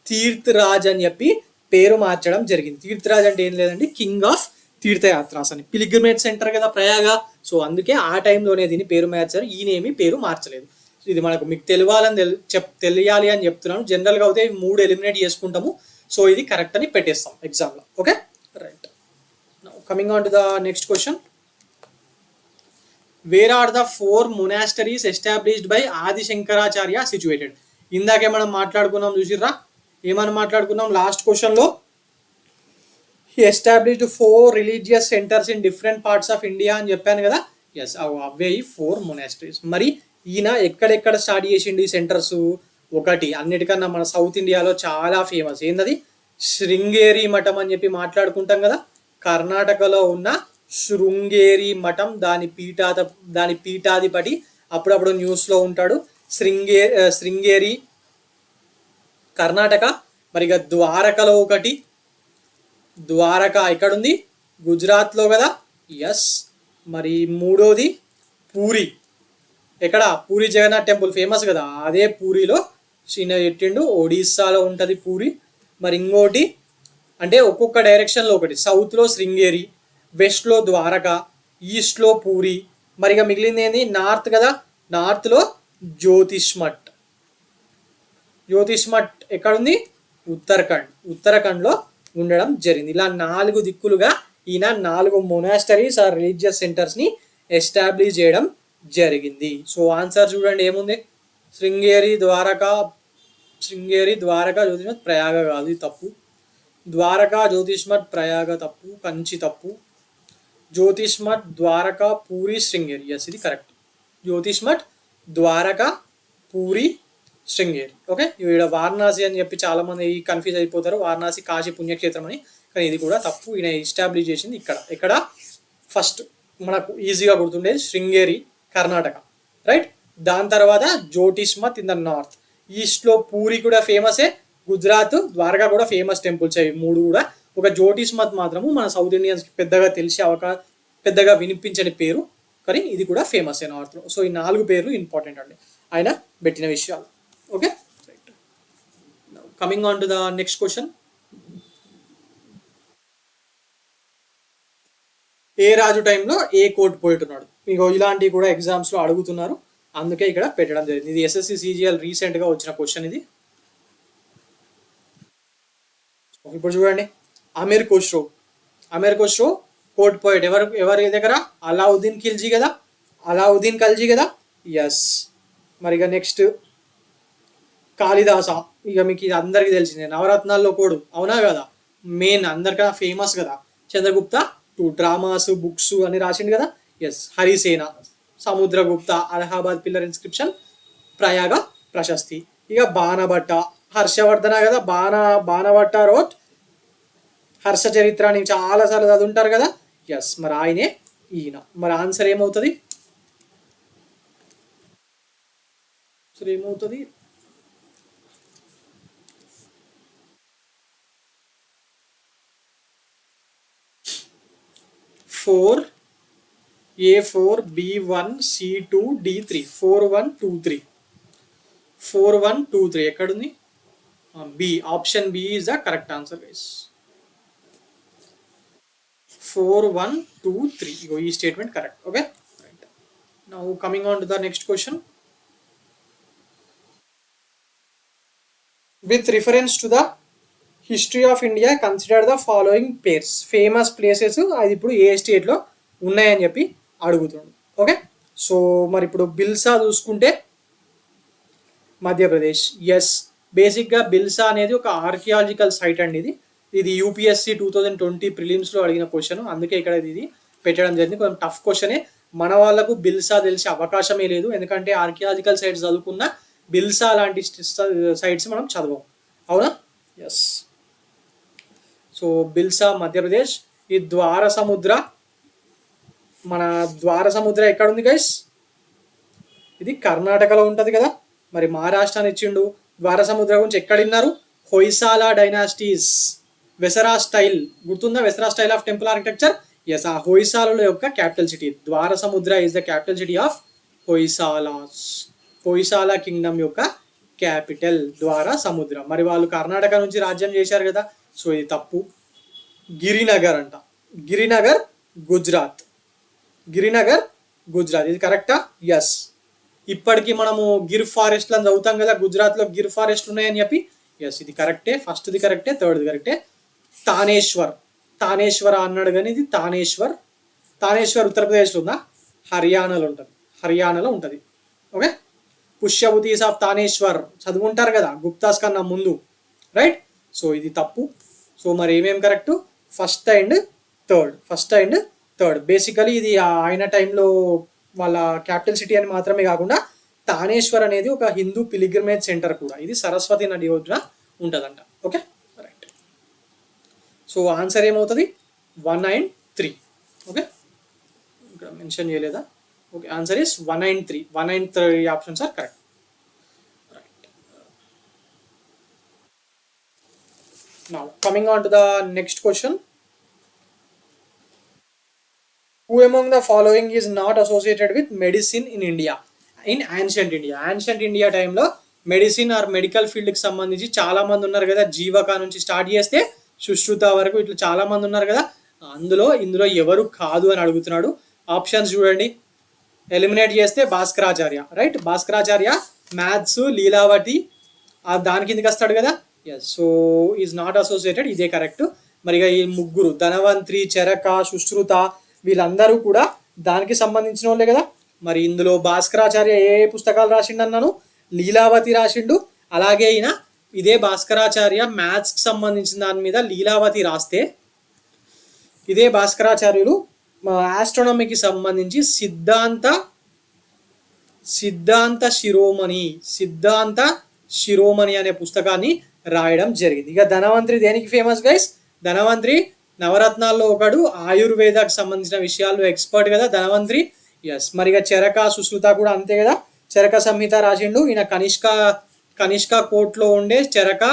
Speaker 1: తీర్థరాజ్ అని చెప్పి పేరు మార్చడం జరిగింది. తీర్థరాజ్ అంటే ఏం లేదండి, కింగ్ ఆఫ్ తీర్థయాత్రాస్ అని. పిలిగ్రిమేజ్ సెంటర్ కదా ప్రయాగ, సో అందుకే ఆ టైంలోనే దీన్ని పేరు మార్చారు, ఈయనేమి పేరు మార్చలేదు. ఇది మనకు మీకు తెలియాలి అని చెప్తున్నాను. జనరల్గా అయితే 3 ఎలిమినేట్ చేసుకుంటాము, సో ఇది కరెక్ట్ అని పెట్టేస్తాం ఎగ్జామ్లో. Okay, right. Coming on to the next question. Where are the 4 monasteries established by Adi Shankaracharya situated? ఇందాకే మనం మాట్లాడుకున్నాం, చూసిర్రా? ఏమని మాట్లాడుకున్నాం లాస్ట్ క్వశ్చన్లో? He established 4 religious centres in different parts of India అని చెప్పాను కదా. ఎస్, అవే ఈ 4 మొనాస్టరీస్. మరి ఈయన ఎక్కడెక్కడ స్టార్ట్ చేసిండు ఈ సెంటర్స్? ఒకటి, అన్నిటికన్నా మన సౌత్ ఇండియాలో చాలా ఫేమస్ ఏంటది? శృంగేరి మఠం అని చెప్పి మాట్లాడుకుంటాం కదా. కర్ణాటకలో ఉన్న శృంగేరి మఠం, దాని పీఠాధిపతి అప్పుడప్పుడు న్యూస్లో ఉంటాడు. శృంగేరి కర్ణాటక. మరి ఇక ద్వారకలో ఒకటి, ద్వారక ఎక్కడుంది? గుజరాత్లో కదా. ఎస్. మరి మూడోది పూరి. ఎక్కడ? పూరి జగన్నాథ్ టెంపుల్ ఫేమస్ కదా, అదే పూరిలో ఈయన పెట్టిండు. ఒడిస్సాలో ఉంటుంది పూరి. మరి ఇంకోటి అంటే ఒక్కొక్క డైరెక్షన్లో ఒకటి, సౌత్లో శృంగేరి, వెస్ట్లో ద్వారక, ఈస్ట్లో పూరి. మరి ఇక మిగిలింది ఏంది? నార్త్ కదా. నార్త్లో జ్యోతిష్మఠ్. జ్యోతిష్మఠ్ ఎక్కడుంది? ఉత్తరాఖండ్లో ఉండడం జరిగింది. ఇలా 4 దిక్కులుగా ఈయన 4 మొనాస్టరీస్ ఆర్ రిలీజియస్ సెంటర్స్ని ఎస్టాబ్లిష్ చేయడం జరిగింది. సో ఆన్సర్ చూడండి ఏముంది? శృంగేరి, ద్వారక, జ్యోతిష్మఠ్, ప్రయాగ కాదు, ఇది తప్పు. ద్వారక, జ్యోతిష్మఠ్, ప్రయాగ తప్పు, కంచి తప్పు. జ్యోతిష్మఠ్, ద్వారక, పూరి, శృంగేరి. ఎస్, ఇది కరెక్ట్. జ్యోతిష్మఠ్, ద్వారక, పూరి, శృంగేరి. ఓకే, ఇక్కడ వారణాసి అని చెప్పి చాలా మంది కన్ఫ్యూజ్ అయిపోతారు, వారణాసి కాశీ పుణ్యక్షేత్రం అని. కానీ ఇది కూడా తప్పు. ఈయన ఎస్టాబ్లిష్ చేసింది ఇక్కడ ఫస్ట్ మనకు ఈజీగా గుర్తుండేది శృంగేరి, కర్ణాటక, రైట్. దాని తర్వాత జ్యోతిష్మఠ్ ఇన్ ద నార్త్. ఈస్ట్లో పూరి కూడా ఫేమసే, గుజరాత్, ద్వారకా కూడా ఫేమస్ టెంపుల్స్ అవి 3 కూడా. ఒక జ్యోతిష్మఠ్ మాత్రము మన సౌత్ ఇండియన్స్కి పెద్దగా పెద్దగా వినిపించని పేరు, కానీ ఇది కూడా ఫేమస్ నార్త్లో. సో ఈ 4 పేర్లు ఇంపార్టెంట్ అండి ఆయన పెట్టిన విషయాలు. Okay, right. Coming on to the next question. ఏ రాజు టైంలో ఏ కోర్టు పోయిట్టున్నాడు? మీకు ఇలాంటివి కూడా ఎగ్జామ్స్లో అడుగుతున్నారు, అందుకే ఇక్కడ పెట్టడం జరిగింది. ఇది ఎస్ఎస్సి సిజిఎల్ రీసెంట్గా వచ్చిన క్వశ్చన్ ఇది. ఇప్పుడు చూడండి, అమీర్ ఖుష్రో కోర్ట్ పోయిట్ ఎవరి దగ్గర? అలావుద్దీన్ ఖిల్జీ కదా. ఎస్. మరి ఇక నెక్స్ట్ కాళిదాస. ఇక మీకు ఇది అందరికీ తెలిసిందే, నవరత్నాల్లో కోడు, అవునా కదా? మెయిన్ అందరికన్నా ఫేమస్ కదా. చంద్రగుప్త 2 డ్రామాస్, బుక్స్ అని రాసిండు కదా. Yes. Harisena, Samudragupta, Allahabad pillar inscription, Prayag Prashasti. ఇక బాణభట్ట, హర్షవర్ధన కదా. బాణభట్ట రోట్ హర్ష చరిత్ర అని చాలాసార్లు చదువుంటారు కదా. ఎస్, మరి ఆయనే ఈయన. మరి ఆన్సర్ ఏమవుతుంది? ఏమవుతుంది? A4 B1 C2 D3 4123 ఎక్కడుంది? B, option B is the correct answer guys. 4123. ఇగో ఈ statement correct. Okay, right. Now coming on to the next question. With reference to the history of India consider the following pairs. Famous places అది ఇప్పుడు ఏ స్టేట్లో ఉన్నాయని చెప్పి అడుగుతున్నాడు. Okay, so మరి ఇప్పుడు బిల్సా చూసుకుంటే మధ్యప్రదేశ్. ఎస్, బేసిక్గా బిల్సా అనేది ఒక ఆర్కియాలజికల్ సైట్ అండి. ఇది యూపీఎస్సీ 2020 ప్రిలిమ్స్లో అడిగిన క్వశ్చన్, అందుకే ఇక్కడ ఇది పెట్టడం జరిగింది. కొంచెం టఫ్ క్వశ్చనే. మన వాళ్ళకు బిల్సా తెలిసే అవకాశమే లేదు, ఎందుకంటే ఆర్కియాలజికల్ సైట్స్ చదువుకున్న బిల్సా లాంటి సైట్స్ మనం చదవం, అవునా? ఎస్. సో బిల్సా మధ్యప్రదేశ్. ఈ మన ద్వార సముద్ర ఎక్కడ ఉంది గైస్? ఇది కర్ణాటకలో ఉంటుంది కదా. మరి మహారాష్ట్రాన్ని ఇచ్చిండు. ద్వార సముద్ర గురించి ఎక్కడ విన్నారు? హొయసాలా డైనాసిటీస్, వెసరా స్టైల్ గుర్తుందా? Vesara style of temple architecture. Yes, ఆ హొయసాల యొక్క capital city Dwara Samudra is the capital city of Hoysalas. Poysala kingdom యొక్క క్యాపిటల్ ద్వారా సముద్రం. మరి వాళ్ళు కర్ణాటక నుంచి రాజ్యం చేశారు కదా, సో ఇది తప్పు. గిరినగర్ అంట, గిరినగర్ గుజరాత్, గిరినగర్ గుజరాత్. ఇది కరెక్టా? ఎస్. ఇప్పటికీ మనము గిర్ ఫారెస్ట్లు అని చదువుతాం కదా, గుజరాత్లో గిర్ ఫారెస్ట్లు ఉన్నాయని చెప్పి. ఎస్, ఇది కరెక్టే. ఫస్ట్ది కరెక్టే, థర్డ్ది కరెక్టే. తానేశ్వర్, తానేశ్వర అన్నాడు కానీ ఇది తానేశ్వర్. తానేశ్వర్ ఉత్తరప్రదేశ్లో ఉందా? హర్యానాలో ఉంటుంది, హర్యానాలో ఉంటుంది. ఓకే. పుష్యభూతీస్ ఆఫ్ తానేశ్వర్ చదువుకుంటారు కదా గుప్తాస్ కన్నా ముందు, రైట్? సో ఇది తప్పు. సో మరి ఏమేమి correct? First and third, first and third. Basically ఇది ఆయన టైంలో వాళ్ళ క్యాపిటల్ సిటీ అని మాత్రమే కాకుండా తానేశ్వర్ అనేది ఒక హిందూ పిలిగ్రిమేజ్ సెంటర్ కూడా. ఇది సరస్వతి నది ఒడ్డున ఉంటుందంట. Okay, right. సో ఆన్సర్ ఏమవుతుంది? 1 and 3. ఓకే, ఇక్కడ మెన్షన్ చేయలేదా? Okay, answer is 1 and 3. 1 and 3 options are correct. Right. Now coming on to the next question. Who among the following is not associated with medicine in India in ancient India? Ancient India టైంలో medicine or medical ఫీల్డ్కి సంబంధించి చాలా మంది ఉన్నారు కదా. జీవక నుంచి start చేస్తే సుశ్రుత వరకు ఇట్లా చాలా మంది ఉన్నారు కదా. ఇందులో ఎవరు కాదు అని అడుగుతున్నాడు. ఆప్షన్స్ చూడండి. ఎలిమినేట్ చేస్తే భాస్కరాచార్య, రైట్? భాస్కరాచార్య మ్యాథ్స్, లీలావతి దాని కిందకి వస్తాడు కదా. Yes, so is not associated, ఇదే కరెక్ట్. మరిగా ఈ ముగ్గురు ధనవంత్రి, చరక, సుశ్రుత వీళ్ళందరూ కూడా దానికి సంబంధించిన వాళ్ళే కదా. మరి ఇందులో భాస్కరాచార్య ఏ పుస్తకాలు రాసిండు అన్నాను? లీలావతి రాసిండు. అలాగే ఈయన ఇదే భాస్కరాచార్య మ్యాథ్స్కి సంబంధించిన దాని మీద లీలావతి రాస్తే, ఇదే భాస్కరాచార్యులు ఆస్ట్రానమీకి సంబంధించి సిద్ధాంత శిరోమణి అనే పుస్తకాన్ని రాయడం జరిగింది. ఇక ధనవంత్రి దేనికి ఫేమస్ గైస్? ధనవంత్రి నవరత్నాల్లో ఒకడు, ఆయుర్వేదాకు సంబంధించిన విషయాల్లో ఎక్స్పర్ట్ కదా ధనవంత్రి. ఎస్, మరిగా చరక, సుశ్రుత కూడా అంతే కదా. చరక సంహిత రాసిండు ఈయన. కనిష్క కోర్ట్లో ఉండే చరక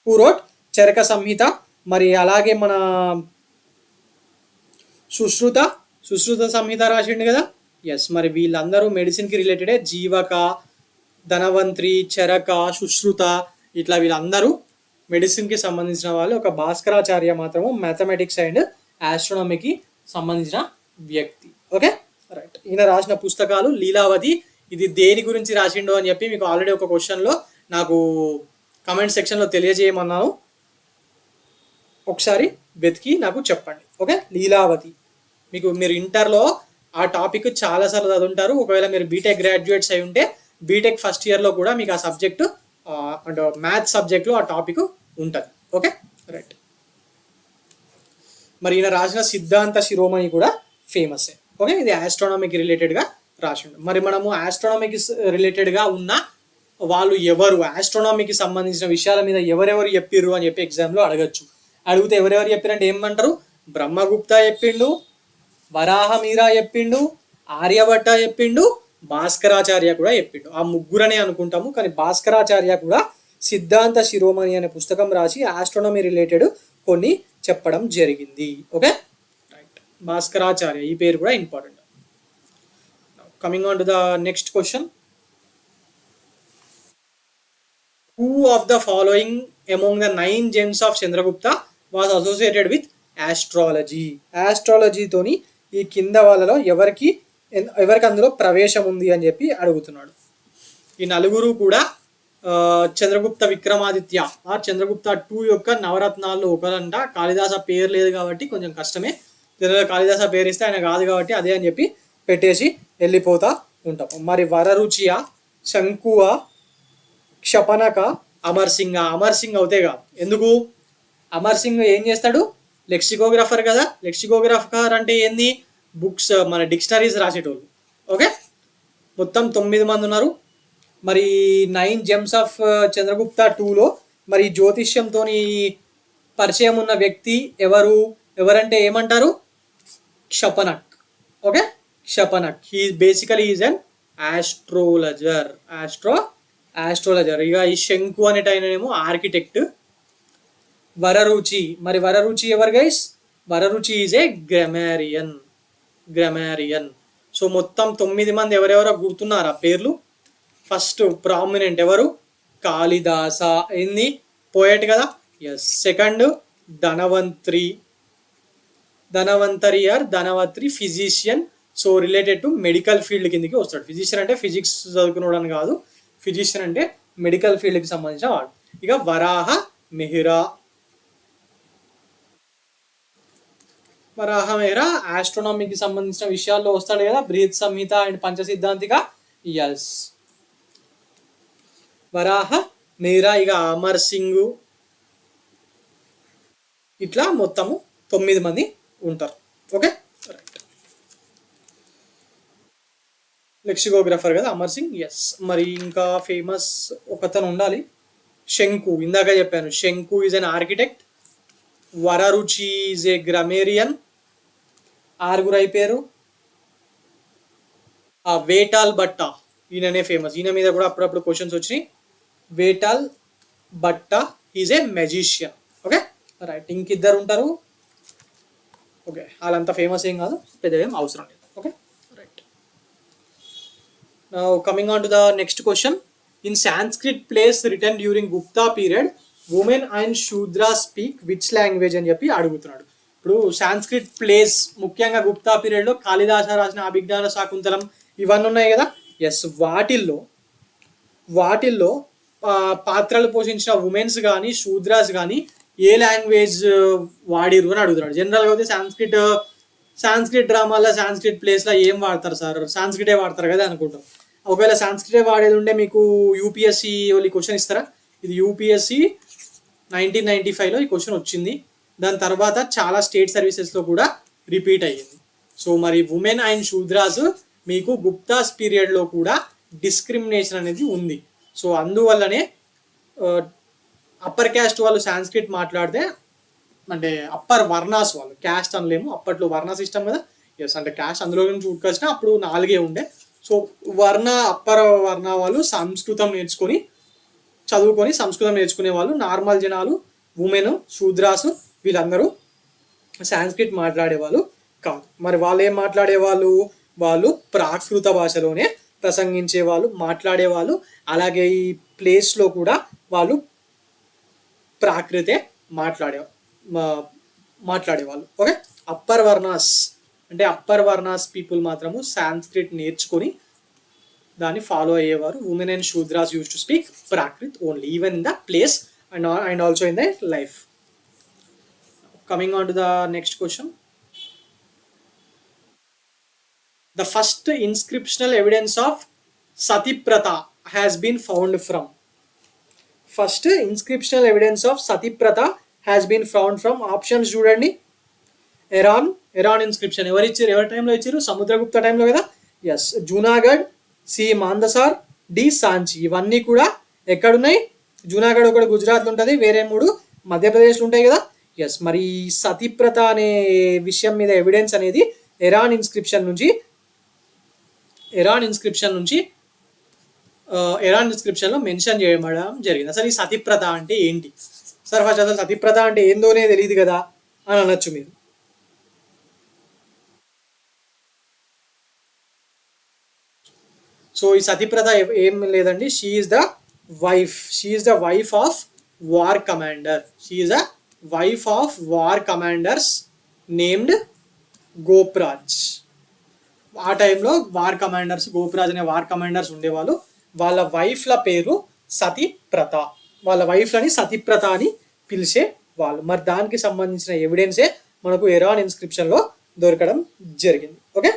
Speaker 1: పూరోట్ చరక సంహిత. మరి అలాగే మన సుశ్రుత సంహిత రాసిండు కదా. ఎస్, మరి వీళ్ళందరూ మెడిసిన్కి రిలేటెడే. జీవక, ధనవంత్రి, చరక, సుశ్రుత ఇట్లా వీళ్ళందరూ మెడిసిన్కి సంబంధించిన వాళ్ళు. ఒక భాస్కరాచార్య మాత్రము మ్యాథమెటిక్స్ అండ్ ఆస్ట్రానమీకి సంబంధించిన వ్యక్తి. Okay, right. ఈయన రాసిన పుస్తకాలు లీలావతి. ఇది దేని గురించి రాసిండో అని చెప్పి మీకు ఆల్రెడీ ఒక క్వశ్చన్లో నాకు కమెంట్ సెక్షన్లో తెలియజేయమన్నాను. ఒకసారి వెతికి నాకు చెప్పండి. ఓకే, లీలావతి. మీరు ఇంటర్లో ఆ టాపిక్ చాలాసార్లు చదువుంటారు. ఒకవేళ మీరు బీటెక్ గ్రాడ్యుయేట్స్ అయి ఉంటే బీటెక్ ఫస్ట్ ఇయర్లో కూడా మీకు ఆ సబ్జెక్టు అంటే మ్యాథ్స్ సబ్జెక్ట్లో ఆ టాపిక్ ఉంటుంది. Okay, right. మరి ఈయన రాసిన సిద్ధాంత శిరోమణి కూడా ఫేమస్. ఓకే, ఇది ఆస్ట్రానమీకి రిలేటెడ్గా రాసిండు. మరి మనము ఆస్ట్రానమీకి రిలేటెడ్గా ఉన్న వాళ్ళు ఎవరు, ఆస్ట్రానమీకి సంబంధించిన విషయాల మీద ఎవరెవరు చెప్పిర్రు అని చెప్పి ఎగ్జామ్లో అడగచ్చు. అడిగితే ఎవరెవరు చెప్పారంటే ఏమంటారు? బ్రహ్మగుప్త చెప్పిండు, వరాహమీరా చెప్పిండు, ఆర్యభట్ట చెప్పిండు, భాస్కరాచార్య కూడా చెప్పిండు. ఆ ముగ్గురనే అనుకుంటాము, కానీ భాస్కరాచార్య కూడా సిద్ధాంత శిరోమణి అనే పుస్తకం రాసి ఆస్ట్రానమీ రిలేటెడ్ కొన్ని చెప్పడం జరిగింది. Okay, right. భాస్కరాచార్య ఈ పేరు కూడా important. Coming on to the next question. Who of the following among the 9 gems of Chandragupta was associated with astrology? ఆస్ట్రాలజీతోని ఈ కింద వాళ్ళలో ఎవరికి అందులో ప్రవేశం ఉంది అని చెప్పి అడుగుతున్నాడు. ఈ నలుగురు కూడా చంద్రగుప్త విక్రమాదిత్య ఆ చంద్రగుప్త 2 యొక్క నవరత్నాల్లో ఒకరంట. కాళిదాస పేరు లేదు కాబట్టి కొంచెం కష్టమే. కాళిదాస పేరు ఇస్తే ఆయన కాదు కాబట్టి అదే అని చెప్పి పెట్టేసి వెళ్ళిపోతా ఉంటాం. మరి వరరుచియ, శంకువ, క్షపనక, అమర్ సింగ్ అవుతే కాదు. ఎందుకు? అమర్ సింగ్ ఏం చేస్తాడు? లెక్సికోగ్రాఫర్ కదా. లెక్సికోగ్రాఫర్ అంటే ఏంది? బుక్స్, మన డిక్షనరీస్ రాసేటోళ్ళు. ఓకే, మొత్తం 9 మంది ఉన్నారు. మరి 9 gems ఆఫ్ చంద్రగుప్త 2లో మరి జ్యోతిష్యంతో పరిచయం ఉన్న వ్యక్తి ఎవరంటే ఏమంటారు? Kshapanak. Okay, Kshapanak. He basically is an astrologer. ఇక ఈ శంకు అనేటైనేమో ఆర్కిటెక్ట్. వరరుచి ఎవరు guys? Vararuchi is a grammarian. So మొత్తం 9 మంది ఎవరెవరో గుర్తున్నారా పేర్లు? ఫస్ట్ ప్రామినెంట్ ఎవరు? కాళిదాస, ఏంది పోయట్ కదా. Yes. Second Dhanvantari or Dhanvatri, physician. So related to medical field కిందకి వస్తాడు. ఫిజిషియన్ అంటే ఫిజిక్స్ చదువుకున్నాడు అని కాదు, ఫిజిషియన్ అంటే మెడికల్ ఫీల్డ్కి సంబంధించిన వాడు. ఇక వరాహ మెహ్రా ఆస్ట్రోనామీకి సంబంధించిన విషయాల్లో వస్తాడు కదా, బృహత్ సంహిత అండ్ పంచసిద్ధాంతిక. ఎస్, వరాహ మెహ్రా. ఇక అమర్ సింగ్, ఇట్లా మొత్తము 9 మంది ఉంటారు. Okay, right. లెక్సికోగ్రాఫర్ కదా అమర్ సింగ్. ఎస్. మరి ఇంకా ఫేమస్ ఒకతను ఉండాలి, శంకు. ఇందాక చెప్పాను, Shanku is an architect, Vararuchi is a grammarian. 6 అయిపోయారు. వేటాల్ భట్ట, ఈయననే ఫేమస్. ఈయన మీద కూడా అప్పుడప్పుడు క్వశ్చన్స్ వచ్చినాయి. Vetal Bhatta is a magician. Okay, right. ఇంకిద్దరు ఉంటారు. ఓకే, వాళ్ళంతా ఫేమస్ ఏం కాదు, పెద్దగా ఏం అవసరం లేదు. Okay, right. Now coming on to the next question. In Sanskrit plays written during Gupta period, women and Shudra speak which language అని చెప్పి అడుగుతున్నాడు. ఇప్పుడు సాంస్క్రిట్ ప్లేస్ ముఖ్యంగా గుప్తా పీరియడ్లో కాళిదాస రాసిన అభిజ్ఞాన శాకుంతలం ఇవన్నీ ఉన్నాయి కదా. ఎస్, వాటిల్లో పాత్రలు పోషించిన ఉమెన్స్ కానీ శూద్రాస్ కానీ ఏ లాంగ్వేజ్ వాడిరు అని అడుగుతున్నాడు. జనరల్గా అయితే సాంస్క్రిట్ డ్రామాలో సాంస్క్రిట్ ప్లేస్లో ఏం వాడతారు సార్, సాంస్క్రిటే వాడతారు కదా అనుకుంటాం. ఒకవేళ సాంస్క్రిటే వాడేది ఉంటే మీకు యూపీఎస్సి వాళ్ళు క్వశ్చన్ ఇస్తారా? ఇది యూపీఎస్సి 1995లో ఈ క్వశ్చన్ వచ్చింది. దాని తర్వాత చాలా స్టేట్ సర్వీసెస్లో కూడా రిపీట్ అయ్యింది. సో మరి ఉమెన్ అండ్ శూద్రాస్ మీకు గుప్తాస్ పీరియడ్లో కూడా డిస్క్రిమినేషన్ అనేది ఉంది. సో అందువల్లనే అప్పర్ క్యాస్ట్ వాళ్ళు సాంస్క్రిట్ మాట్లాడితే, అంటే అప్పర్ వర్ణాస్ వాళ్ళు, క్యాస్ట్ అనలేము, అప్పట్లో వర్ణ సిస్టమ్ కదా. ఎస్, అంటే క్యాస్ట్ అందులో నుంచి ఉట్టుకొచ్చినా అప్పుడు 4 ఉండే. సో అప్పర్ వర్ణ వాళ్ళు సంస్కృతం చదువుకొని సంస్కృతం నేర్చుకునే వాళ్ళు. నార్మల్ జనాలు, ఉమెన్, శూద్రాసు వీళ్ళందరూ సాంస్క్రిట్ మాట్లాడేవాళ్ళు కాదు. మరి వాళ్ళు ఏం మాట్లాడేవాళ్ళు? వాళ్ళు ప్రాకృత భాషలోనే ప్రసంగించేవాళ్ళు, మాట్లాడేవాళ్ళు. అలాగే ఈ ప్లేస్లో కూడా వాళ్ళు ప్రాకృతే మాట్లాడేవాళ్ళు. ఓకే, అప్పర్ వర్ణాస్ పీపుల్ మాత్రము సాంస్క్రిట్ నేర్చుకొని దాన్ని ఫాలో అయ్యేవారు. Women and Shudras use to speak Prakrit only, even in the plays and also in the life. Coming on to the next question. The first inscriptional evidence of Satiprata has been found from. First inscriptional evidence of Satiprata has been found from. Options చూడండి. ఎరాన్ inscription ఎవరి టైంలో ఇచ్చారు? సముద్రగుప్త టైంలో కదా. Yes, Junagadh, C Mandsaur, D Sanchi. ఇవన్నీ కూడా ఎక్కడున్నాయి? జూనాగఢ్ ఒకటి గుజరాత్లో ఉంటుంది, వేరే 3 మధ్యప్రదేశ్లో ఉంటాయి కదా. ఎస్, మరి సతీప్రత అనే విషయం మీద ఎవిడెన్స్ అనేది ఎరాన్ ఇన్స్క్రిప్షన్ నుంచి ఇన్స్క్రిప్షన్లో మెన్షన్ చేయడం జరిగింది. అసలు ఈ సతీప్రత అంటే ఏంటి సార్? ఫస్ట్ అసలు సతీప్రత అంటే ఏందోనే తెలియదు కదా అని అనొచ్చు మీరు. సో ఈ సతీప్రత ఏం లేదండి, she is the wife of war commanders named Goparaj. ఆ టైంలో గోప్రాజ్ అనే వార్ కమాండర్స్ ఉండేవాళ్ళు. వాళ్ళ వైఫ్ల పేరు సతీప్రత. వాళ్ళ వైఫ్లని సతీప్రత అని పిలిచే వాళ్ళు. మరి దానికి సంబంధించిన ఎవిడెన్సే మనకు ఎరాన్ ఇన్స్క్రిప్షన్లో దొరకడం జరిగింది. Okay,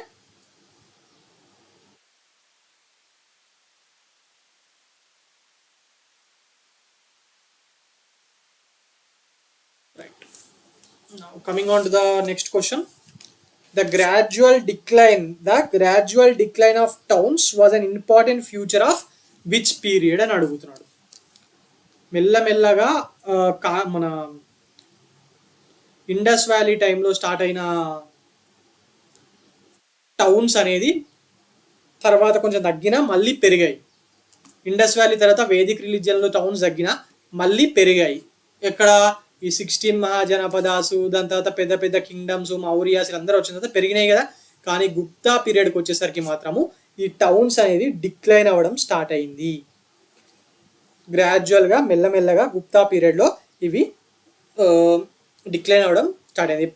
Speaker 1: right. Coming on to the next question. The gradual decline of towns was an important feature of which period అని అడుగుతున్నాడు. మెల్లమెల్లగా మన ఇండస్ వ్యాలీ టైంలో స్టార్ట్ అయిన టౌన్స్ అనేది తర్వాత కొంచెం తగ్గినా మళ్ళీ పెరిగాయి. ఇండస్ వ్యాలీ తర్వాత వేదిక్ రిలీజియన్లో టౌన్స్ తగ్గినా మళ్ళీ పెరిగాయి. ఎక్కడ? ఈ 16 మహాజనపదాసు, దాని తర్వాత పెద్ద పెద్ద కింగ్డమ్స్, మౌర్యాస్ అందరూ వచ్చిన తర్వాత పెరిగినాయి కదా. కానీ గుప్తా పీరియడ్కి వచ్చేసరికి మాత్రము ఈ టౌన్స్ అనేది డిక్లైన్ అవ్వడం స్టార్ట్ అయింది. గ్రాడ్యువల్గా మెల్లమెల్లగా గుప్తా పీరియడ్లో ఇవి డిక్లైన్ అవ్వడం స్టార్ట్ అయింది.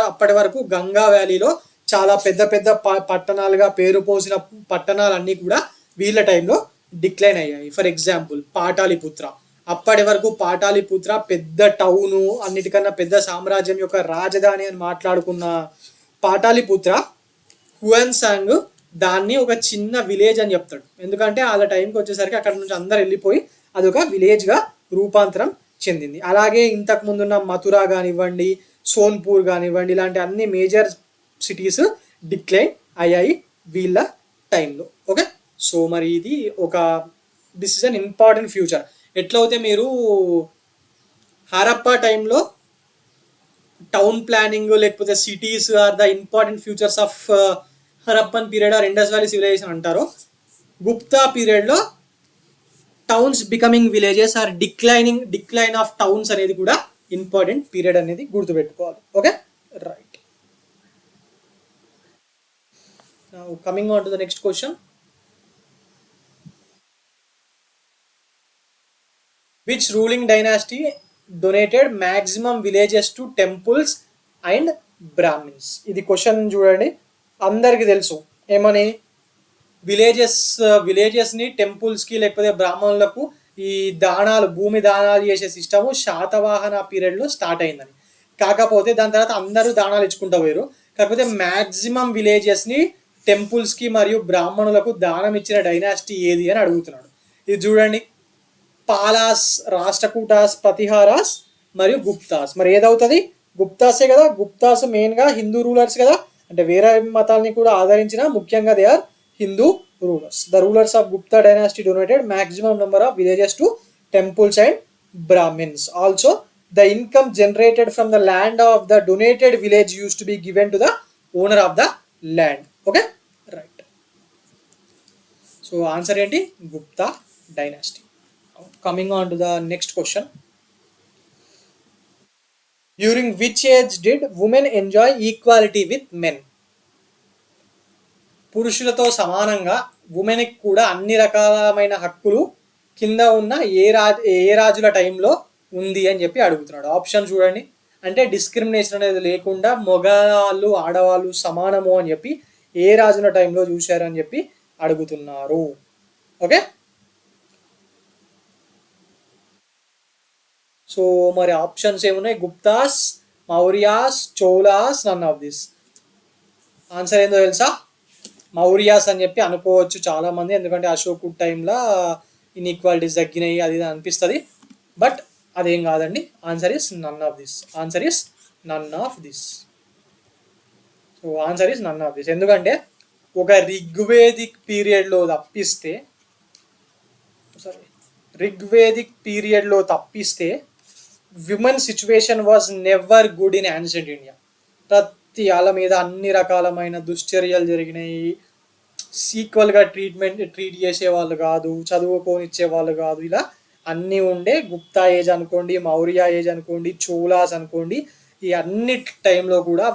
Speaker 1: అప్పటి వరకు గంగా వ్యాలీలో చాలా పెద్ద పెద్ద పట్టణాలుగా పేరు పోసిన పట్టణాలన్నీ కూడా వీళ్ళ టైంలో డిక్లైన్ అయ్యాయి. For example Pataliputra. అప్పటి వరకు పాటాలిపుత్ర పెద్ద టౌను, అన్నిటికన్నా పెద్ద సామ్రాజ్యం యొక్క రాజధాని అని మాట్లాడుకున్న పాటాలిపుత్ర హుయన్సాంగ్ దాన్ని ఒక చిన్న విలేజ్ అని చెప్తాడు. ఎందుకంటే వాళ్ళ టైంకి వచ్చేసరికి అక్కడ నుంచి అందరు వెళ్ళిపోయి అదొక విలేజ్గా రూపాంతరం చెందింది. అలాగే ఇంతకు ముందున్న మథుర కానివ్వండి, సోన్పూర్ కానివ్వండి, ఇలాంటి అన్ని మేజర్ సిటీస్ డిక్లైన్ అయ్యాయి వీళ్ళ టైంలో. ఓకే, సో మరి ఇది ఒక this is an important feature. ఎట్లయితే మీరు హరప్పా టైంలో టౌన్ ప్లానింగ్ లేకపోతే cities are the important features of Harappan period or Indus valley civilization అంటారో, గుప్తా పీరియడ్లో towns becoming villages or decline of towns అనేది కూడా ఇంపార్టెంట్ పీరియడ్ అనేది గుర్తుపెట్టుకోవాలి. Okay, right. Now coming on to the next question. Which ruling dynasty donated maximum villages to temples and Brahmins? ఇది question చూడండి, అందరికీ తెలుసు ఏమని, విలేజెస్ని టెంపుల్స్కి లేకపోతే బ్రాహ్మణులకు ఈ దానాలు, భూమి దానాలు చేసే సిస్టము శాతవాహన పీరియడ్లో స్టార్ట్ అయిందని. కాకపోతే దాని తర్వాత అందరూ దానాలు ఇచ్చుకుంటూ పోయారు. కాకపోతే మ్యాక్సిమం విలేజెస్ని టెంపుల్స్కి మరియు బ్రాహ్మణులకు దానం ఇచ్చిన డైనాసిటీ ఏది అని అడుగుతున్నాడు. ఇది చూడండి, పాలాస్, రాష్ట్రకూటాస్, ప్రతిహారాస్ మరియు గుప్తాస్. మరి ఏదవుతుంది? గుప్తాసే కదా. గుప్తాస్ మెయిన్గా హిందూ రూలర్స్ కదా, అంటే వేరే మతాలని కూడా ఆదరించిన, ముఖ్యంగా they are Hindu rulers. The rulers of Gupta dynasty donated maximum number of villages to temples and Brahmins. Also the income generated from the land of the donated village use to be given to the owner of the land. Okay, right. So answer ఏంటి? Gupta dynasty. Coming on to the next question. During which age did women enjoy equality with men? పురుషులతో సమానంగా ఉమెన్కి కూడా అన్ని రకాలమైన హక్కులు కింద ఉన్న ఏ రాజుల టైంలో ఉంది అని చెప్పి అడుగుతున్నాడు. ఆప్షన్ చూడండి. అంటే డిస్క్రిమినేషన్ అనేది లేకుండా మగవాళ్ళు ఆడవాళ్ళు సమానము అని చెప్పి ఏ రాజుల టైంలో చూశారు అని చెప్పి అడుగుతున్నారు. ఓకే, సో మరి ఆప్షన్స్ ఏమున్నాయి? Guptas, Mauryas, Cholas, none of this. Answer ఏందో తెలుసా? మౌర్యాస్ అని చెప్పి అనుకోవచ్చు చాలామంది, ఎందుకంటే అశోక్ టైంలో ఇన్ఈక్వాలిటీస్ తగ్గినాయి అది అనిపిస్తుంది. బట్ అదేం కాదండి. Answer is none of this. Answer is none of this. So answer is none of this. ఎందుకంటే ఒక రిగ్వేదిక్ పీరియడ్లో తప్పిస్తే women situation was never good in ancient India. ప్రతి వాళ్ళ మీద అన్ని రకాలమైన దుశ్చర్యలు జరిగినాయి. సీక్వల్గా ట్రీట్ చేసేవాళ్ళు కాదు, చదువుకోనిచ్చే వాళ్ళు కాదు, ఇలా అన్నీ ఉండే. గుప్తా ఏజ్ అనుకోండి, మౌర్య ఏజ్ అనుకోండి, చోలాస్ అనుకోండి, ఈ అన్ని టైంలో కూడా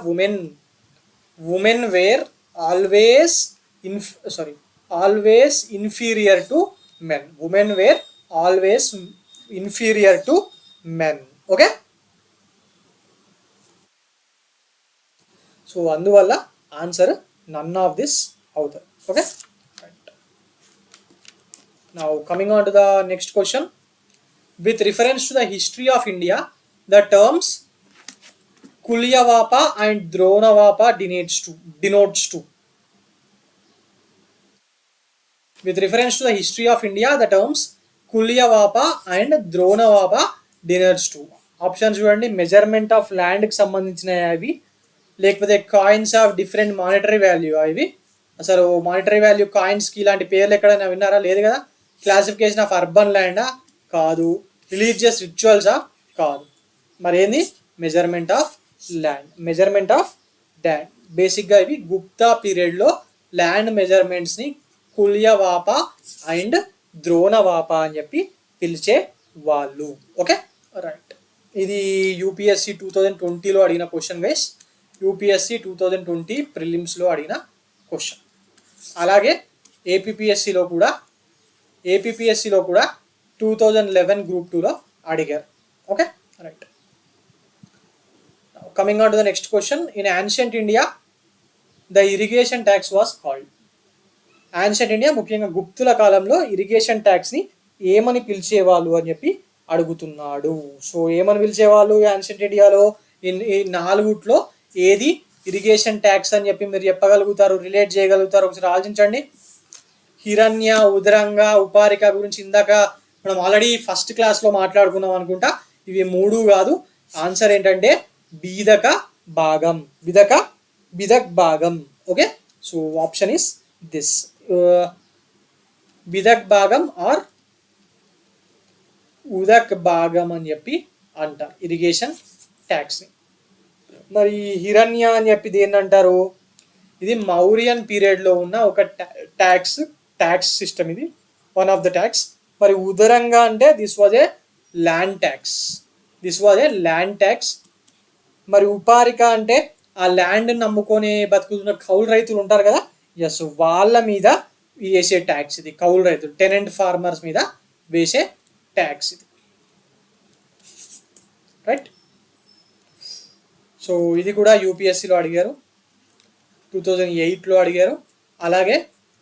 Speaker 1: women wear always inferior to men. Women wear always inferior to men. Okay, so అందువల్ల ఆన్సర్ నన్ ఆఫ్ దిస్ అవుతుంది. Okay, right. Now coming on to the next question. With reference to the history of India, the terms Kulyavapa and Dronavapa denotes to. With reference to the history of India, the terms Kulyavapa and Dronavapa denotes to. Option చూడండి. Measurement of ల్యాండ్కి సంబంధించిన అవి, లేకపోతే coins of different monetary value ఇవి. అసలు monetary value కాయిన్స్కి ఇలాంటి పేర్లు ఎక్కడైనా విన్నారా? లేదు కదా. క్లాసిఫికేషన్ ఆఫ్ అర్బన్ ల్యాండా? కాదు. రిలీజియస్ రిచువల్సా? కాదు. మరి ఏంది? Measurement of land. Measurement of land. బేసిక్గా ఇవి గుప్తా పీరియడ్లో ల్యాండ్ మెజర్మెంట్స్ని కుల్యవాప అండ్ ద్రోణవాప అని చెప్పి పిలిచే వాళ్ళు. Okay, right. ఇది యూపీఎస్సి 2020లో అడిగిన క్వశ్చన్ గైస్. యూపీఎస్సి 2020 ప్రిలిమ్స్లో అడిగిన క్వశ్చన్. అలాగే ఏపీపీఎస్సిలో కూడా 2011 గ్రూప్ 2లో అడిగారు. Okay, right. Coming on to the next question. In ancient India the irrigation tax was called. Ancient India ముఖ్యంగా గుప్తుల కాలంలో ఇరిగేషన్ ట్యాక్స్ని ఏమని పిలిచేవాళ్ళు అని చెప్పి అడుగుతున్నాడు. సో ఏమని పిలిచేవాళ్ళు యాన్షియంట్ ఇండియాలో? ఈ నాలుగుట్లో ఏది ఇరిగేషన్ ట్యాక్స్ అని చెప్పి మీరు చెప్పగలుగుతారు, రిలేట్ చేయగలుగుతారు? ఒకసారి ఆలోచించండి. హిరణ్య, ఉదరంగ, ఉపారిక గురించి ఇందాక మనం ఆల్రెడీ ఫస్ట్ క్లాస్లో మాట్లాడుకున్నాం అనుకుంటా. ఇవి మూడు కాదు. ఆన్సర్ ఏంటంటే బీదక భాగం. బిదక్ భాగం. Okay, so option is this. బిదక్ భాగం ఆర్ ఉదక్ భాగం అని చెప్పి అంటారు ఇరిగేషన్ ట్యాక్స్ని. మరి హిరణ్య అని చెప్పి దేన్ని అంటారు? ఇది మౌరియన్ పీరియడ్లో ఉన్న ఒక ట్యాక్స్ సిస్టమ్. ఇది వన్ ఆఫ్ ద ట్యాక్స్. మరి ఉదరంగా అంటే this was a land tax. మరి ఉపారిక అంటే ఆ ల్యాండ్ నమ్ముకొని బతుకుతున్న కౌలు రైతులు ఉంటారు కదా, ఎస్, వాళ్ళ మీద వేసే ట్యాక్స్ ఇది. కౌలు రైతులు, టెనెంట్ ఫార్మర్స్ మీద వేసే ట్యాక్స్ ఇది. రైట్. సో ఇది కూడా యూపీఎస్సిలో అడిగారు, 2008లో అడిగారు. అలాగే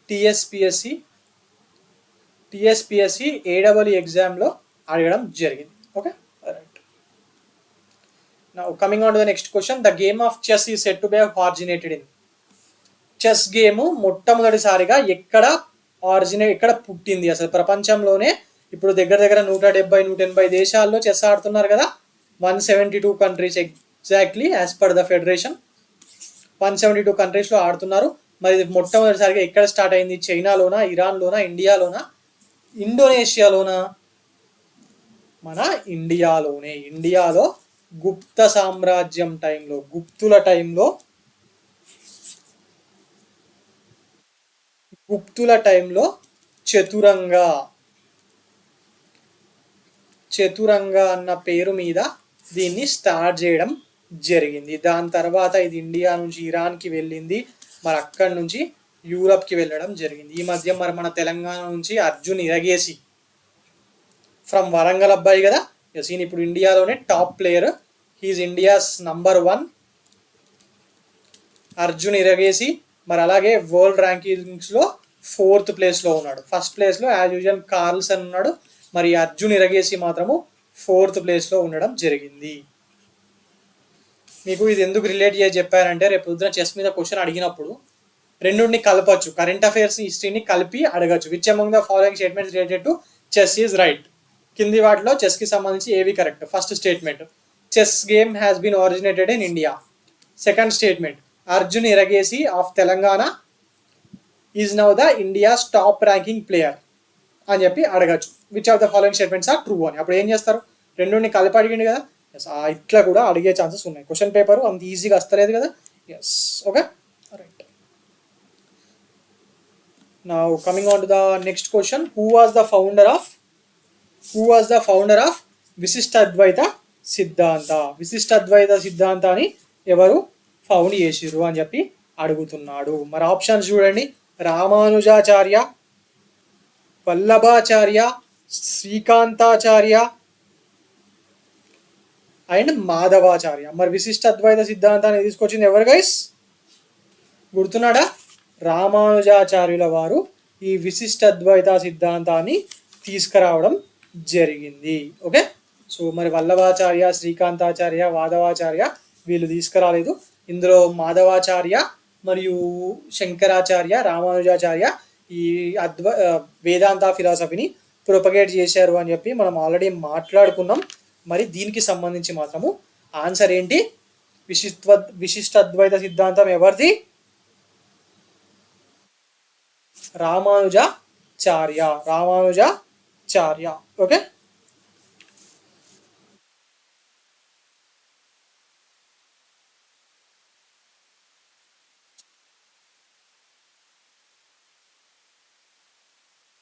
Speaker 1: టీఎస్పిఎస్సి ఏడబ్ల్యూ ఎగ్జామ్లో అడగడం జరిగింది. Okay, right. Now coming on to the next question. The game of chess is said to be originated in. Chess game మొట్టమొదటిసారిగా ఎక్కడ పుట్టింది అసలు ప్రపంచంలోనే? ఇప్పుడు దగ్గర 170-180 దేశాల్లో చెస్ ఆడుతున్నారు కదా, 172 countries exactly as per the federation. 172 కంట్రీస్లో ఆడుతున్నారు. మరి ఇది మొట్టమొదటిసారిగా ఎక్కడ స్టార్ట్ అయింది? చైనాలోనా, ఇరాన్లోనా, ఇండియాలోనా, ఇండోనేషియాలోనా? మన ఇండియాలోనే. ఇండియాలో గుప్త సామ్రాజ్యం టైంలో, గుప్తుల టైంలో చతురంగ అన్న పేరు మీద దీన్ని స్టార్ట్ చేయడం జరిగింది. దాని తర్వాత ఇది ఇండియా నుంచి ఇరాన్కి వెళ్ళింది, మరి అక్కడి నుంచి యూరప్కి వెళ్ళడం జరిగింది. ఈ మధ్య మరి మన తెలంగాణ నుంచి అర్జున్ ఇరగేసి ఫ్రమ్ వరంగల్ అబ్బాయి కదా, ఎస్, ఈయన ఇప్పుడు ఇండియాలోనే top player. He is India's number 1 Arjun Erigaisi. మరి అలాగే వరల్డ్ ర్యాంకింగ్స్లో 4th ప్లేస్లో ఉన్నాడు. ఫస్ట్ ప్లేస్లో యాజ్ యూజువల్ కార్ల్సన్ ఉన్నాడు. మరి అర్జున్ ఇరగేసి మాత్రము 4th ప్లేస్లో ఉండడం జరిగింది. మీకు ఇది ఎందుకు రిలేట్ చేసి చెప్పారంటే, రేపు పొద్దున చెస్ మీద క్వశ్చన్ అడిగినప్పుడు రెండుని కలపచ్చు, కరెంట్ అఫైర్స్ హిస్టరీని కలిపి అడగచ్చు. Which among the following statements related to chess is right? కింది వాటిలో చెస్కి సంబంధించి ఏవి correct? First statement, chess game has been originated in India. Second statement, Arjun Erigaisi of Telangana is now the India's top ranking player అని చెప్పి అడగచ్చు. Which of the following statements are true అని. అప్పుడు ఏం చేస్తారు? రెండుని కలిపి అడిగింది కదా, ఎస్, ఇట్లా కూడా అడిగే ఛాన్సెస్ ఉన్నాయి. క్వశ్చన్ పేపర్ అంత ఈజీగా వస్తలేదు కదా, yes. Okay, right. Now coming on to the next question. Who was the founder of Vishishtadvaita సిద్ధాంతాన్ని ఎవరు ఫౌండ్ చేసిర్రు అని చెప్పి అడుగుతున్నాడు. మరి ఆప్షన్స్ చూడండి. రామానుజాచార్య, వల్లభాచార్య, శ్రీకాంతాచార్య అండ్ మాధవాచార్య. మరి విశిష్ట అద్వైత సిద్ధాంతాన్ని తీసుకొచ్చింది ఎవరు గైస్? గుర్తున్నాడా? రామానుజాచార్యుల వారు ఈ విశిష్ట అద్వైత సిద్ధాంతాన్ని తీసుకురావడం జరిగింది. ఓకే, సో మరి వల్లభాచార్య, శ్రీకాంతాచార్య, మాధవాచార్య వీళ్ళు తీసుకురాలేదు. ఇందులో మాధవాచార్య మరియు శంకరాచార్య, రామానుజాచార్య ఈ వేదాంత ఫిలాసఫీని ప్రొపగేట్ చేశారు అని చెప్పి మనం ఆల్రెడీ మాట్లాడుకున్నాం. మరి దీనికి సంబంధించి మాత్రము ఆన్సర్ ఏంటి? విశిష్ట అద్వైత సిద్ధాంతం ఎవరిది? Ramanujacharya. Okay,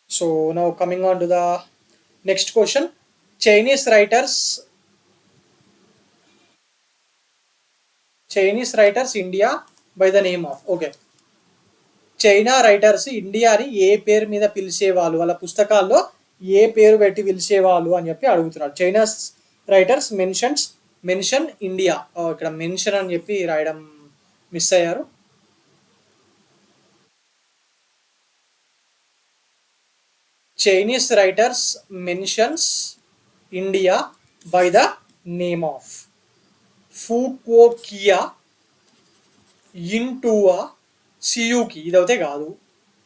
Speaker 1: so now coming on to the next question. Chinese writers India by the name of. Okay, China writers ఇండియాని ఏ పేరు మీద పిలిచేవాళ్ళు, వాళ్ళ పుస్తకాల్లో ఏ పేరు పెట్టి పిలిచేవాళ్ళు అని చెప్పి అడుగుతున్నారు. China's writers mention India. ఇక్కడ మెన్షన్ అని చెప్పి రాయడం మిస్ అయ్యారు. Chinese writers mentions India by the name of ఫుకోకియా, ఇంటువా, సియూకి. ఇదైతే కాదు,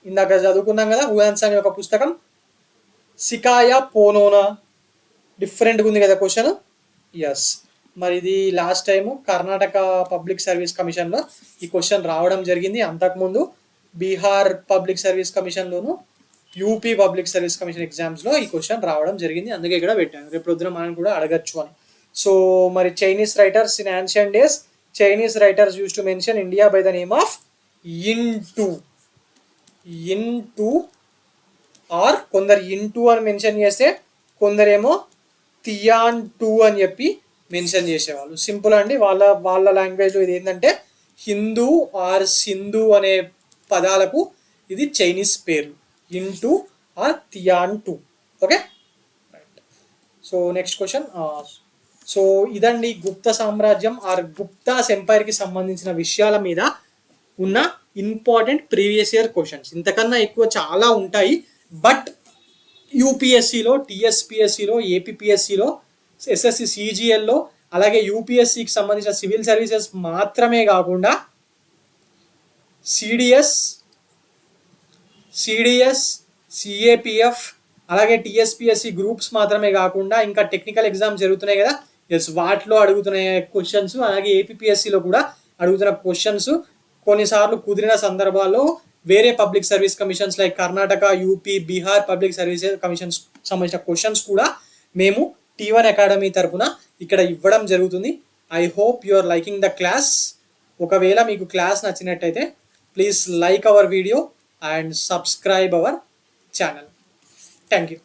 Speaker 1: ఇందాక చదువుకున్నాం కదా హుయాన్సాంగ్ యొక్క పుస్తకం సికాయా పోనోనా. డిఫరెంట్గా ఉంది కదా క్వశ్చన్. ఎస్, మరి ఇది last time Karnataka public service కమిషన్లో ఈ క్వశ్చన్ రావడం జరిగింది. అంతకుముందు బీహార్ పబ్లిక్ సర్వీస్ కమిషన్లోను యూపీ పబ్లిక్ సర్వీస్ కమిషన్ ఎగ్జామ్స్లో ఈ క్వశ్చన్ రావడం జరిగింది. అందుకే ఇక్కడ పెట్టాను, రేపు పొద్దున మనం కూడా అడగచ్చు అని. సో మరి Chinese writers in ancient days, Chinese writers use to mention India by the name of Yintu or కొందరు ఇంటూ అని మెన్షన్ చేస్తే కొందరేమో తియాన్ టూ అని చెప్పి మెన్షన్ చేసేవాళ్ళు. సింపుల్ అండి, వాళ్ళ లాంగ్వేజ్లో ఇది ఏంటంటే హిందూ ఆర్ సింధు అనే పదాలకు ఇది చైనీస్ పేరు, Yintu or Tianzhu. Okay, right. So next question. So ఇదండి గుప్త సామ్రాజ్యం ఆర్ గుప్తాస్ ఎంపైర్కి సంబంధించిన విషయాల మీద ఉన్న ఇంపార్టెంట్ ప్రీవియస్ ఇయర్ క్వశ్చన్స్. ఇంతకన్నా ఎక్కువ చాలా ఉంటాయి, బట్ యూపీఎస్సిలో, టీఎస్పిఎస్సిలో, ఏపీఎస్సిలో, ఎస్ఎస్సి సిజిఎల్లో, అలాగే యూపీఎస్సికి సంబంధించిన సివిల్ సర్వీసెస్ మాత్రమే కాకుండా సిడిఎస్, సిఏపిఎఫ్, అలాగే టీఎస్పిఎస్సి గ్రూప్స్ మాత్రమే కాకుండా ఇంకా టెక్నికల్ ఎగ్జామ్స్ జరుగుతున్నాయి కదా, ఎస్ వాటిలో అడుగుతున్న క్వశ్చన్స్, అలాగే ఏపీఎస్సిలో కూడా అడుగుతున్న క్వశ్చన్స్, కొన్నిసార్లు కుదిరిన సందర్భాల్లో వేరే public service commissions like Karnataka, UP, Bihar public service commissions సంబంధించిన క్వశ్చన్స్ కూడా మేము T1 అకాడమీ తరఫున ఇక్కడ ఇవ్వడం జరుగుతుంది. I hope you are liking the class. ఒకవేళ మీకు క్లాస్ నచ్చినట్టయితే please like our video and subscribe our channel. Thank you.